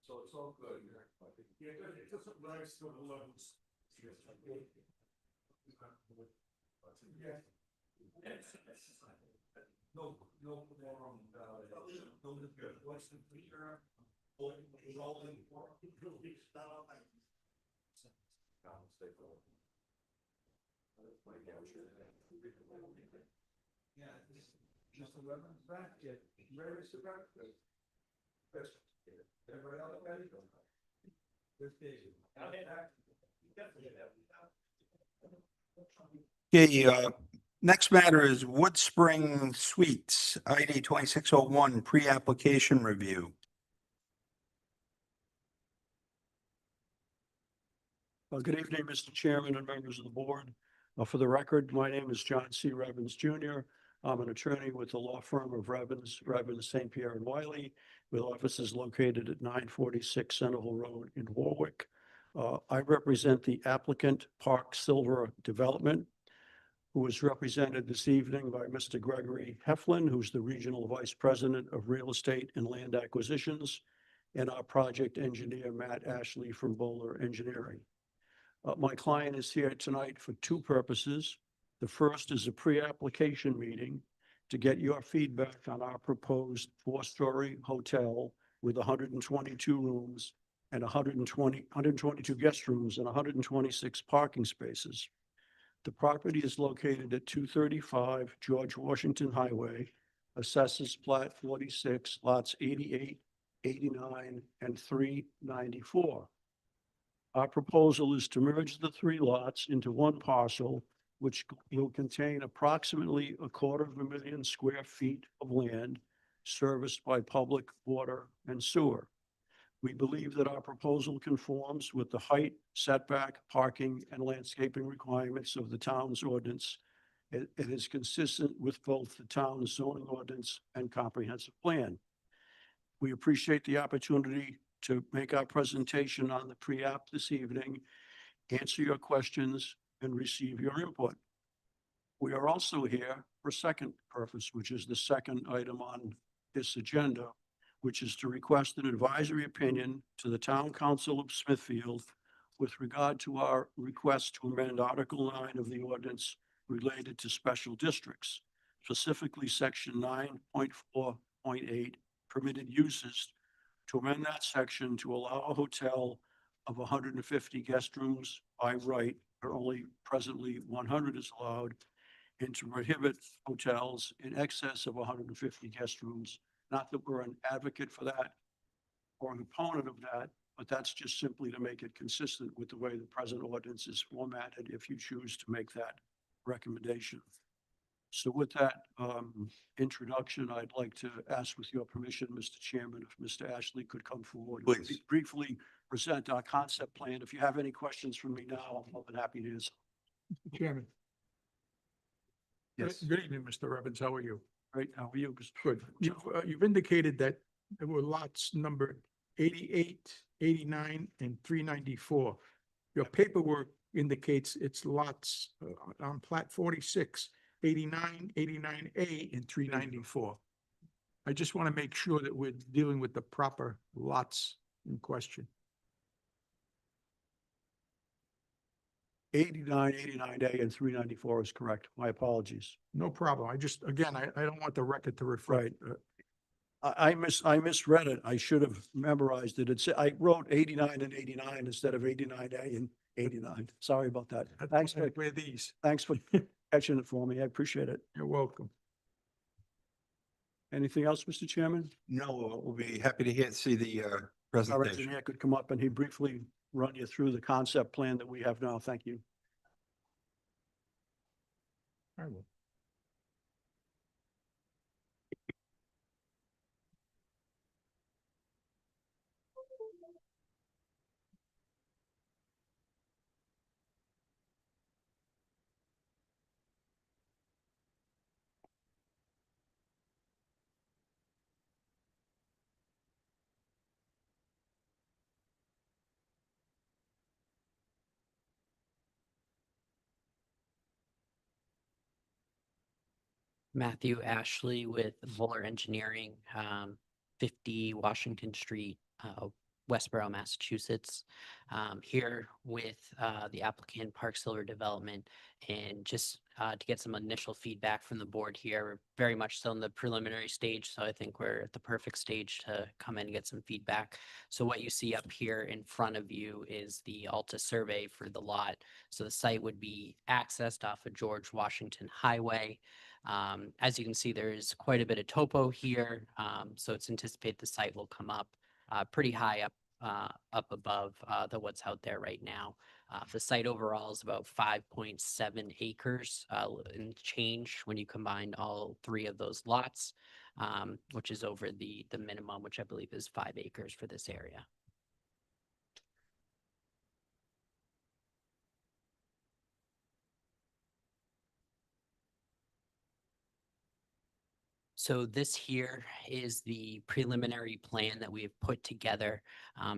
So it's all good. Yeah, it doesn't rise to the levels. Yeah. No, quorum, no, what's the feature? Rolling. Yeah, just 11 back, where is the breakfast? Everybody else ready? Okay, next matter is Wood Spring Suites, ID 2601, pre-application review. Good evening, Mr. Chairman and members of the board. For the record, my name is John C. Revens Jr. I'm an attorney with the law firm of Revens, St. Pierre and Wiley, with offices located at 946 Centerville Road in Warwick. I represent the applicant Park Silver Development, who is represented this evening by Mr. Gregory Heflin, who's the Regional Vice President of Real Estate and Land Acquisitions, and our project engineer, Matt Ashley from Bowler Engineering. My client is here tonight for two purposes. The first is a pre-application meeting to get your feedback on our proposed four-story hotel with 122 rooms and 122 guest rooms and 126 parking spaces. The property is located at 235 George Washington Highway, assesses plat 46, lots 88, 89, and 394. Our proposal is to merge the three lots into one parcel, which will contain approximately 250,000 square feet of land serviced by public water and sewer. We believe that our proposal conforms with the height, setback, parking, and landscaping requirements of the town's ordinance. It is consistent with both the town's zoning ordinance and comprehensive plan. We appreciate the opportunity to make our presentation on the pre-app this evening, answer your questions, and receive your input. We are also here for a second purpose, which is the second item on this agenda, which is to request an advisory opinion to the Town Council of Smithfield with regard to our request to amend Article 9 of the ordinance related to special districts, specifically Section 9.4.8 permitted uses, to amend that section to allow a hotel of 150 guest rooms by right, where only presently 100 is allowed, and to prohibit hotels in excess of 150 guest rooms. Not that we're an advocate for that or an opponent of that, but that's just simply to make it consistent with the way the present ordinance is formatted, if you choose to make that recommendation. So with that introduction, I'd like to ask, with your permission, Mr. Chairman, if Mr. Ashley could come forward. and Please. Briefly present our concept plan. If you have any questions for me now, I'm more than happy to answer. Mr. Chairman. Yes. Good evening, Mr. Evans. How are you? Right, how are you? Good. You've indicated that there were lots numbered 88, 89, and 394. Your paperwork indicates it's lots on plat 46, 89, 89A, and 394. I just want to make sure that we're dealing with the proper lots in question. 89, 89A, and 394 is correct. My apologies. No problem. I just, again, I don't want the record to reflect. I misread it. I should have memorized it. I wrote 89 and 89 instead of 89A and 89. Sorry about that. Thanks for, Where these? thanks for catching it for me. I appreciate it. You're welcome. Anything else, Mr. Chairman? No, we'll be happy to see the Our presentation. engineer could come up and he briefly run you through the concept plan that we have now. Thank you. I will. Matthew Ashley with Fuller Engineering, 50 Washington Street, Westboro, Massachusetts. Here with the applicant Park Silver Development, and just to get some initial feedback from the board here. We're very much still in the preliminary stage, so I think we're at the perfect stage to come in and get some feedback. So what you see up here in front of you is the Alta survey for the lot. So the site would be accessed off of George Washington Highway. As you can see, there is quite a bit of topo here, so it's anticipated the site will come up pretty high up above what's out there right now. The site overall is about 5.7 acres in change when you combine all three of those lots, which is over the minimum, which I believe is 5 acres for this area. So this here is the preliminary plan that we have put together.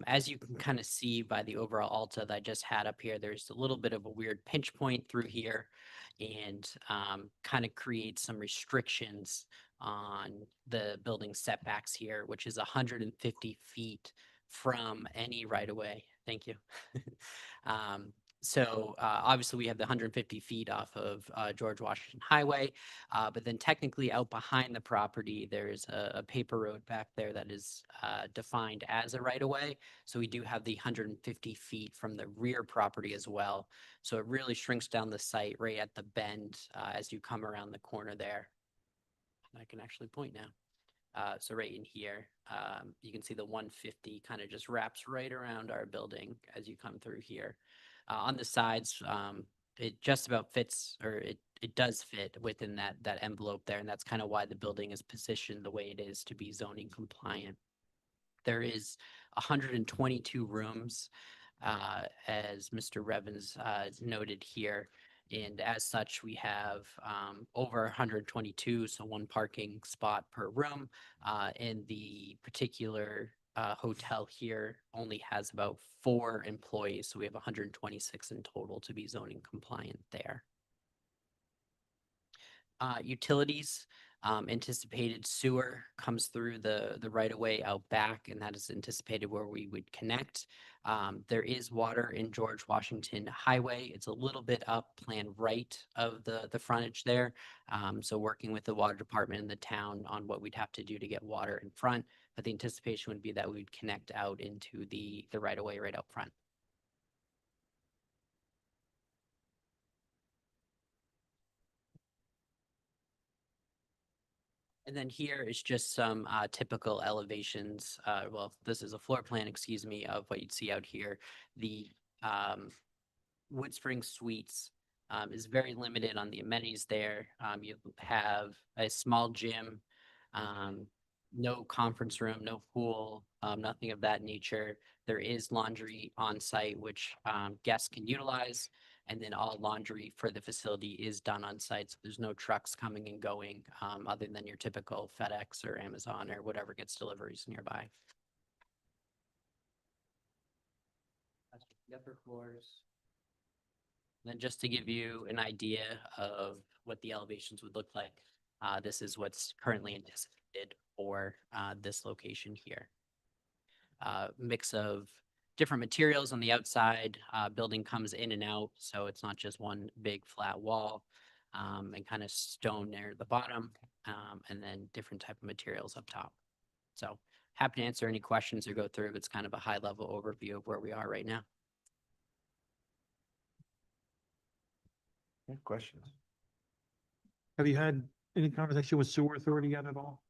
As you can kind of see by the overall Alta that I just had up here, there's a little bit of a weird pinch point through here, and kind of create some restrictions on the building setbacks here, which is 150 feet from any right of way. Thank you. So obviously we have the 150 feet off of George Washington Highway, but then technically out behind the property, there's a paper road back there that is defined as a right of way. So we do have the 150 feet from the rear property as well. So it really shrinks down the site right at the bend as you come around the corner there. I can actually point now. So right in here, you can see the 150 kind of just wraps right around our building as you come through here. On the sides, it just about fits, or it does fit within that envelope there, and that's kind of why the building is positioned the way it is to be zoning compliant. there is 122 rooms, as Mr. Revens noted here. And as such, we have over 122, so one parking spot per room. And the particular hotel here only has about 4 employees, so we have 126 in total to be zoning compliant there. Utilities, anticipated sewer comes through the right of way out back, and that is anticipated where we would connect. There is water in George Washington Highway. It's a little bit up plan right of the frontage there. So working with the water department in the town on what we'd have to do to get water in front, but the anticipation would be that we would connect out into the right of way right out front. And then here is just some typical elevations. Well, this is a floor plan, excuse me, of what you'd see out here. The Wood Spring Suites is very limited on the amenities there. You have a small gym, no conference room, no pool, nothing of that nature. There is laundry on site, which guests can utilize. And then all laundry for the facility is done on site. So there's no trucks coming and going other than your typical FedEx or Amazon or whatever gets deliveries nearby. The upper floors. Then just to give you an idea of what the elevations would look like, this is what's currently anticipated for this location here. Mix of different materials on the outside. Building comes in and out, so it's not just one big flat wall, and kind of stone there at the bottom, and then different type of materials up top. So happy to answer any questions or go through. It's kind of a high level overview of where we are right now. Any questions? Have you had any conversation with sewer authority yet at all?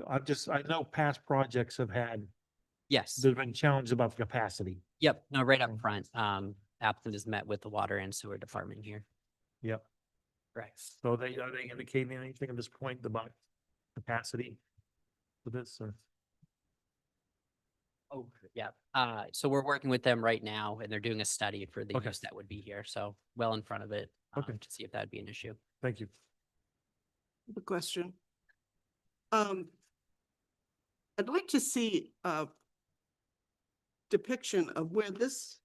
I know past projects have had, Yes. there's been challenges about the capacity. Yep. No, right up front. Applicant has met with the water and sewer department here. Yep. Correct. So are they indicating anything at this point about capacity for this or? Oh, yeah. So we're working with them right now and they're doing a study for the Okay. use that would be here. So well in front of it Okay. to see if that'd be an issue. Thank you. The question. I'd like to see a depiction of where this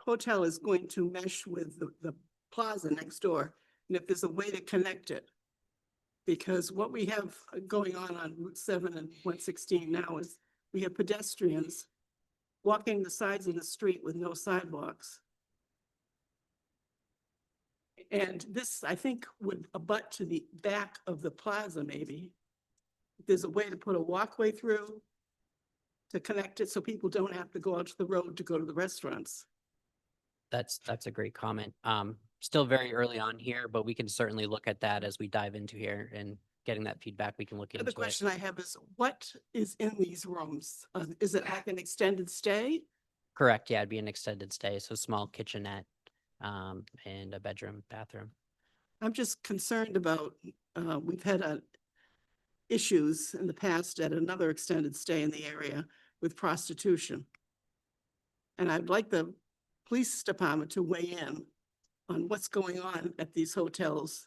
hotel is going to mesh with the plaza next door, and if there's a way to connect it. Because what we have going on Route 7 and 116 now is we have pedestrians walking the sides of the street with no sidewalks. And this, I think, would abut to the back of the plaza, maybe. There's a way to put a walkway through to connect it so people don't have to go out to the road to go to the restaurants. That's a great comment. Still very early on here, but we can certainly look at that as we dive into here and getting that feedback, we can look into The it. question I have is, what is in these rooms? Is it like an extended stay? Correct. Yeah, it'd be an extended stay. So small kitchenette, and a bedroom, bathroom. I'm just concerned about, we've had issues in the past at another extended stay in the area with prostitution. And I'd like the police department to weigh in on what's going on at these hotels.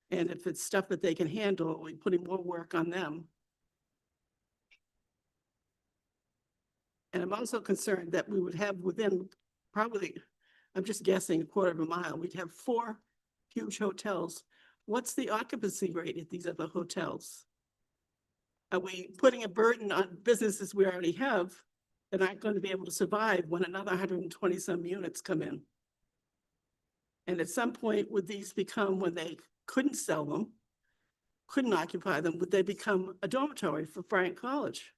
And if it's stuff that they can handle, are we putting more work on them? And I'm also concerned that we would have within probably, I'm just guessing, a quarter of a mile, we'd have 4 huge hotels. What's the occupancy rate at these other hotels? Are we putting a burden on businesses we already have that aren't going to be able to survive when another 120 some units come in? And at some point, would these become, when they couldn't sell them, couldn't occupy them, would they become a dormitory for Bryant College?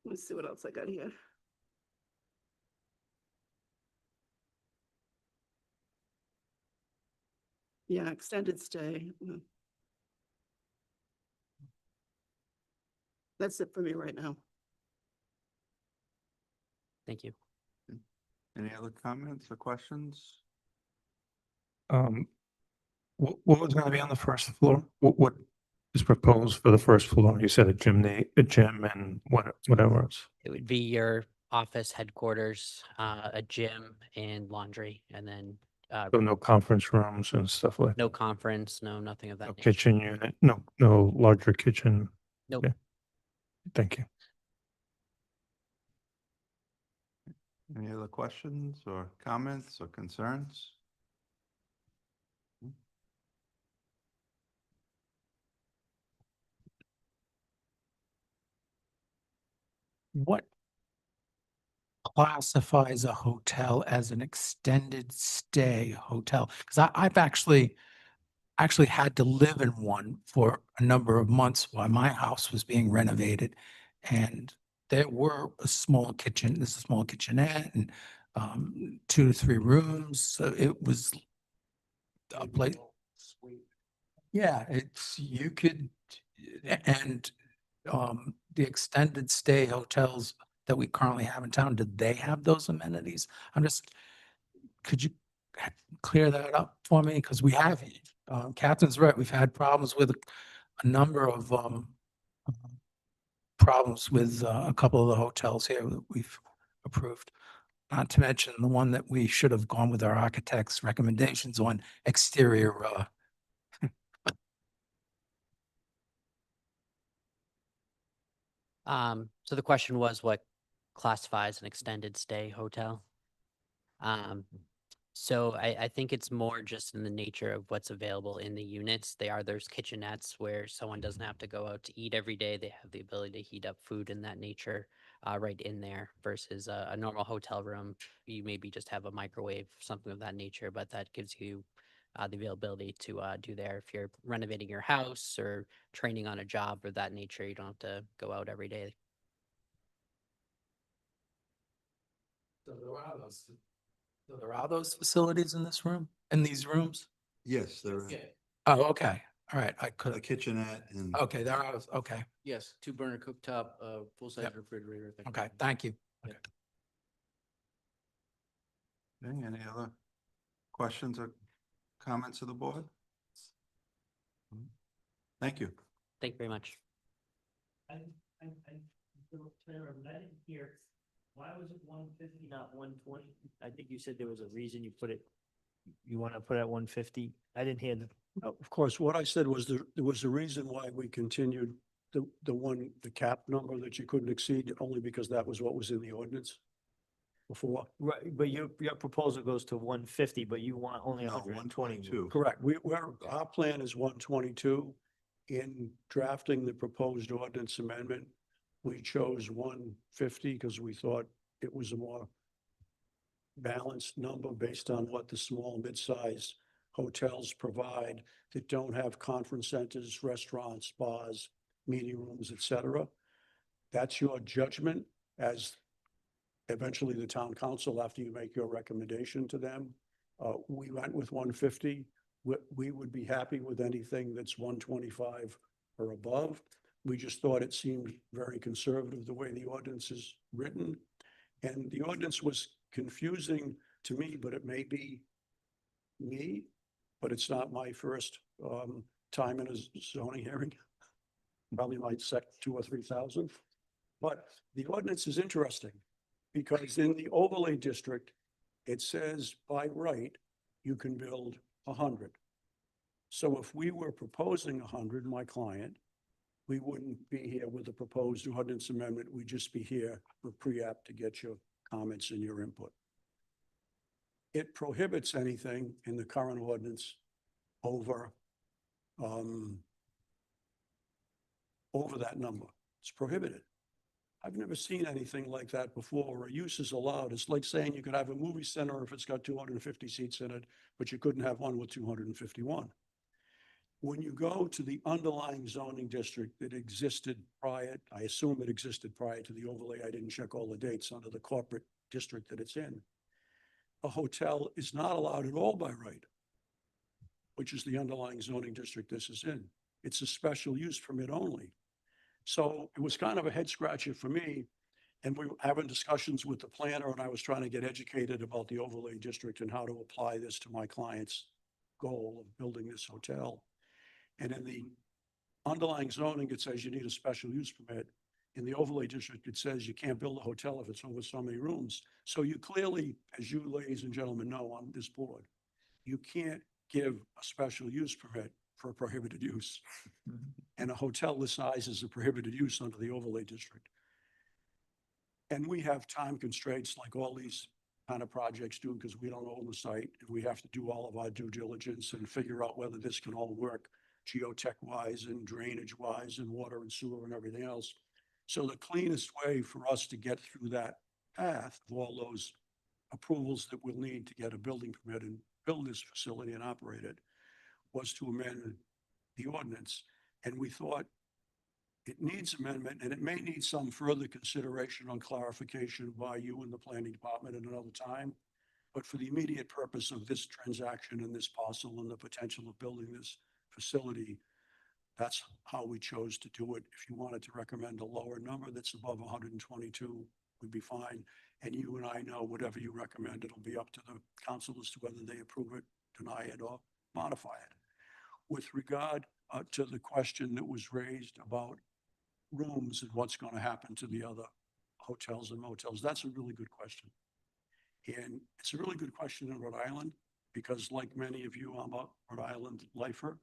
Let's see what else I got here. Yeah, extended stay. That's it for me right now. Thank you. Any other comments or questions? What was gonna be on the first floor? What is proposed for the first floor? You said a gym and whatever else. It would be your office headquarters, a gym and laundry, and then So no conference rooms and stuff like no conference, nothing of that no nature. kitchen unit, no larger kitchen. Nope. Okay. Thank you. Any other questions or comments or concerns? What classifies a hotel as an extended stay hotel? Because I've actually had to live in one for a number of months while my house was being renovated. And there were a small kitchen, there's a small kitchenette and 2 to 3 rooms. So it was a place. Yeah, you could, and the extended stay hotels that we currently have in town, do they have those amenities? Could you clear that up for me? Because we have, Catherine's right, we've had problems with a number of problems with a couple of the hotels here that we've approved. Not to mention the one that we should have gone with our architect's recommendations on exterior. So the question was what classifies an extended stay hotel? So I think it's more just in the nature of what's available in the units. There's kitchenettes where someone doesn't have to go out to eat every day. They have the ability to heat up food in that nature right in there versus a normal hotel room. You maybe just have a microwave, something of that nature, but that gives you the availability to do there. If you're renovating your house or training on a job of that nature, you don't have to go out every day. So there are those facilities in this room, in these rooms? Yes, there are Oh, okay. All right. I a could, kitchenette and. okay, there are, okay. Yes, 2-burner cooktop, full-size Yep. refrigerator. that Okay, kind of- thank you. Yeah. Okay, any other questions or comments of the board? Thank you. Thank you very much. I didn't hear, why was it 150, not 120? I think you said there was a reason you put it, you want to put it at 150? I didn't hear the. Of course, what I said was there was a reason why we continued the cap number that you couldn't exceed, only because that was what was in the ordinance before. Right, but your proposal goes to 150, but you want only No, 120. 122. Correct. Our plan is 122. In drafting the proposed ordinance amendment, we chose 150 because we thought it was a more balanced number based on what the small, mid-sized hotels provide that don't have conference centers, restaurants, spas, meeting rooms, et cetera. That's your judgment as eventually the town council, after you make your recommendation to them. We went with 150. We would be happy with anything that's 125 or above. We just thought it seemed very conservative the way the ordinance is written. And the ordinance was confusing to me, but it may be me, but it's not my first time in a zoning hearing. Probably my second 2,000 or 3,000. But the ordinance is interesting because in the overlay district, it says by right, you can build 100. So if we were proposing 100, my client, we wouldn't be here with the proposed ordinance amendment. We'd just be here for pre-app to get your comments and your input. It prohibits anything in the current ordinance over that number. It's prohibited. I've never seen anything like that before where use is allowed. It's like saying you could have a movie center if it's got 250 seats in it, but you couldn't have one with 251. When you go to the underlying zoning district that existed prior, I assume it existed prior to the overlay. I didn't check all the dates under the corporate district that it's in. A hotel is not allowed at all by right, which is the underlying zoning district this is in. It's a special use permit only. So it was kind of a head scratcher for me. And we were having discussions with the planner and I was trying to get educated about the overlay district and how to apply this to my clients goal of building this hotel. And in the underlying zoning, it says you need a special use permit. In the overlay district, it says you can't build a hotel if it's over so many rooms. So you clearly, as you ladies and gentlemen know on this board, you can't give a special use permit for a prohibited use. And a hotel this size is a prohibited use under the overlay district. And we have time constraints like all these kind of projects do because we don't own the site and we have to do all of our due diligence and figure out whether this can all work geotech wise and drainage wise and water and sewer and everything else. So the cleanest way for us to get through that path of all those approvals that we'll need to get a building permit and build this facility and operate it was to amend the ordinance. And we thought it needs amendment and it may need some further consideration on clarification by you and the planning department at another time. But for the immediate purpose of this transaction and this parcel and the potential of building this facility, that's how we chose to do it. If you wanted to recommend a lower number that's above 122, would be fine. And you and I know whatever you recommend, it'll be up to the council as to whether they approve it, deny it, or modify it. With regard to the question that was raised about rooms and what's going to happen to the other hotels and motels, that's a really good question. And it's a really good question in Rhode Island because like many of you, I'm a Rhode Island lifer.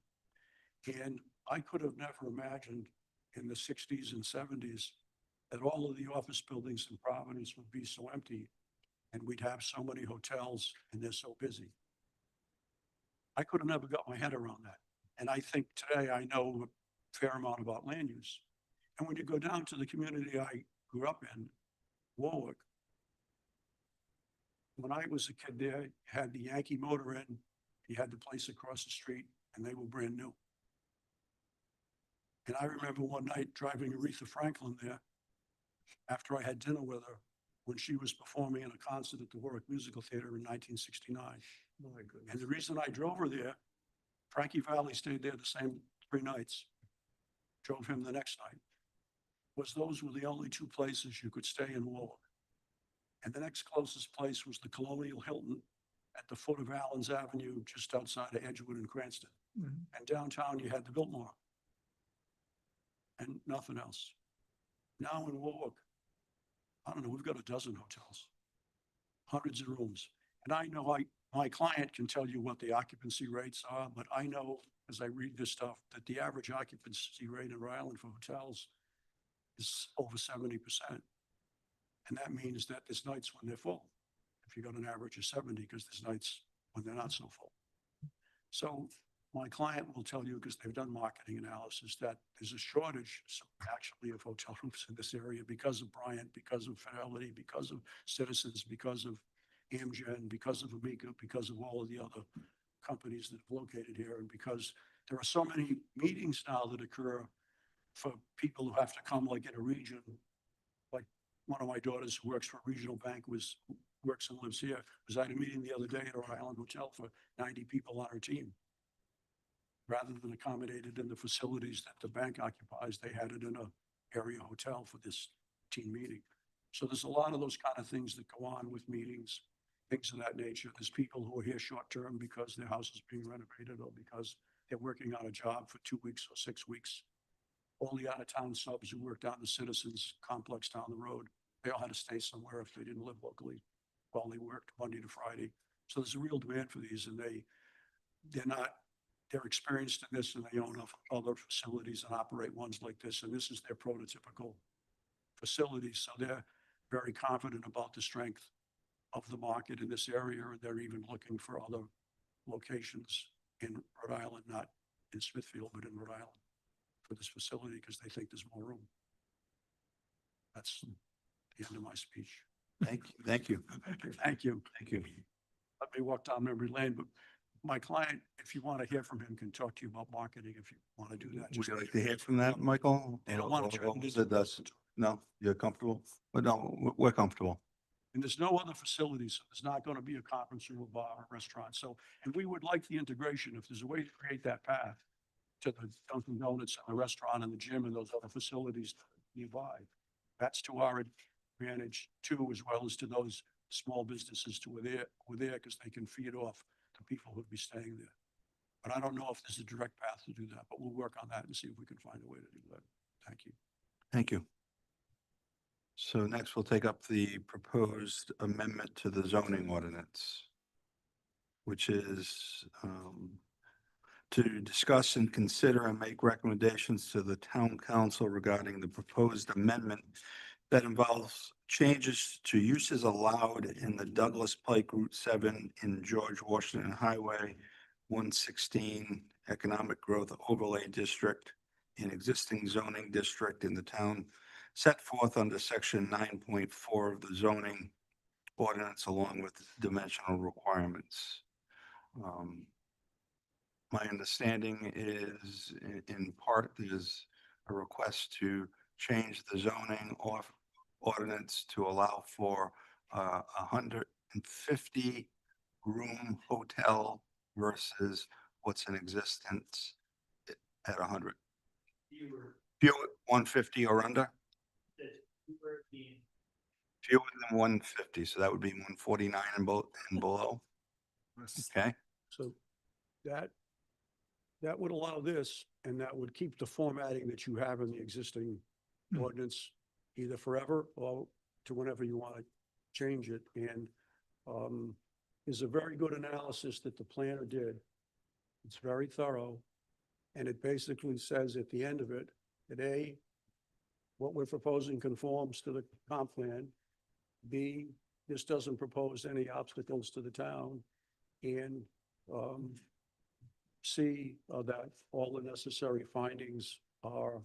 And I could have never imagined in the 60s and 70s that all of the office buildings in Providence would be so empty and we'd have so many hotels and they're so busy. I could have never got my head around that. And I think today I know a fair amount about land use. And when you go down to the community I grew up in, Warwick, when I was a kid there, you had the Yankee Motor Inn, you had the place across the street, and they were brand new. And I remember one night driving Aretha Franklin there after I had dinner with her when she was performing in a concert at the Warwick Musical Theater in 1969. Oh my goodness. And the reason I drove her there, Frankie Valli stayed there the same 3 nights, drove him the next night, was those were the only 2 places you could stay in Warwick. And the next closest place was the Colonial Hilton at the foot of Allen's Avenue, just outside of Edgewood and Cranston. And downtown, you had the Biltmore and nothing else. Now in Warwick, I don't know, we've got a dozen hotels, hundreds of rooms. And I know my client can tell you what the occupancy rates are, but I know as I read this stuff that the average occupancy rate in Rhode Island for hotels is over 70%. And that means that there's nights when they're full. If you got an average of 70, because there's nights when they're not so full. So my client will tell you, because they've done marketing analysis, that there's a shortage actually of hotel rooms in this area because of Bryant, because of Fidelity, because of Citizens, because of Amgen, because of Amica, because of all of the other companies that are located here, and because there are so many meetings now that occur for people who have to come like in a region. Like one of my daughters who works for a regional bank works and lives here, was at a meeting the other day at a Rhode Island hotel for 90 people on her team. Rather than accommodated in the facilities that the bank occupies, they had it in an area hotel for this team meeting. So there's a lot of those kind of things that go on with meetings, things of that nature. There's people who are here short-term because their house is being renovated or because they're working on a job for 2 weeks or 6 weeks. All the out-of-town subs who worked out in the Citizens complex down the road, they all had to stay somewhere if they didn't live locally while they worked Monday to Friday. So there's a real demand for these, and they're experienced in this, and they own other facilities and operate ones like this, and this is their prototypical facility. So they're very confident about the strength of the market in this area, and they're even looking for other locations in Rhode Island, not in Smithfield, but in Rhode Island for this facility because they think there's more room. That's the end of my speech. Thank you. Thank you. Thank you. Thank you. Let me walk down memory lane, but my client, if you want to hear from him, can talk to you about marketing if you want to do that. Would you like to hear from that, Michael? They don't want to Or- threaten or does- No, you're comfortable? But no, we're comfortable. And there's no other facilities, so there's not going to be a conference room, a bar, or restaurant. So, and we would like the integration, if there's a way to create that path to the Dunkin' Donuts and the restaurant and the gym and those other facilities nearby. That's to our advantage too, as well as to those small businesses who are there because they can feed off the people who'd be staying there. But I don't know if there's a direct path to do that, but we'll work on that and see if we can find a way to do that. Thank you. Thank you. So next we'll take up the proposed amendment to the zoning ordinance, which is to discuss and consider and make recommendations to the town council regarding the proposed amendment that involves changes to uses allowed in the Douglas Pike Route 7 in George Washington Highway 116 Economic Growth Overlay District, an existing zoning district in the town set forth under section 9.4 of the zoning ordinance along with dimensional requirements. My understanding is in part there's a request to change the zoning ordinance to allow for 150 room hotel versus what's in existence at 100. Fewer 150 or under? Fewer than 150, so that would be 149 and below. Okay. So that would allow this, and that would keep the formatting that you have in the existing ordinance either forever or to whenever you want to change it. And is a very good analysis that the planner did. It's very thorough. And it basically says at the end of it that A, what we're proposing conforms to the comp plan. B, this doesn't propose any obstacles to the town. And C, that all the necessary findings are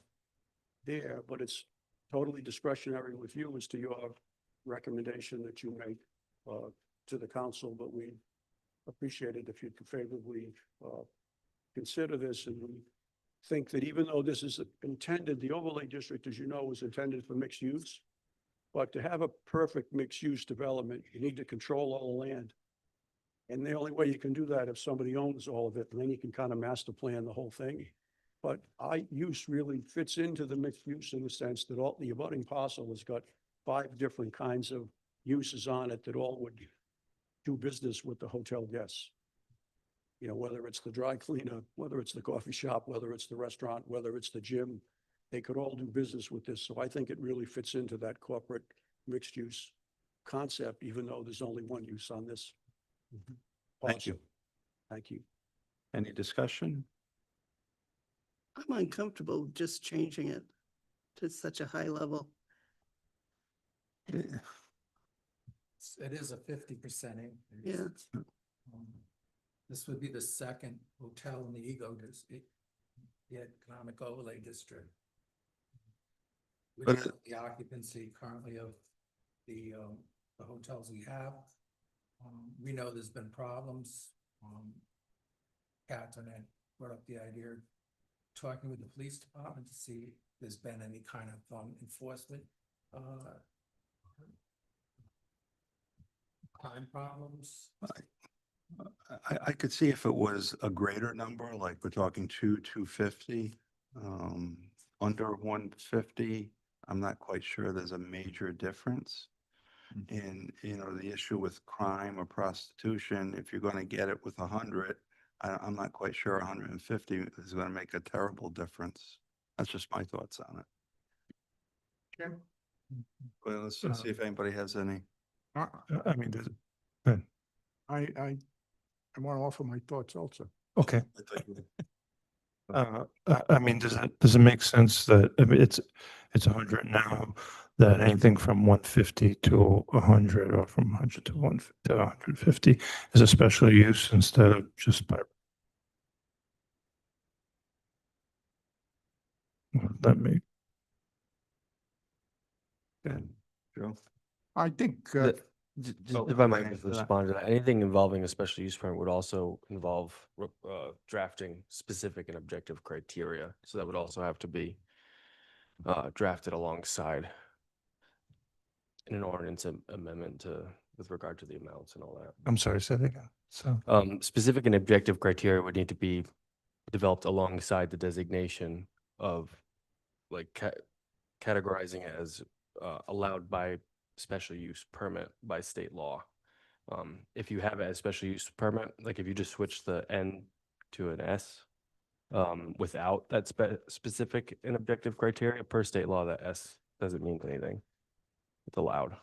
there, but it's totally discretionary with you as to your recommendation that you make to the council. But we appreciate it if you could favorably consider this. And we think that even though this is intended, the overlay district, as you know, was intended for mixed use. But to have a perfect mixed use development, you need to control all the land. And the only way you can do that if somebody owns all of it, and then you can kind of master plan the whole thing. But use really fits into the mixed use in the sense that all the abutting parcel has got 5 different kinds of uses on it that all would do business with the hotel guests. You know, whether it's the dry cleaner, whether it's the coffee shop, whether it's the restaurant, whether it's the gym, they could all do business with this. So I think it really fits into that corporate mixed use concept, even though there's only one use on this. Thank you. Thank you. Any discussion? I'm uncomfortable just changing it to such a high level. It is a 50% increase. Yeah. This would be the second hotel in the the economic overlay district. But The occupancy currently of the hotels we have. We know there's been problems. Catherine had brought up the idea of talking with the police department to see if there's been any kind of enforcement crime problems. I could see if it was a greater number, like we're talking 250, under 150. I'm not quite sure there's a major difference. And, you know, the issue with crime or prostitution, if you're going to get it with 100, I'm not quite sure 150 is going to make a terrible difference. That's just my thoughts on it. Well, let's just see if anybody has any. I mean, there's, I want to offer my thoughts also. okay. I mean, does it make sense that, I mean, it's 100 now, that anything from 150 to 100 or from 100 to 150 is a special use instead of just by. That may. Joe? I think, If I might just respond to that, anything involving a special use permit would also involve drafting specific and objective criteria. So that would also have to be drafted alongside in an ordinance amendment with regard to the amounts and all that. I'm sorry, say that again. So specific and objective criteria would need to be developed alongside the designation of like categorizing it as allowed by special use permit by state law. If you have a special use permit, like if you just switch the N to an S. Without that specific and objective criteria per state law, that S doesn't mean anything. It's allowed.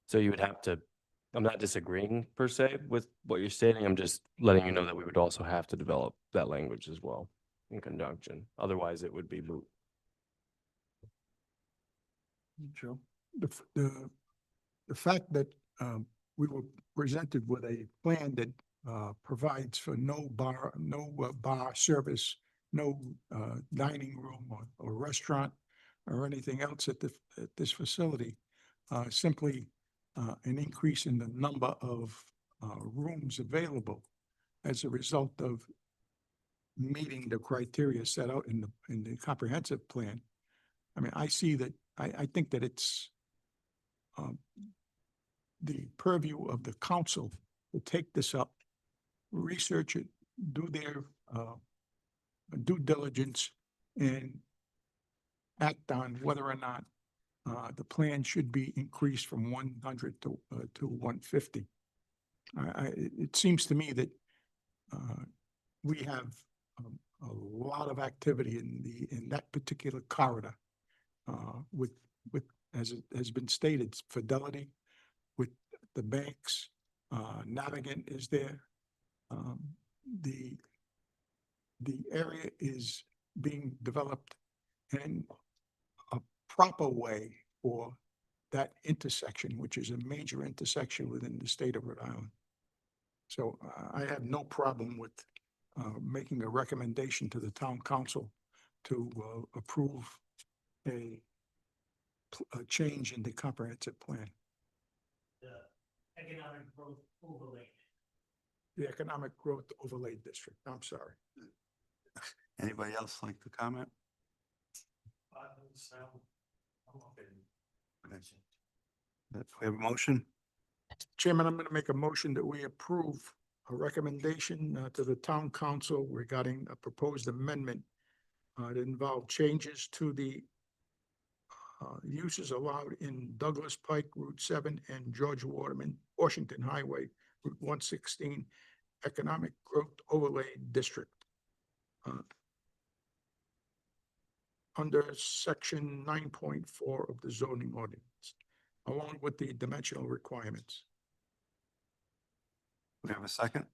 So you would have to, I'm not disagreeing per se with what you're stating. I'm just letting you know that we would also have to develop that language as well in conjunction. Otherwise, it would be moot. Joe, the fact that we were presented with a plan that provides for no bar service, no dining room or restaurant or anything else at this facility, simply an increase in the number of rooms available as a result of meeting the criteria set out in the comprehensive plan. I mean, I see that, I think that it's the purview of the council to take this up, research it, do their due diligence, and act on whether or not the plan should be increased from 100 to 150. It seems to me that we have a lot of activity in that particular corridor with as it has been stated, Fidelity, with the banks, Navigant is there. The area is being developed in a proper way for that intersection, which is a major intersection within the state of Rhode Island. So I have no problem with making a recommendation to the town council to approve a change in the comprehensive plan. The economic growth overlay. The economic growth overlay district, I'm sorry. Anybody else like to comment? We have a motion. Chairman, I'm going to make a motion that we approve a recommendation to the town council regarding a proposed amendment that involve changes to the uses allowed in Douglas Pike, Route 7, and George Washington Highway, Route 116, Economic Growth Overlay District. Under section 9.4 of the zoning ordinance, along with the dimensional requirements. We have a second.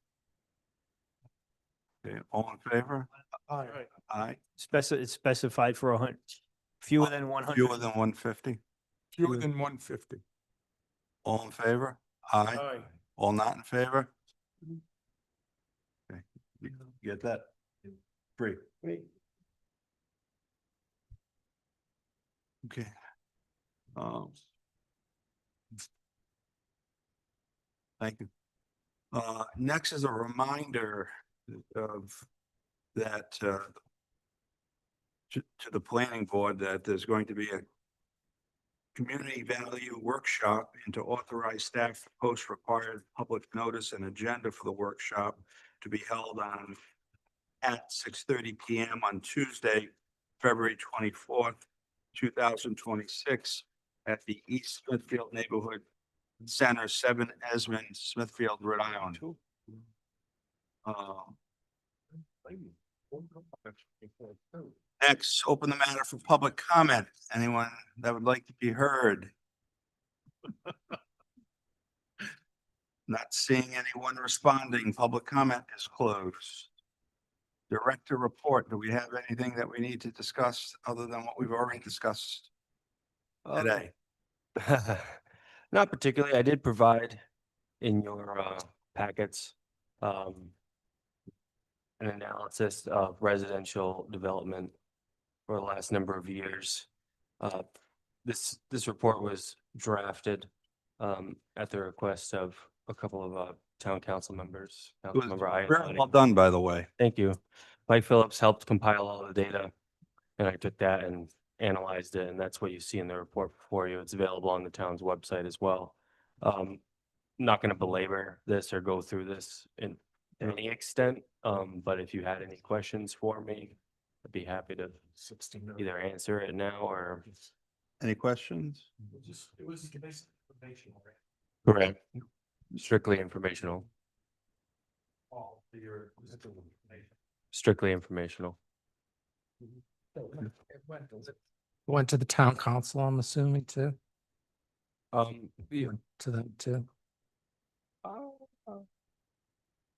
Okay, all in favor? Aye. Aye. It's specified for 100, fewer than 100. Fewer than 150? Fewer than 150. All in favor? Aye. Aye. All not in favor? Okay, you get that? Free. Okay. Thank you. Next is a reminder of that to the planning board that there's going to be a community value workshop and to authorize staff to post required public notice and agenda for the workshop to be held on at 6:30 p.m. on Tuesday, February 24th, 2026 at the East Smithfield Neighborhood Center, 7 Esmond, Smithfield, Rhode Island. Next, open the matter for public comment. Anyone that would like to be heard? Not seeing anyone responding. Public comment is closed. Director report. Do we have anything that we need to discuss other than what we've already discussed today? Not particularly. I did provide in your packets an analysis of residential development for the last number of years. This report was drafted at the request of a couple of town council members. It was Councilmember Ian very Bonnie. well done, by the way. Thank you. Mike Phillips helped compile all the data, and I took that and analyzed it, and that's what you see in the report before you. It's available on the town's website as well. Not going to belabor this or go through this in any extent, but if you had any questions for me, I'd be happy to either answer it now or. Any questions? It was basic information. Correct. Strictly informational. Strictly informational. Went to the town council, I'm assuming too, Yeah, to them too.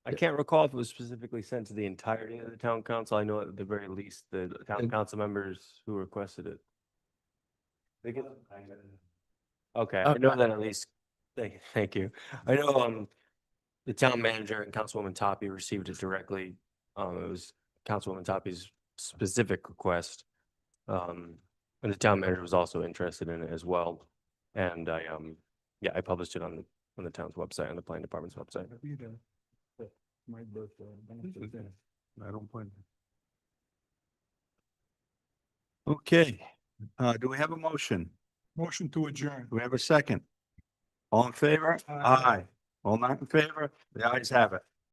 I can't recall if it was specifically sent to the entirety of the town council. I know at the very least the town council members who requested it. Okay, I know that at least, thank you. I know, the town manager and Councilwoman Toppy received it directly. It was Councilwoman Toppy's specific request. And the town manager was also interested in it as well. And yeah, I published it on the town's website, on the planning department's website. My birthday. I don't plan. Okay, do we have a motion? Motion to adjourn. Do we have a second? All in favor? Aye. All not in favor? The ayes have it.